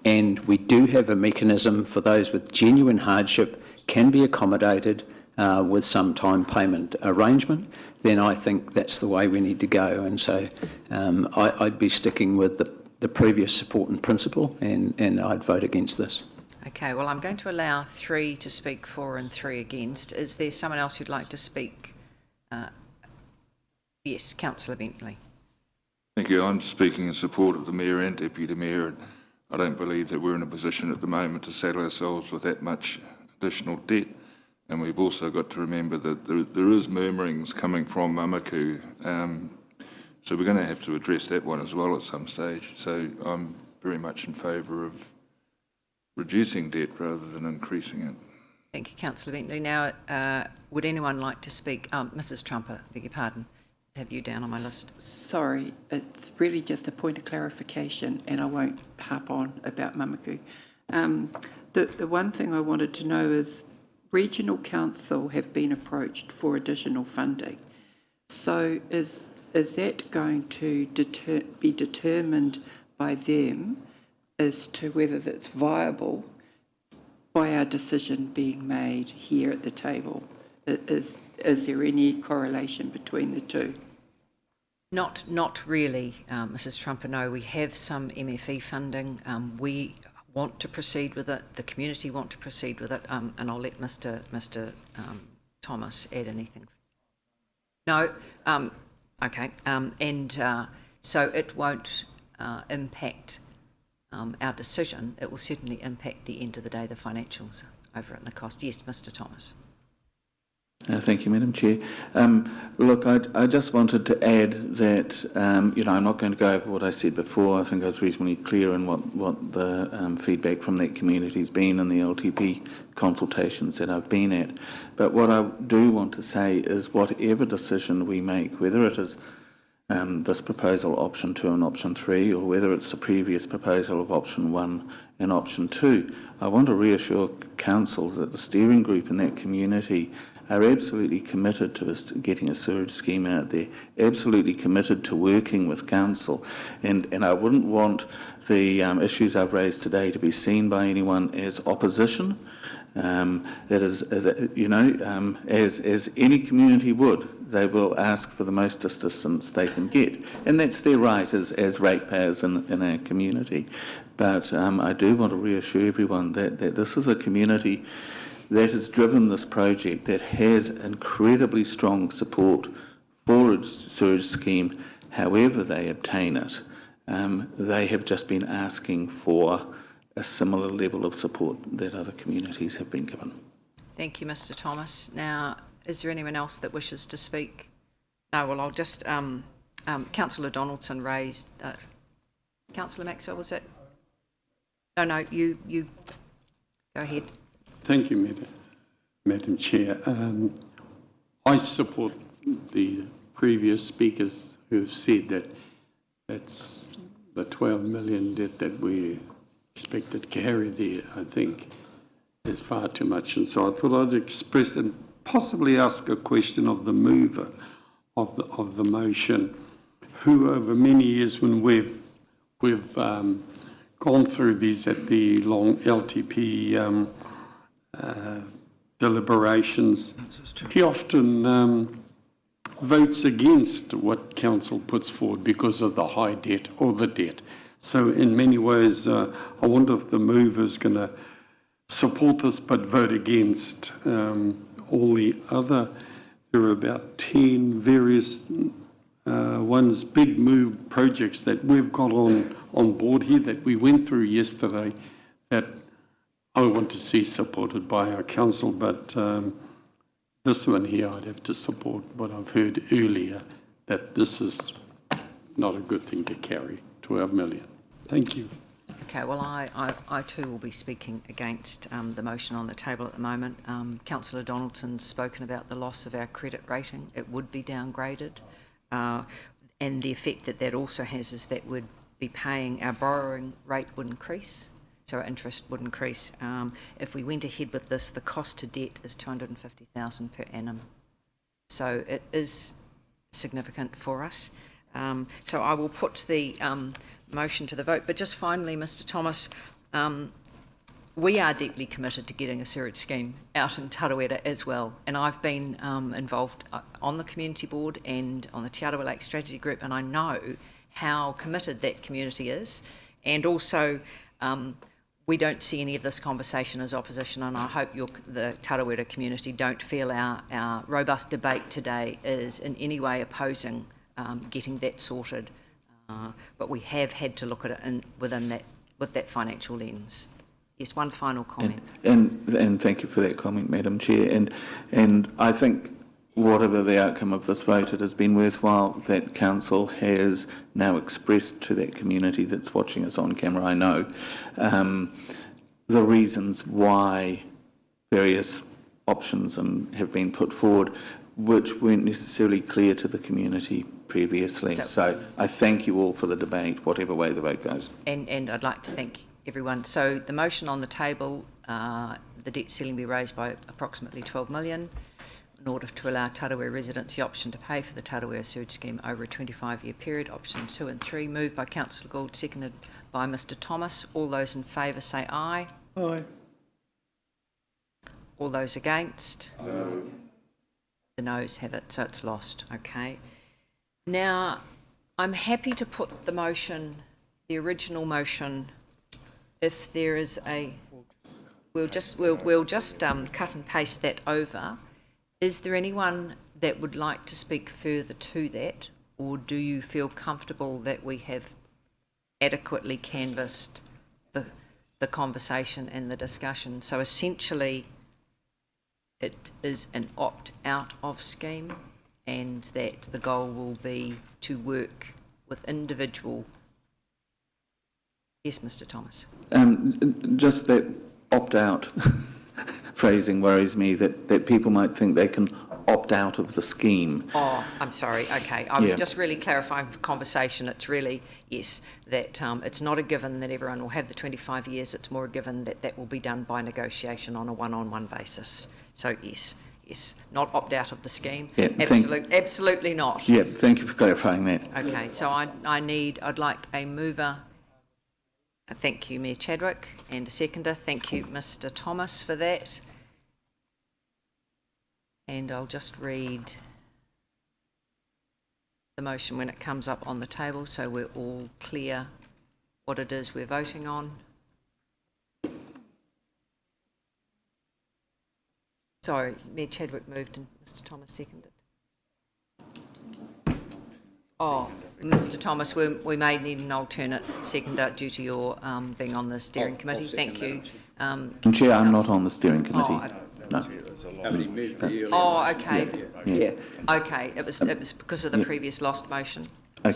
and we do have a mechanism for those with genuine hardship can be accommodated with some time payment arrangement, then I think that's the way we need to go. And so I'd be sticking with the previous support and principle, and I'd vote against this. Okay, well, I'm going to allow 3 to speak for and 3 against. Is there someone else who'd like to speak? Yes, Councillor Bentley. Thank you. I'm speaking in support of the Mayor and Deputy Mayor. And I don't believe that we're in a position at the moment to saddle ourselves with that much additional debt. And we've also got to remember that there is murmurings coming from Mamaku. So we're going to have to address that one as well at some stage. So I'm very much in favour of reducing debt rather than increasing it. Thank you, Councillor Bentley. Now, would anyone like to speak? Mrs. Trumper, beg your pardon. Have you down on my list? Sorry, it's really just a point of clarification, and I won't harp on about Mamaku. The one thing I wanted to know is Regional Council have been approached for additional funding. So is that going to be determined by them as to whether that's viable by our decision being made here at the table? Is there any correlation between the two? Not really, Mrs. Trumper. No, we have some MFE funding. We want to proceed with it. The community want to proceed with it, and I'll let Mr. Thomas add anything. No, okay, so it won't impact our decision. It will certainly impact the end of the day, the financials over it and the cost. Yes, Mr. Thomas. Thank you, Madam Chair. Look, I just wanted to add that, I'm not going to go over what I said before. I think I was reasonably clear in what the feedback from that community has been in the LTP consultations that I've been at. But what I do want to say is whatever decision we make, whether it is this proposal option 2 and option 3, or whether it's the previous proposal of option 1 and option 2, I want to reassure Council that the steering group in that community are absolutely committed to getting a sewerage scheme out there, absolutely committed to working with Council. And I wouldn't want the issues I've raised today to be seen by anyone as opposition. That is, as any community would, they will ask for the most assistance they can get. And that's their right as ratepayers in our community. But I do want to reassure everyone that this is a community that has driven this project, that has incredibly strong support for a sewage scheme, however they obtain it. They have just been asking for a similar level of support that other communities have been given. Thank you, Mr. Thomas. Now, is there anyone else that wishes to speak? No, well, I'll just... Councillor Donaldson raised... Councillor Maxwell, was it? No, you go ahead. Thank you, Madam Chair. I support the previous speakers who have said that that's the 12 million debt that we expected to carry there, I think, is far too much. And so I thought I'd express and possibly ask a question of the mover of the motion, who over many years when we've gone through these at the long LTP deliberations, he often votes against what Council puts forward because of the high debt or the debt. So in many ways, I wonder if the mover is going to support this but vote against all the other. There are about 10 various ones, big move projects that we've got on board here that we went through yesterday that I want to see supported by our council, but this one here I'd have to support what I've heard earlier, that this is not a good thing to carry, 12 million. Thank you. Okay, well, I too will be speaking against the motion on the table at the moment. Councillor Donaldson's spoken about the loss of our credit rating. It would be downgraded, and the effect that also has is that we'd be paying, our borrowing rate would increase, so our interest would increase. If we went ahead with this, the cost to debt is $250,000 per annum. So it is significant for us. So I will put the motion to the vote. But just finally, Mr. Thomas, we are deeply committed to getting a sewage scheme out in Tarawera as well. And I've been involved on the community board and on the Te Arawa Lake Strategy Group, and I know how committed that community is. And also, we don't see any of this conversation as opposition, and I hope the Tarawera community don't feel our robust debate today is in any way opposing getting that sorted. But we have had to look at it with that financial lens. Yes, one final comment. And thank you for that comment, Madam Chair. And I think whatever the outcome of this vote, it has been worthwhile that Council has now expressed to that community that's watching us on camera, I know, the reasons why various options have been put forward, which weren't necessarily clear to the community previously. So I thank you all for the debate, whatever way the vote goes. And I'd like to thank everyone. So the motion on the table, the debt ceiling be raised by approximately 12 million in order to allow Tarawera residents the option to pay for the Tarawera sewage scheme over a 25-year period. Option 2 and 3, moved by Councillor Gould, seconded by Mr Thomas. All those in favour say aye. Aye. All those against? No. The noes have it, so it's lost. Okay. Now, I'm happy to put the motion, the original motion, if there is a... We'll just cut and paste that over. Is there anyone that would like to speak further to that, or do you feel comfortable that we have adequately canvassed the conversation and the discussion? So essentially, it is an opt-out of scheme, and that the goal will be to work with individual... Yes, Mr Thomas. Just that opt-out phrasing worries me, that people might think they can opt out of the scheme. Oh, I'm sorry. Okay. I was just really clarifying for conversation. It's really, yes, that it's not a given that everyone will have the 25 years. It's more a given that that will be done by negotiation on a one-on-one basis. So, yes, not opt out of the scheme. Yeah, absolutely not. Yeah, thank you for clarifying that. Okay, so I'd like a mover. Thank you, Mayor Chadwick, and a seconder. Thank you, Mr Thomas, for that. And I'll just read the motion when it comes up on the table so we're all clear what it is we're voting on. Sorry, Mayor Chadwick moved and Mr Thomas seconded. Oh, Mr Thomas, we may need an alternate seconder due to your being on the steering committee. Thank you. Chair, I'm not on the steering committee. No. Oh, okay. Yeah. Okay, it was because of the previous lost motion. Okay.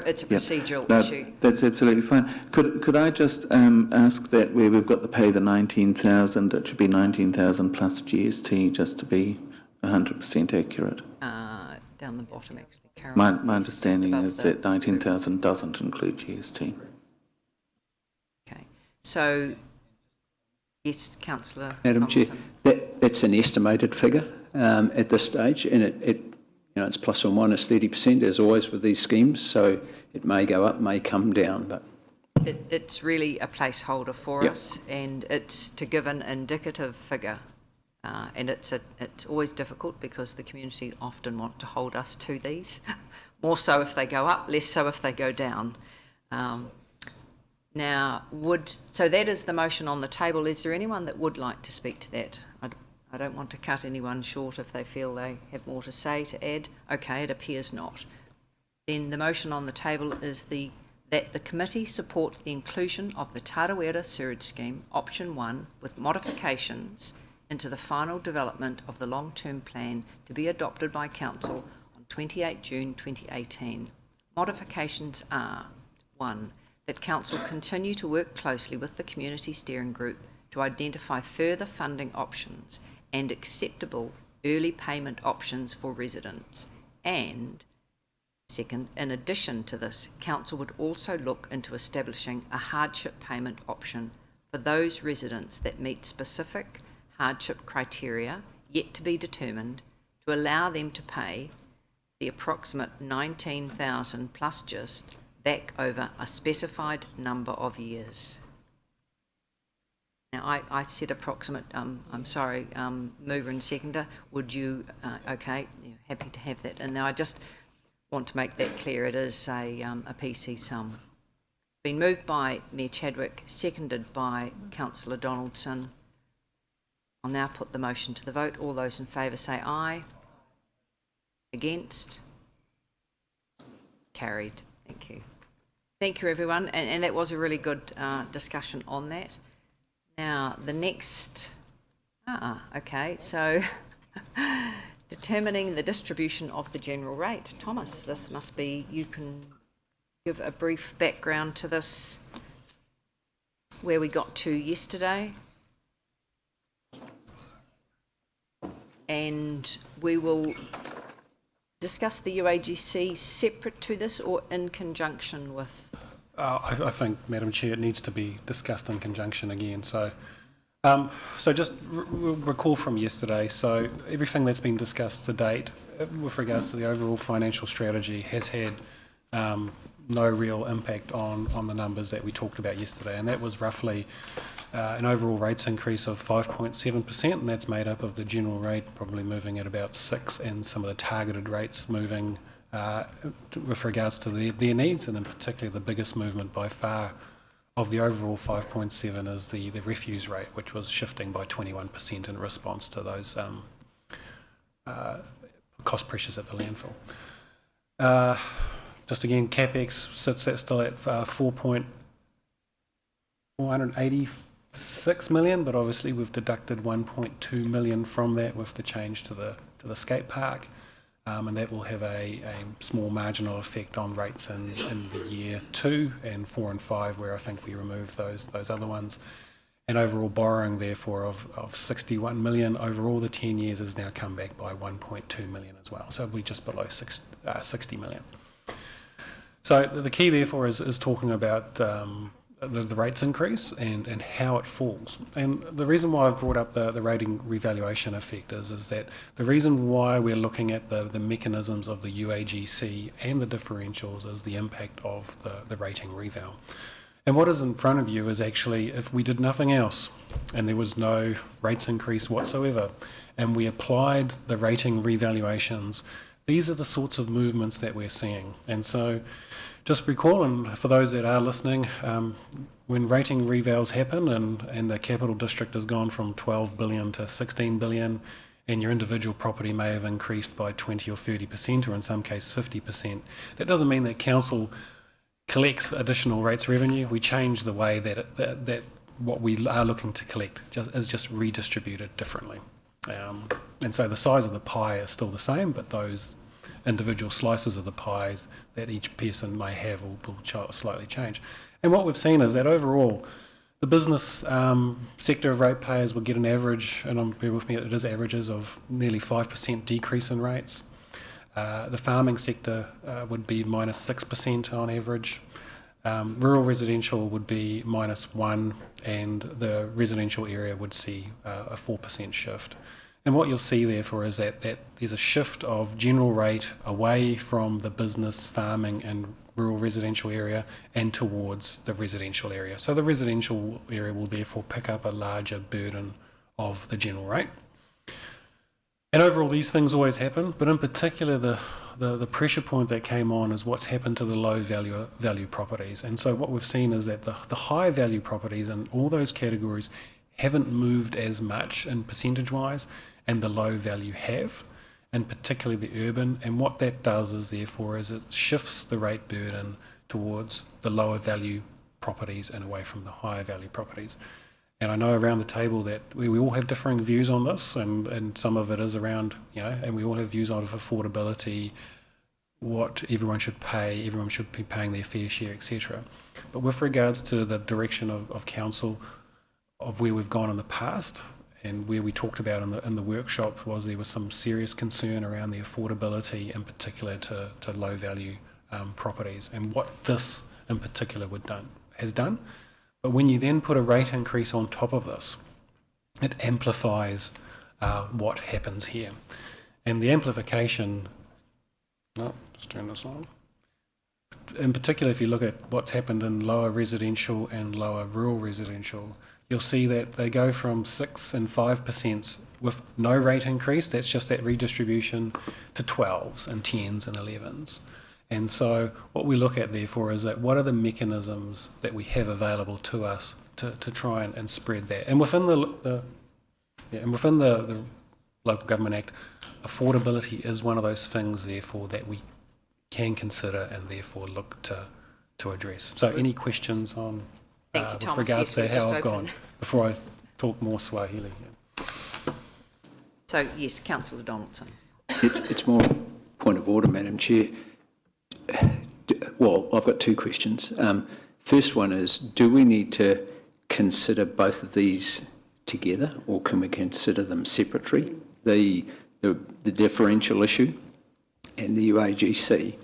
It's a procedural issue. That's absolutely fine. Could I just ask that where we've got to pay the 19,000, it should be 19,000 plus GST, just to be 100% accurate? Down the bottom, actually. Carol, my understanding is that 19,000 doesn't include GST. Okay. So, yes, Councillor Madam Chair, that's an estimated figure at this stage, and it's plus or minus 30%, as always with these schemes, so it may go up, may come down, but... It's really a placeholder for us, and it's to give an indicative figure. And it's always difficult because the community often want to hold us to these, more so if they go up, less so if they go down. So that is the motion on the table. Is there anyone that would like to speak to that? I don't want to cut anyone short if they feel they have more to say, to add. Okay, it appears not. Then the motion on the table is that the committee support the inclusion of the Tarawera Sewage Scheme, option 1, with modifications into the final development of the long-term plan to be adopted by Council on 28 June 2018. Modifications are: 1, that Council continue to work closely with the Community Steering Group to identify further funding options and acceptable early payment options for residents. And 2nd, in addition to this, Council would also look into establishing a hardship payment option for those residents that meet specific hardship criteria yet to be determined, to allow them to pay the approximate 19,000 plus GIST back over a specified number of years. Now, I said approximate, I'm sorry, mover and seconder, would you, okay, happy to have that. And now I just want to make that clear, it is a PC sum. Been moved by Mayor Chadwick, seconded by Councillor Donaldson. I'll now put the motion to the vote. All those in favour say aye. Against? Carried. Thank you. Thank you, everyone. And that was a really good discussion on that. Now, the next... okay, so determining the distribution of the general rate. Thomas, this must be, you can give a brief background to this, where we got to yesterday. And we will discuss the UAGC separate to this or in conjunction with? I think, Madam Chair, it needs to be discussed in conjunction again. So just recall from yesterday, so everything that's been discussed to date with regards to the overall financial strategy has had no real impact on the numbers that we talked about yesterday, and that was roughly an overall rates increase of 5.7%, and that's made up of the general rate probably moving at about 6%, and some of the targeted rates moving with regards to their needs, and in particular the biggest movement by far of the overall 5.7 is the refuse rate, which was shifting by 21% in response to those cost pressures at the landfill. Just again, CapEx sits at still at 486 million, but obviously we've deducted 1.2 million from that with the change to the skate park, and that will have a small marginal effect on rates in the year 2 and 4 and 5, where I think we remove those other ones. And overall borrowing, therefore, of 61 million over all the 10 years has now come back by 1.2 million as well. So we're just below 60 million. So the key, therefore, is talking about the rates increase and how it falls. And the reason why I've brought up the rating revaluation effect is that the reason why we're looking at the mechanisms of the UAGC and the differentials is the impact of the rating reval. And what is in front of you is actually, if we did nothing else and there was no rates increase whatsoever, and we applied the rating revaluations, these are the sorts of movements that we're seeing. And so just recall, and for those that are listening, when rating revals happen and the capital district has gone from 12 billion to 16 billion, and your individual property may have increased by 20 or 30%, or in some cases 50%, that doesn't mean that council collects additional rates revenue. We change the way that what we are looking to collect is just redistributed differently. And so the size of the pie is still the same, but those individual slices of the pies that each person may have will slightly change. And what we've seen is that overall, the business sector of ratepayers will get an average, and bear with me, it is averages of nearly 5% decrease in rates. The farming sector would be -6% on average. Rural residential would be -1%, and the residential area would see a 4% shift. And what you'll see therefore is that there's a shift of general rate away from the business, farming and rural residential area and towards the residential area. So the residential area will therefore pick up a larger burden of the general rate. And overall, these things always happen, but in particular, the pressure point that came on is what's happened to the low value properties. And so what we've seen is that the high value properties in all those categories haven't moved as much in percentage-wise, and the low value have, and particularly the urban. And what that does is, therefore, is it shifts the rate burden towards the lower value properties and away from the higher value properties. And I know around the table that we all have differing views on this, and some of it is around, and we all have views on affordability, what everyone should pay, everyone should be paying their fair share, etc. But with regards to the direction of council, of where we've gone in the past, and where we talked about in the workshop, was there was some serious concern around the affordability, in particular to low value properties, and what this in particular has done. But when you then put a rate increase on top of this, it amplifies what happens here. And the amplification, just turn this on. In particular, if you look at what's happened in lower residential and lower rural residential, you'll see that they go from 6 and 5% with no rate increase, that's just that redistribution, to 12s and 10s and 11s. And so what we look at therefore is that what are the mechanisms that we have available to us to try and spread that. And within the Local Government Act, affordability is one of those things therefore that we can consider and therefore look to address. So any questions on with regards to how I've gone before I talk more Swahili? So yes, Councillor Donaldson. It's more point of order, Madam Chair. Well, I've got two questions. First one is, do we need to consider both of these together, or can we consider them separately? The differential issue and the UAGC.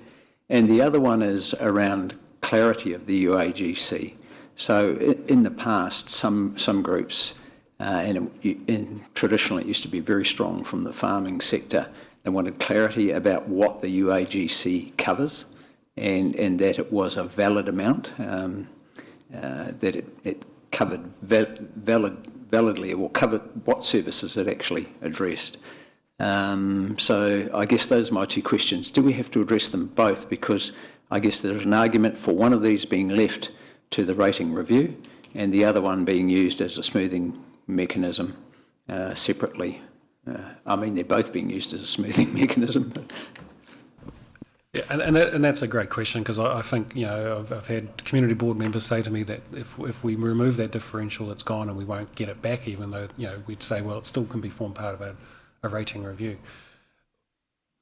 And the other one is around clarity of the UAGC. So in the past, some groups, and traditionally it used to be very strong from the farming sector, they wanted clarity about what the UAGC covers and that it was a valid amount, that it covered validly, or covered what services it actually addressed. So I guess those are my two questions. Do we have to address them both? Because I guess there's an argument for one of these being left to the rating review and the other one being used as a smoothing mechanism separately. I mean, they're both being used as a smoothing mechanism. Yeah, and that's a great question, because I think, you know, I've had community board members say to me that if we remove that differential, it's gone and we won't get it back, even though, you know, we'd say, well, it still can be form part of a rating review.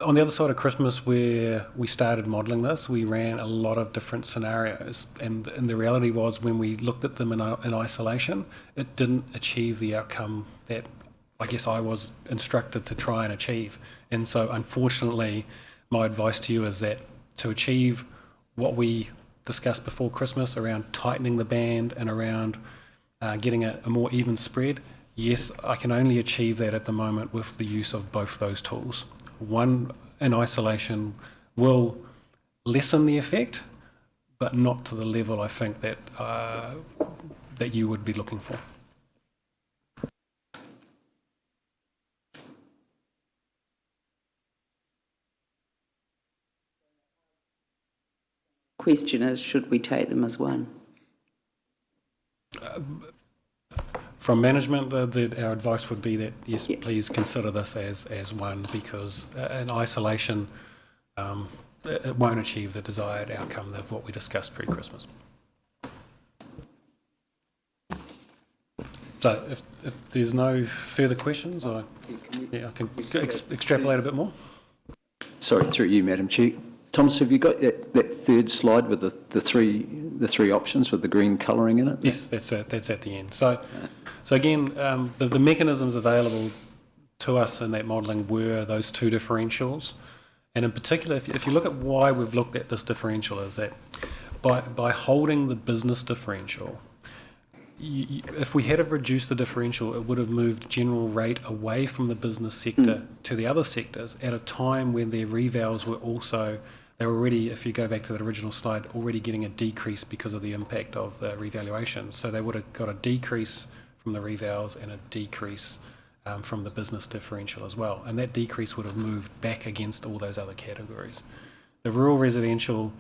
On the other side of Christmas, where we started modelling this, we ran a lot of different scenarios, and the reality was when we looked at them in isolation, it didn't achieve the outcome that I guess I was instructed to try and achieve. And so unfortunately, my advice to you is that to achieve what we discussed before Christmas around tightening the band and around getting a more even spread, yes, I can only achieve that at the moment with the use of both those tools. One in isolation will lessen the effect, but not to the level I think that that you would be looking for. Question is, should we take them as one? From management, our advice would be that, yes, please consider this as one, because in isolation, it won't achieve the desired outcome of what we discussed pre-Christmas. So if there's no further questions, I can extrapolate a bit more. Sorry, through you, Madam Chair. Thomas, have you got that third slide with the three options with the green colouring in it? Yes, that's at the end. So again, the mechanisms available to us in that modelling were those two differentials, and in particular, if you look at why we've looked at this differential, is that by holding the business differential, if we had have reduced the differential, it would have moved general rate away from the business sector to the other sectors at a time when their revals were also, they were already, if you go back to that original slide, already getting a decrease because of the impact of the revaluation. So they would have got a decrease from the revals and a decrease from the business differential as well. And that decrease would have moved back against all those other categories. The rural residential,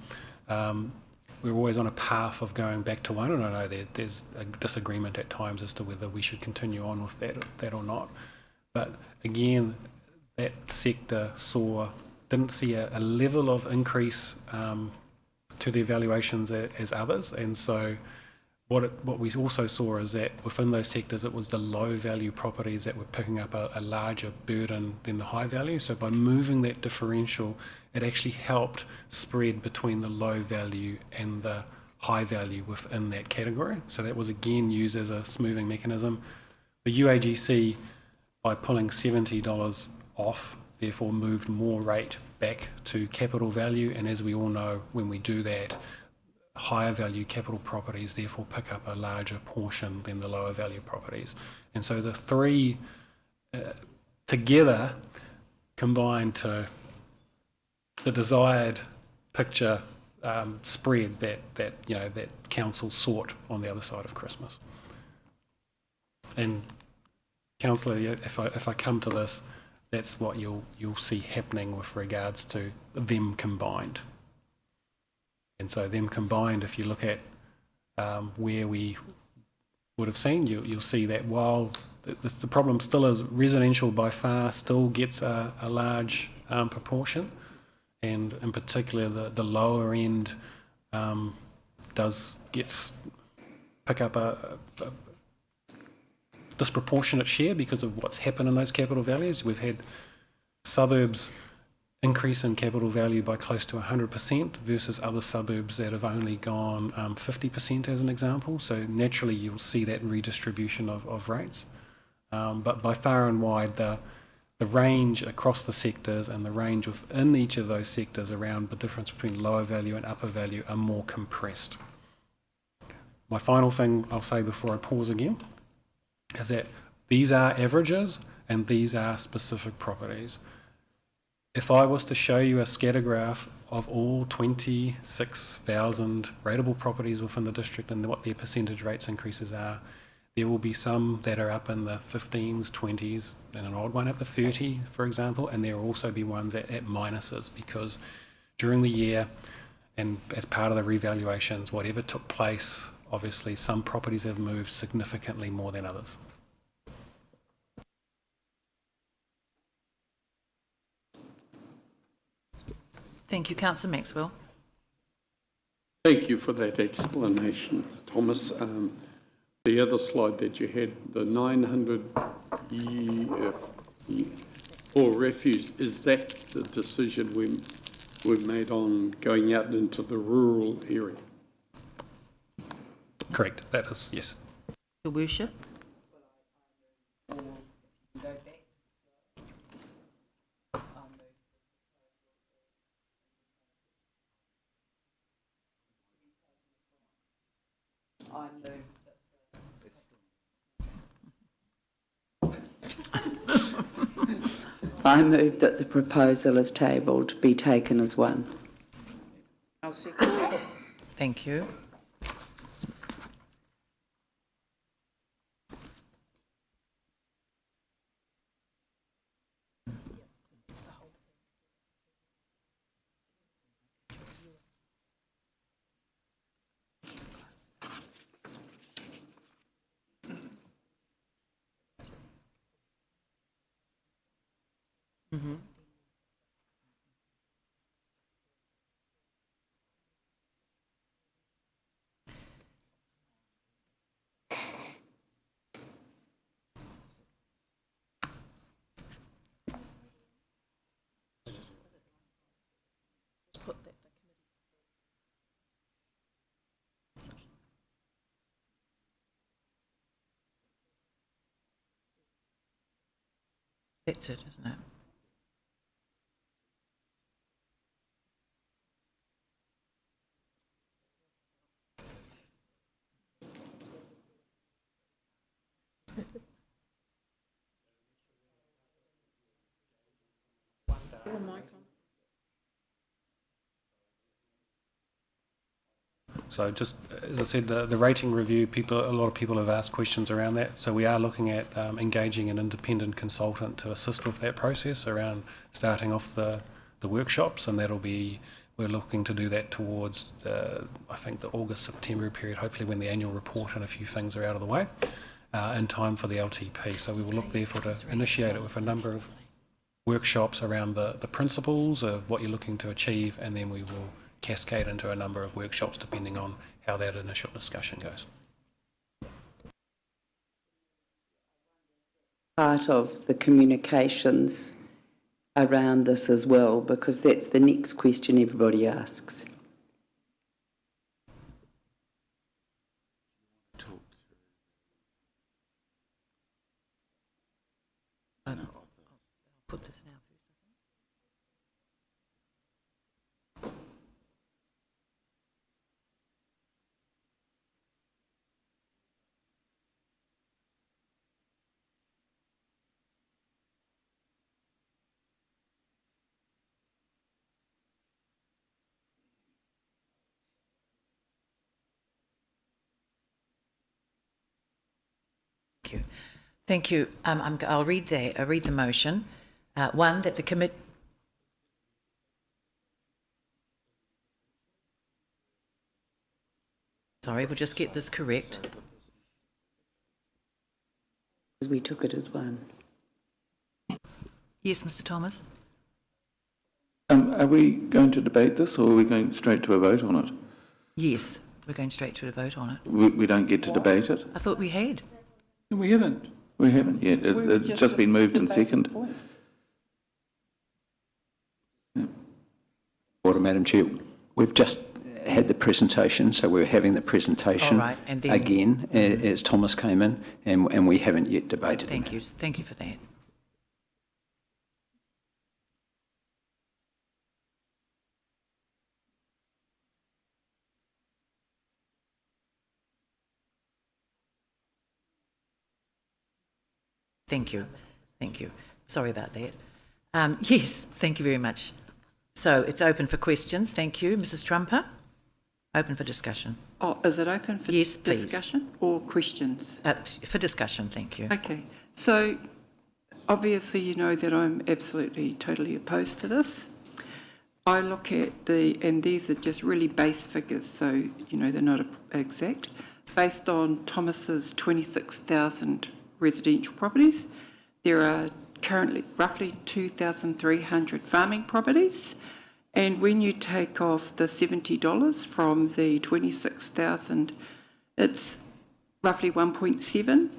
we're always on a path of going back to one, and I know there's a disagreement at times as to whether we should continue on with that or not. But again, that sector didn't see a level of increase to the evaluations as others, and so what we also saw is that within those sectors, it was the low value properties that were picking up a larger burden than the high value. So by moving that differential, it actually helped spread between the low value and the high value within that category. So that was again used as a smoothing mechanism. The UAGC, by pulling $70 off, therefore moved more rate back to capital value, and as we all know, when we do that, higher value capital properties therefore pick up a larger portion than the lower value properties. And so the three together combine to the desired picture spread that council sought on the other side of Christmas. And councillor, if I come to this, that's what you'll see happening with regards to them combined. And so them combined, if you look at where we would have seen, you'll see that while the problem still is residential by far still gets a large proportion, and in particular the lower end pick up a disproportionate share because of what's happened in those capital values. We've had suburbs increase in capital value by close to 100% versus other suburbs that have only gone 50% as an example. So naturally you'll see that redistribution of rates. But by far and wide the range across the sectors and the range within each of those sectors around the difference between lower value and upper value are more compressed. My final thing I'll say before I pause again is that these are averages and these are specific properties. If I was to show you a scatter graph of all 26,000 rateable properties within the district and what their percentage rates increases are, there will be some that are up in the 15s, 20s, and an odd one at the 30, for example, and there will also be ones at minuses because during the year and as part of the revaluations, whatever took place, obviously some properties have moved significantly more than others. Thank you, Councillor Maxwell. Thank you for that explanation, Thomas. The other slide that you had, the 900 for refuse, is that the decision we've made on going out into the rural area? Correct, that is, yes. Your Worship. I move that the proposal is tabled be taken as one. I'll second that. Thank you. Mm-hmm. That's it, isn't it? So just as I said, the rating review, a lot of people have asked questions around that. So we are looking at engaging an independent consultant to assist with that process around starting off the workshops, and we're looking to do that towards I think the August-September period, hopefully when the annual report and a few things are out of the way, in time for the LTP. So we will look therefore to initiate it with a number of workshops around the principles of what you're looking to achieve, and then we will cascade into a number of workshops depending on how that initial discussion goes. Part of the communications around this as well, because that's the next question everybody asks. I'll put this now. Thank you. Thank you. I'll read the motion. One, that the committee. Sorry, we'll just get this correct. Because we took it as one. Yes, Mr. Thomas? Are we going to debate this, or are we going straight to a vote on it? Yes, we're going straight to a vote on it. We don't get to debate it? I thought we had. We haven't. We haven't yet. It's just been moved and seconded. Order, Madam Chair. We've just had the presentation, so we're having the presentation and then, again as Thomas came in, and we haven't yet debated. Thank you for that. Thank you. Sorry about that. Yes, thank you very much. So it's open for questions. Thank you, Mrs. Trumper. Open for discussion. Oh, is it open for discussion or questions? For discussion, thank you. Okay. So obviously you know that I'm absolutely, totally opposed to this. I look at and these are just really base figures, so you know they're not exact, based on Thomas's 26,000 residential properties. There are currently roughly 2,300 farming properties, and when you take off the $70 from the 26,000, it's roughly 1.7.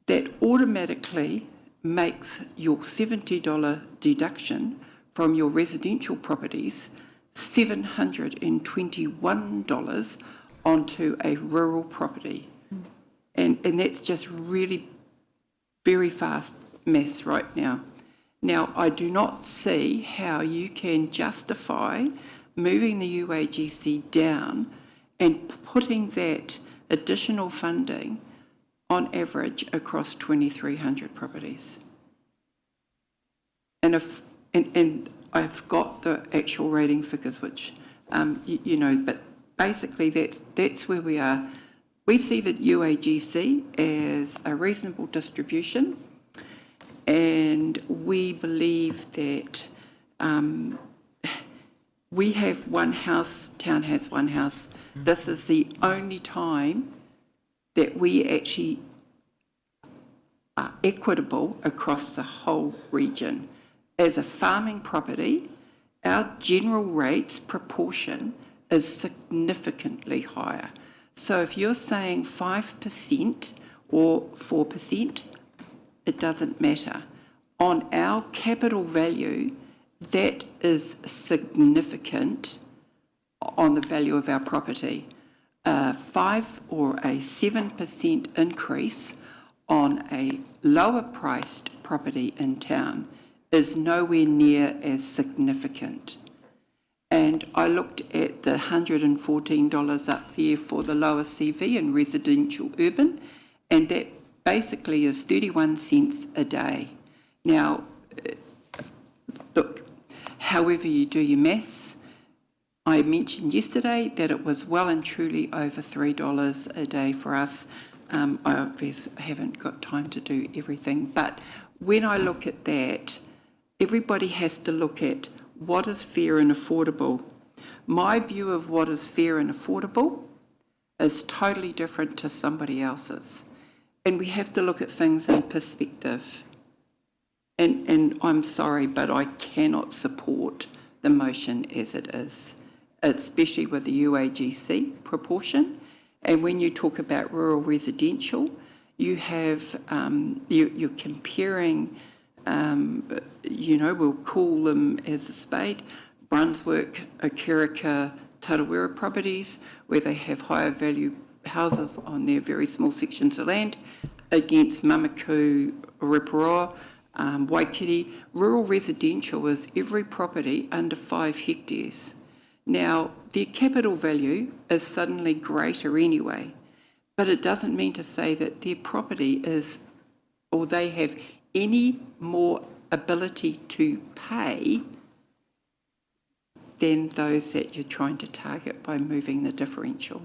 That automatically makes your $70 deduction from your residential properties $721 onto a rural property. And that's just really very fast maths right now. Now, I do not see how you can justify moving the UAGC down and putting that additional funding on average across 2,300 properties. And I've got the actual rating figures, which you know, but basically that's where we are. We see that UAGC as a reasonable distribution, and we believe that we have one house, town has one house. This is the only time that we actually are equitable across the whole region. As a farming property, our general rates proportion is significantly higher. So if you're saying 5% or 4%, it doesn't matter. On our capital value, that is significant on the value of our property. A 5 or a 7% increase on a lower priced property in town is nowhere near as significant. And I looked at the $114 up there for the lower CV in residential urban, and that basically is 31 cents a day. Now, look, however you do your maths, I mentioned yesterday that it was well and truly over $3 a day for us. I obviously haven't got time to do everything, but when I look at that, everybody has to look at what is fair and affordable. My view of what is fair and affordable is totally different to somebody else's. And we have to look at things in perspective. And I'm sorry, but I cannot support the motion as it is, especially with the UAGC proportion. And when you talk about rural residential, you have, you're comparing, you know, we'll call them as a spade, Brunswick, Okirika, Tarawera properties, where they have higher value houses on their very small sections of land, against Mamaku, Rotorua, Waikiri. Rural residential is every property under 5 hectares. Now, their capital value is suddenly greater anyway, but it doesn't mean to say that their property is, or they have any more ability to pay than those that you're trying to target by moving the differential.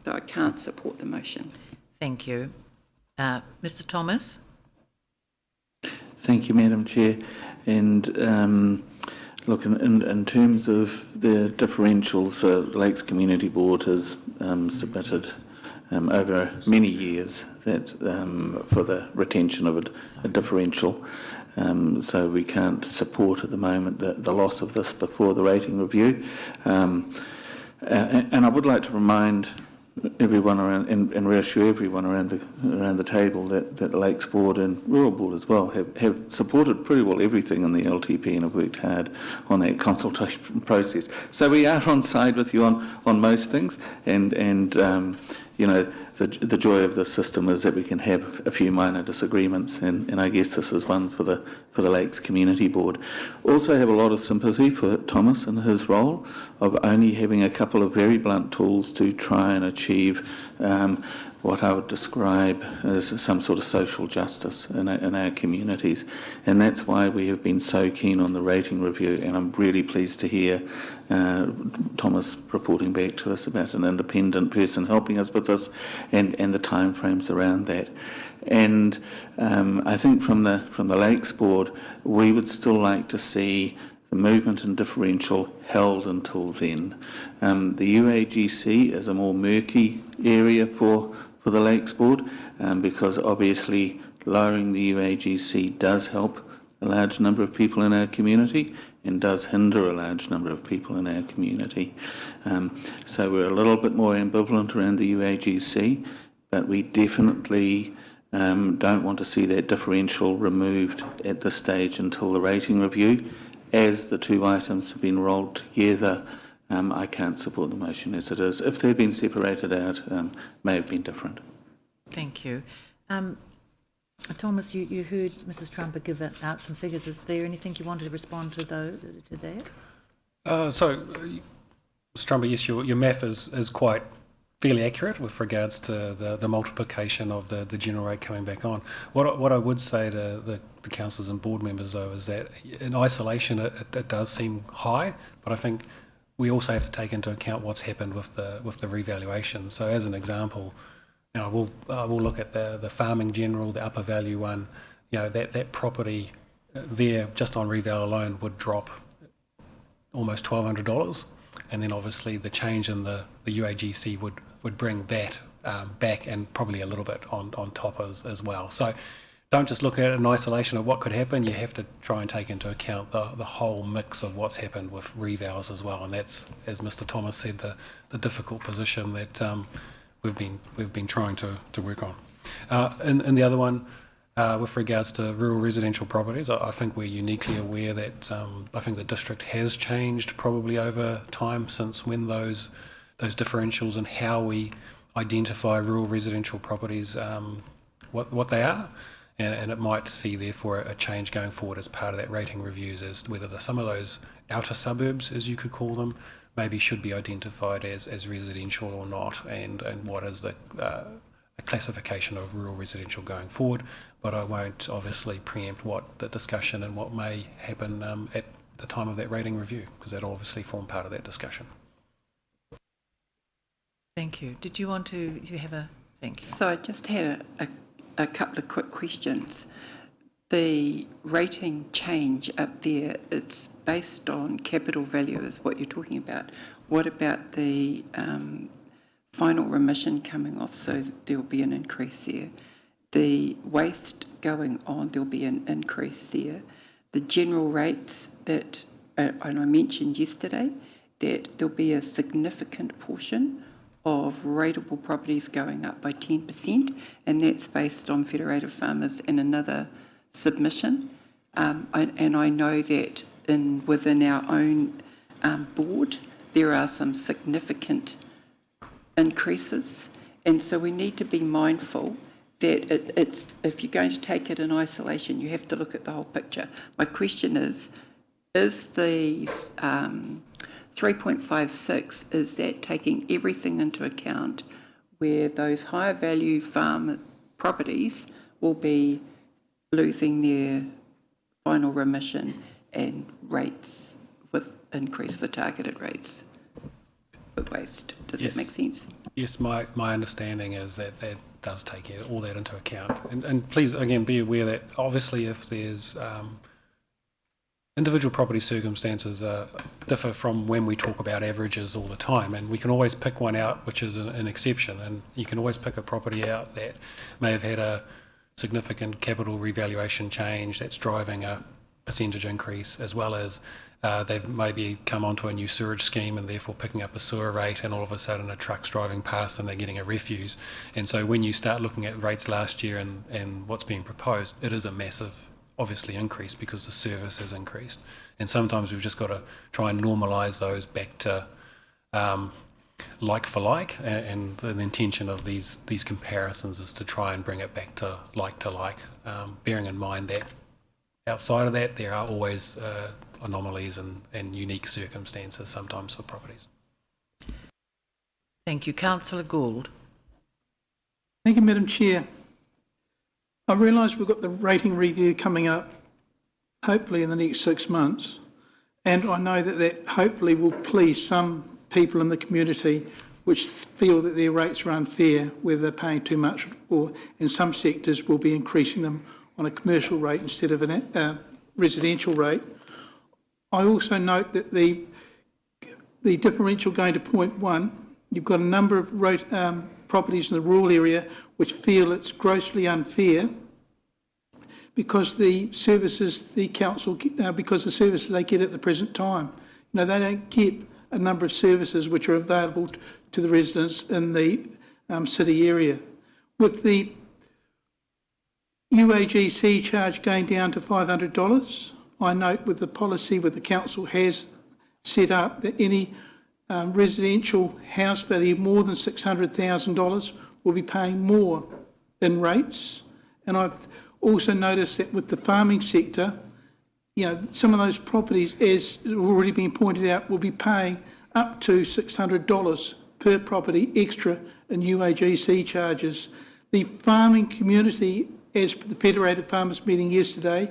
So I can't support the motion. Thank you. Mr. Thomas? Thank you, Madam Chair. And Look, in terms of the differentials, the Lakes Community Board has submitted over many years that for the retention of a differential. So we can't support at the moment the loss of this before the rating review. And I would like to remind everyone around and reassure everyone around the table that the Lakes Board and Rural Board as well have supported pretty well everything in the LTP and have worked hard on that consultation process. So we are on side with you on most things, and you know, the joy of the system is that we can have a few minor disagreements, and I guess this is one for the Lakes Community Board. Also have a lot of sympathy for Thomas and his role of only having a couple of very blunt tools to try and achieve what I would describe as some sort of social justice in our communities. And that's why we have been so keen on the rating review, and I'm really pleased to hear Thomas reporting back to us about an independent person helping us with this and the timeframes around that. And I think from the Lakes Board, we would still like to see the movement and differential held until then. The UAGC is a more murky area for the Lakes Board because obviously lowering the UAGC does help a large number of people in our community and does hinder a large number of people in our community. So we're a little bit more ambivalent around the UAGC, but we definitely don't want to see that differential removed at this stage until the rating review. As the two items have been rolled together, I can't support the motion as it is. If they've been separated out, may have been different. Thank you. Thomas, you heard Mrs. Trumper give out some figures. Is there anything you wanted to respond to that? So, Mr. Trumper, yes, your math is quite fairly accurate with regards to the multiplication of the general rate coming back on. What I would say to the councillors and board members, though, is that in isolation it does seem high, but I think we also have to take into account what's happened with the revaluation. So, as an example, you know, we'll look at the farming general, the upper value one. You know, that property there just on reval alone would drop almost $1,200, and then obviously the change in the UAGC would bring that back and probably a little bit on top as well. So don't just look at it in isolation of what could happen. You have to try and take into account the whole mix of what's happened with revals as well, and that's, as Mr. Thomas said, the difficult position that we've been trying to work on. And the other one, with regards to rural residential properties, I think we're uniquely aware that I think the district has changed probably over time since when those differentials and how we identify rural residential properties, what they are, and it might see therefore a change going forward as part of that rating reviews as to whether some of those outer suburbs, as you could call them, maybe should be identified as residential or not, and what is the classification of rural residential going forward. But I won't obviously preempt what the discussion and what may happen at the time of that rating review, because that'll obviously form part of that discussion. Thank you. Did you want to, you have a, thank you. So I just had a couple of quick questions. The rating change up there, it's based on capital value is what you're talking about. What about the final remission coming off, so there'll be an increase there? The waste going on, there'll be an increase there. The general rates that, and I mentioned yesterday, that there'll be a significant portion of rateable properties going up by 10%, and that's based on Federated Farmers and another submission. And I know that within our own board, there are some significant increases, and so we need to be mindful that if you're going to take it in isolation, you have to look at the whole picture. My question is the 3.56, is that taking everything into account where those higher value farm properties will be losing their final remission and rates with increase for targeted rates with waste? Does that make sense? Yes, my understanding is that does take all that into account. And please, again, be aware that obviously if there's individual property circumstances differ from when we talk about averages all the time, and we can always pick one out which is an exception, and you can always pick a property out that may have had a significant capital revaluation change that's driving a percentage increase, as well as they've maybe come onto a new sewerage scheme and therefore picking up a sewer rate, and all of a sudden a truck's driving past and they're getting a refuse. And so when you start looking at rates last year and what's being proposed, it is a massive, obviously, increase because the service has increased. And sometimes we've just got to try and normalise those back to like for like, and the intention of these comparisons is to try and bring it back to like, bearing in mind that outside of that there are always anomalies and unique circumstances sometimes for properties. Thank you. Councillor Gould. Thank you, Madam Chair. I realise we've got the rating review coming up, hopefully in the next 6 months, and I know that hopefully will please some people in the community which feel that their rates are unfair, whether they're paying too much, or in some sectors will be increasing them on a commercial rate instead of a residential rate. I also note that the differential going to 0.1, you've got a number of properties in the rural area which feel it's grossly unfair because the services the council, because the services they get at the present time. You know, they don't get a number of services which are available to the residents in the city area. With the UAGC charge going down to $500, I note with the policy that the council has set up that any residential house value more than $600,000 will be paying more in rates. And I've also noticed that with the farming sector, you know, some of those properties, as already been pointed out, will be paying up to $600 per property extra in UAGC charges. The farming community, as per the Federated Farmers meeting yesterday,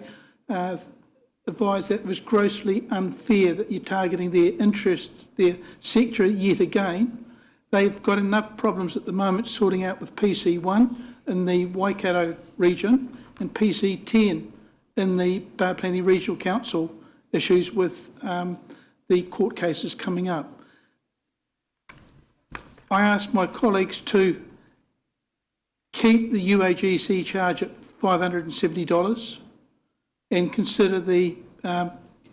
advised that it was grossly unfair that you're targeting their interests, their sector yet again. They've got enough problems at the moment sorting out with PC1 in the Waikato region and PC10 in the Bay of Plenty Regional Council issues with the court cases coming up. I asked my colleagues to keep the UAGC charge at $570 and consider the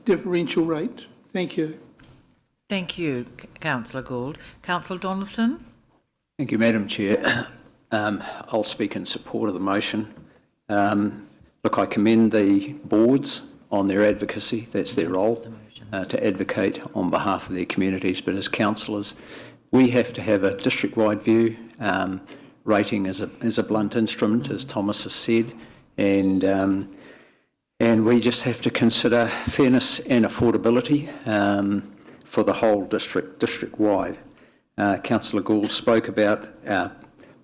differential rate. Thank you. Thank you, Councillor Gould. Councillor Donaldson. Thank you, Madam Chair. I'll speak in support of the motion. Look, I commend the boards on their advocacy. That's their role, to advocate on behalf of their communities. But as councillors, we have to have a district-wide view. Rating is a blunt instrument, as Thomas has said, and we just have to consider fairness and affordability for the whole district-wide. Councillor Gould spoke about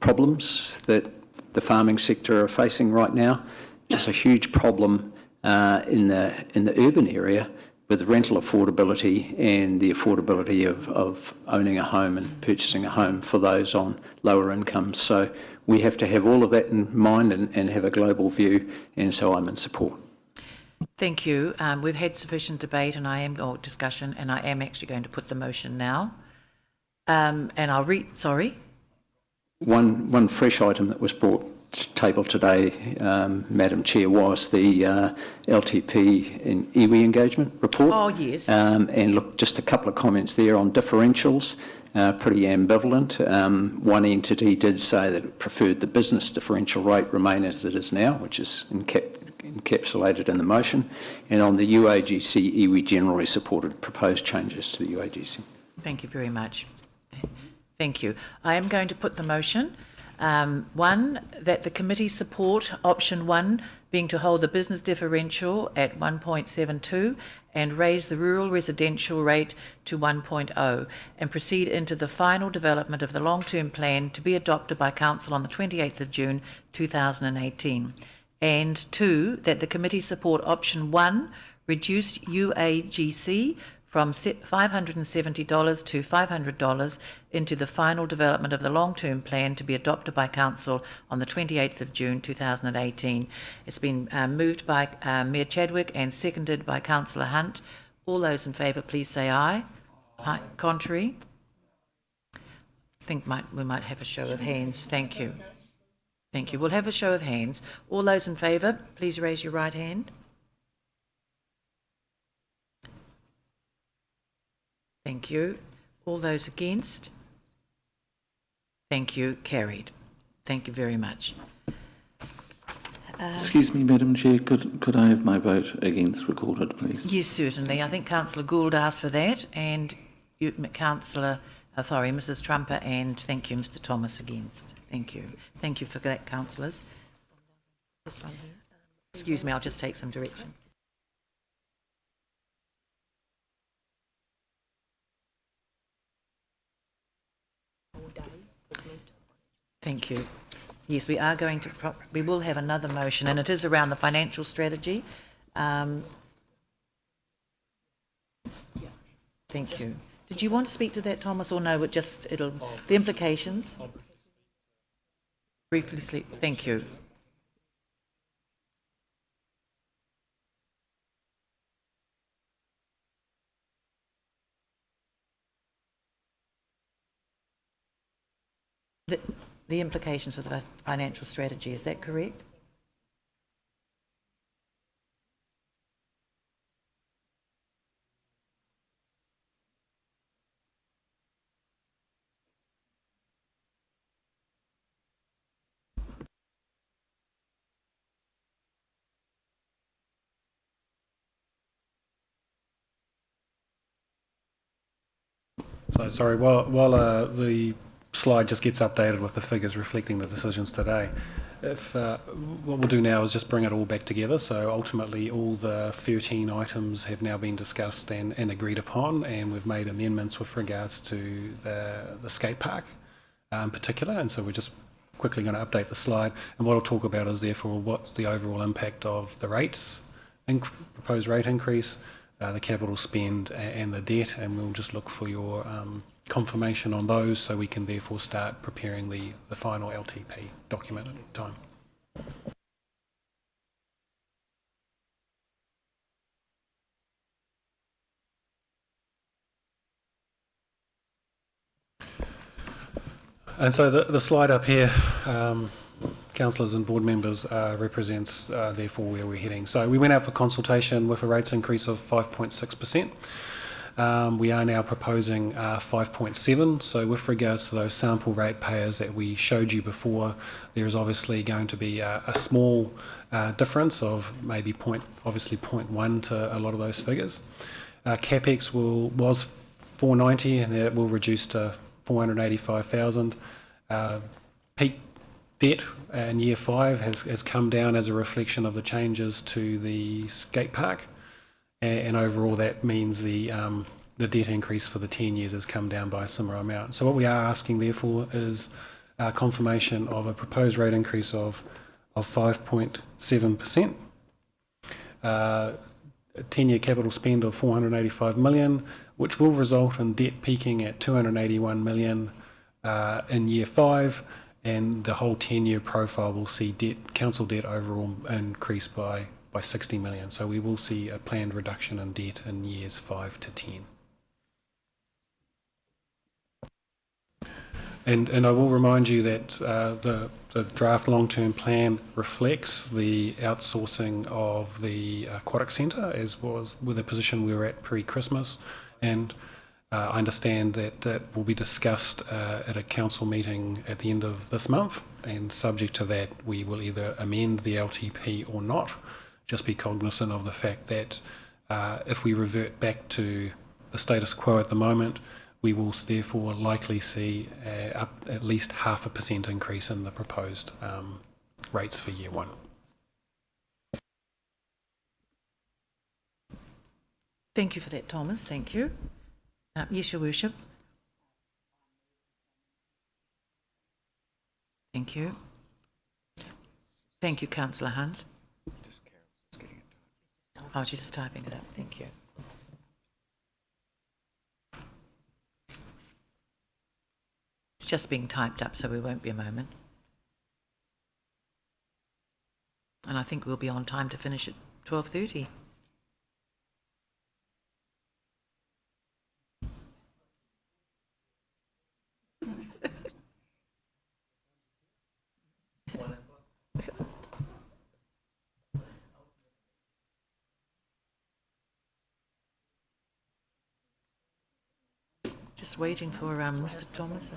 problems that the farming sector are facing right now. There's a huge problem in the urban area with rental affordability and the affordability of owning a home and purchasing a home for those on lower incomes. So we have to have all of that in mind and have a global view, and so I'm in support. Thank you. We've had sufficient debate or discussion, and I am actually going to put the motion now. And I'll read, sorry? One fresh item that was brought table today, Madam Chair, was the LTP and iwi engagement report. Oh, yes. And look, just a couple of comments there on differentials, pretty ambivalent. One entity did say that it preferred the business differential rate remain as it is now, which is encapsulated in the motion. And on the UAGC, iwi generally supported proposed changes to the UAGC. Thank you very much. Thank you. I am going to put the motion. One, that the committee support option 1, being to hold the business differential at 1.72 and raise the rural residential rate to 1.0 and proceed into the final development of the long-term plan to be adopted by Council on the 28th of June 2018. And 2, that the committee support option 1, reduce UAGC from $570 to $500 into the final development of the long-term plan to be adopted by Council on the 28th of June 2018. It's been moved by Mayor Chadwick and seconded by Councillor Hunt. All those in favour, please say aye. Aye. Contrary? I think we might have a show of hands. Thank you. Thank you. We'll have a show of hands. All those in favour, please raise your right hand. Thank you. All those against? Thank you. Carried. Thank you very much. Excuse me, Madam Chair, could I have my vote against recorded, please? Yes, certainly. I think Councillor Gould asked for that, and Mrs. Trumper, and thank you, Mr. Thomas, against. Thank you. Thank you for that, councillors. This one here. Excuse me, I'll just take some direction. Thank you. Yes, we are going to, we will have another motion, and it is around the financial strategy. Thank you. Did you want to speak to that, Thomas, or no? The implications? Briefly sleep. Thank you. The implications for the financial strategy, is that correct? So sorry, while the slide just gets updated with the figures reflecting the decisions today, what we'll do now is just bring it all back together. So ultimately all the 13 items have now been discussed and agreed upon, and we've made amendments with regards to the skate park in particular, and so we're just quickly going to update the slide, and what I'll talk about is therefore what's the overall impact of the rates, proposed rate increase, the capital spend and the debt, and we'll just look for your confirmation on those so we can therefore start preparing the final LTP document at the time. And so the slide up here, councillors and board members, represents therefore where we're heading. So we went out for consultation with a rates increase of 5.6%. We are now proposing 5.7. So with regards to those sample rate payers that we showed you before, there is obviously going to be a small difference of maybe 0.1 to a lot of those figures. CapEx was 490 and it will reduce to 485,000. Peak debt in year 5 has come down as a reflection of the changes to the skate park, and overall that means the debt increase for the 10 years has come down by a similar amount. So what we are asking therefore is confirmation of a proposed rate increase of 5.7%, 10-year capital spend of 485 million, which will result in debt peaking at 281 million in year 5, and the whole 10-year profile will see council debt overall increase by 60 million. So we will see a planned reduction in debt in years 5 to 10. And I will remind you that the draft long-term plan reflects the outsourcing of the aquatic centre, as was with the position we were at pre-Christmas, and I understand that that will be discussed at a council meeting at the end of this month, and subject to that we will either amend the LTP or not. Just be cognizant of the fact that if we revert back to the status quo at the moment, we will therefore likely see up at least 0.5% increase in the proposed rates for year 1. Thank you for that, Thomas. Thank you. Yes, Your Worship. Thank you. Thank you, Councillor Hunt. Oh, she's just typing it up. Thank you. just being typed up, so we won't be a moment. And I think we'll be on time to finish at 12:30. Just waiting for Mr. Thomas.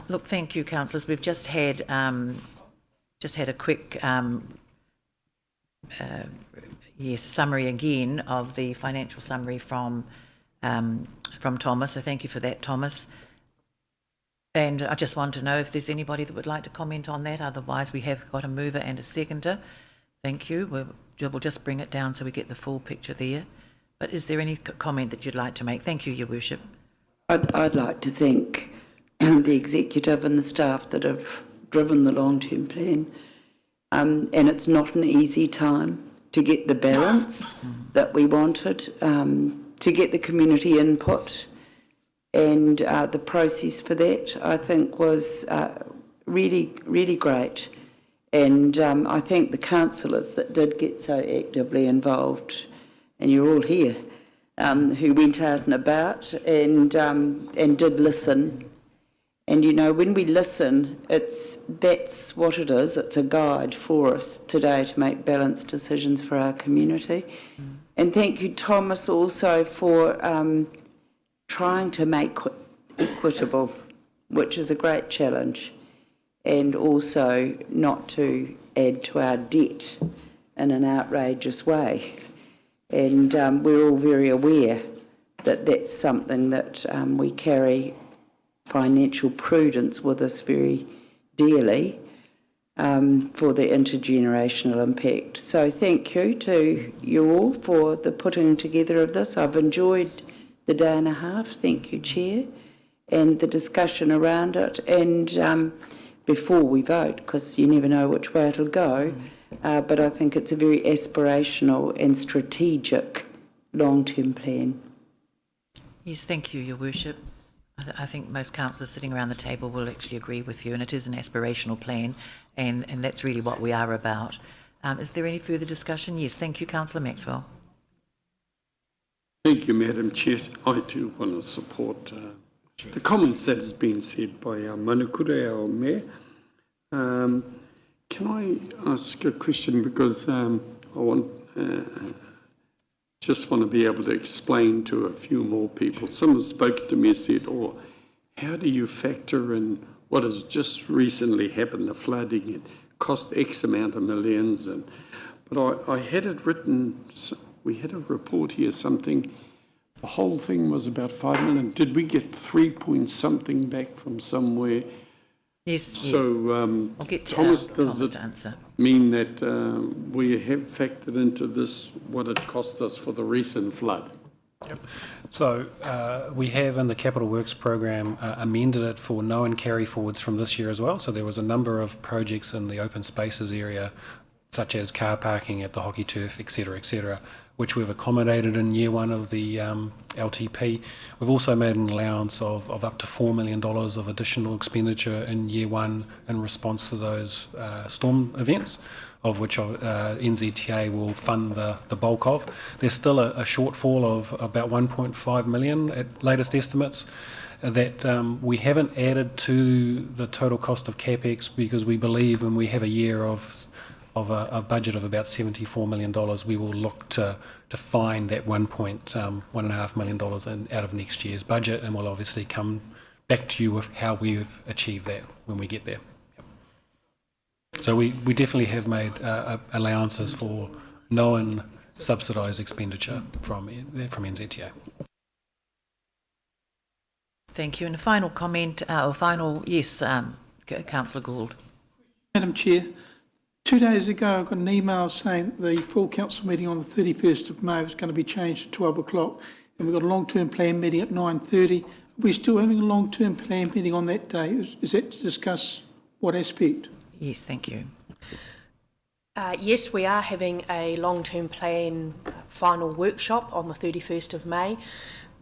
Look, thank you, councillors. We've just had a quick summary again of the financial summary from Thomas. So thank you for that, Thomas. And I just want to know if there's anybody that would like to comment on that. Otherwise, we have got a mover and a seconder. Thank you. We'll just bring it down so we get the full picture there. But is there any comment that you'd like to make? Thank you, Your Worship. I'd like to thank the executive and the staff that have driven the long-term plan. And it's not an easy time to get the balance that we wanted, to get the community input, and the process for that, I think, was really, really great. And I thank the councillors that did get so actively involved, and you're all here, who went out and about and did listen. And, you know, when we listen, that's what it is. It's a guide for us today to make balanced decisions for our community. And thank you, Thomas, also for trying to make equitable, which is a great challenge, and also not to add to our debt in an outrageous way. And we're all very aware that that's something that we carry financial prudence with us very dearly for the intergenerational impact. So thank you to you all for the putting together of this. I've enjoyed the day and a half, thank you, Chair, and the discussion around it. And before we vote, because you never know which way it'll go, but I think it's a very aspirational and strategic long-term plan. Yes, thank you, Your Worship. I think most councillors sitting around the table will actually agree with you, and it is an aspirational plan, and that's really what we are about. Is there any further discussion? Yes, thank you, Councillor Maxwell. Thank you, Madam Chair. I too want to support the comments that has been said by our Manukura, our Mayor. Can I ask a question, because I just want to be able to explain to a few more people. Someone spoke to me and said, "Oh, how do you factor in what has just recently happened, the flooding? It cost X amount of millions." But I had it written, we had a report here, something, the whole thing was about 5 million. Did we get 3 point something back from somewhere? Yes, So, I'll get Thomas, does Thomas it to answer. mean that we have factored into this what it cost us for the recent flood? So we have in the Capital Works program amended it for known carry forwards from this year as well. So there was a number of projects in the open spaces area, such as car parking at the hockey turf, etc., which we've accommodated in year one of the LTP. We've also made an allowance of up to $4 million of additional expenditure in year one in response to those storm events, of which NZTA will fund the bulk of. There's still a shortfall of about 1.5 million at latest estimates that we haven't added to the total cost of CapEx, because we believe when we have a year of a budget of about $74 million, we will look to find that $1.5 million out of next year's budget, and we'll obviously come back to you with how we've achieved that when we get there. So we definitely have made allowances for known subsidised expenditure from NZTA. Thank you. And a final comment, yes, Councillor Gould. Madam Chair, 2 days ago I got an email saying that the full council meeting on the 31st of May was going to be changed to 12 o'clock, and we've got a long-term plan meeting at 9:30. We're still having a long-term plan meeting on that day. Is that to discuss what aspect? Yes, thank you. Yes, we are having a long-term plan final workshop on the 31st of May.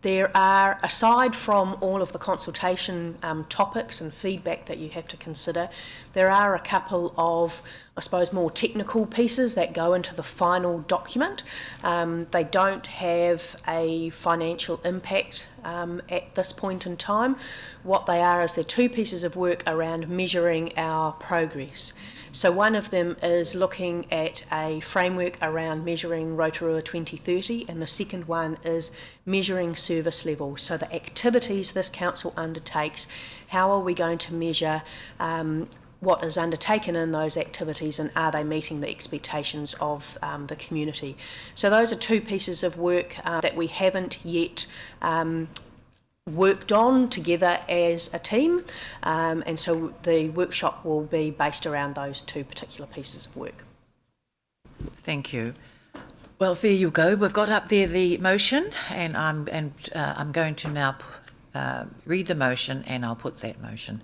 There are, aside from all of the consultation topics and feedback that you have to consider, there are a couple of, I suppose, more technical pieces that go into the final document. They don't have a financial impact at this point in time. What they are is they're two pieces of work around measuring our progress. So one of them is looking at a framework around measuring Rotorua 2030, and the second one is measuring service levels. So the activities this council undertakes, how are we going to measure what is undertaken in those activities, and are they meeting the expectations of the community? So those are two pieces of work that we haven't yet worked on together as a team, and so the workshop will be based around those two particular pieces of work. Thank you. Well, there you go. We've got up there the motion, and I'm going to now read the motion, and I'll put that motion.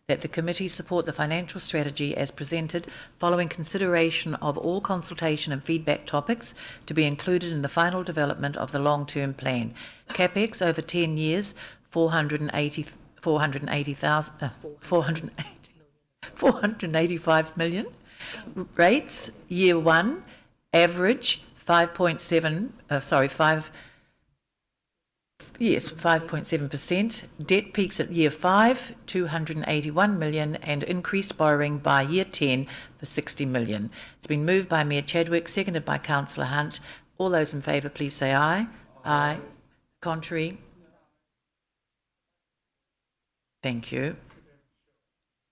That the committee support the financial strategy as presented following consideration of all consultation and feedback topics to be included in the final development of the long-term plan. CapEx over 10 years, 485 million. Rates, year one, average 5.7%. Debt peaks at year 5, 281 million, and increased borrowing by year 10 for 60 million. It's been moved by Mayor Chadwick, seconded by Councillor Hunt. All those in favour, please say aye. Aye. Contrary? Thank you.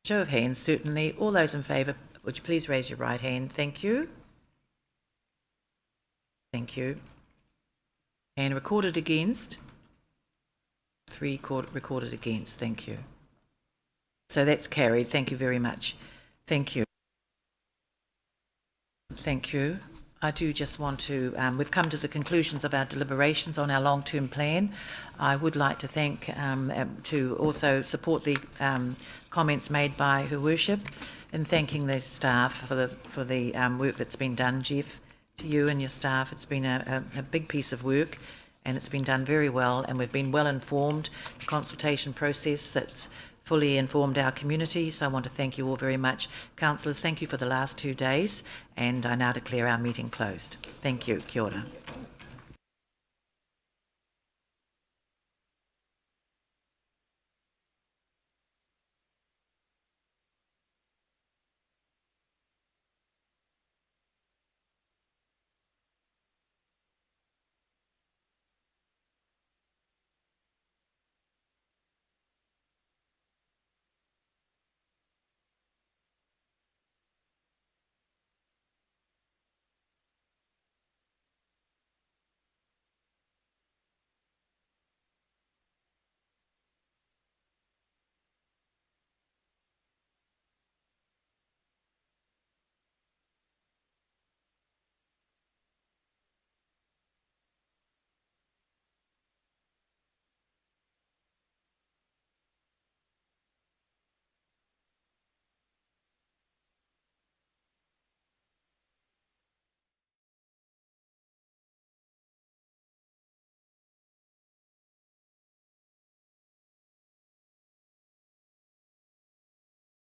Show of hands, certainly. All those in favour, would you please raise your right hand? Thank you. Thank you. And recorded against? 3 recorded against. Thank you. So that's carried. Thank you very much. Thank you. Thank you. I do just want to, we've come to the conclusions of our deliberations on our long-term plan. I would like to thank, to also support the comments made by Her Worship, and thanking the staff for the work that's been done. Jeff, to you and your staff, it's been a big piece of work, and it's been done very well, and we've been well informed. The consultation process that's fully informed our community, so I want to thank you all very much. Councillors, thank you for the last 2 days, and I now declare our meeting closed. Thank you. Kia ora.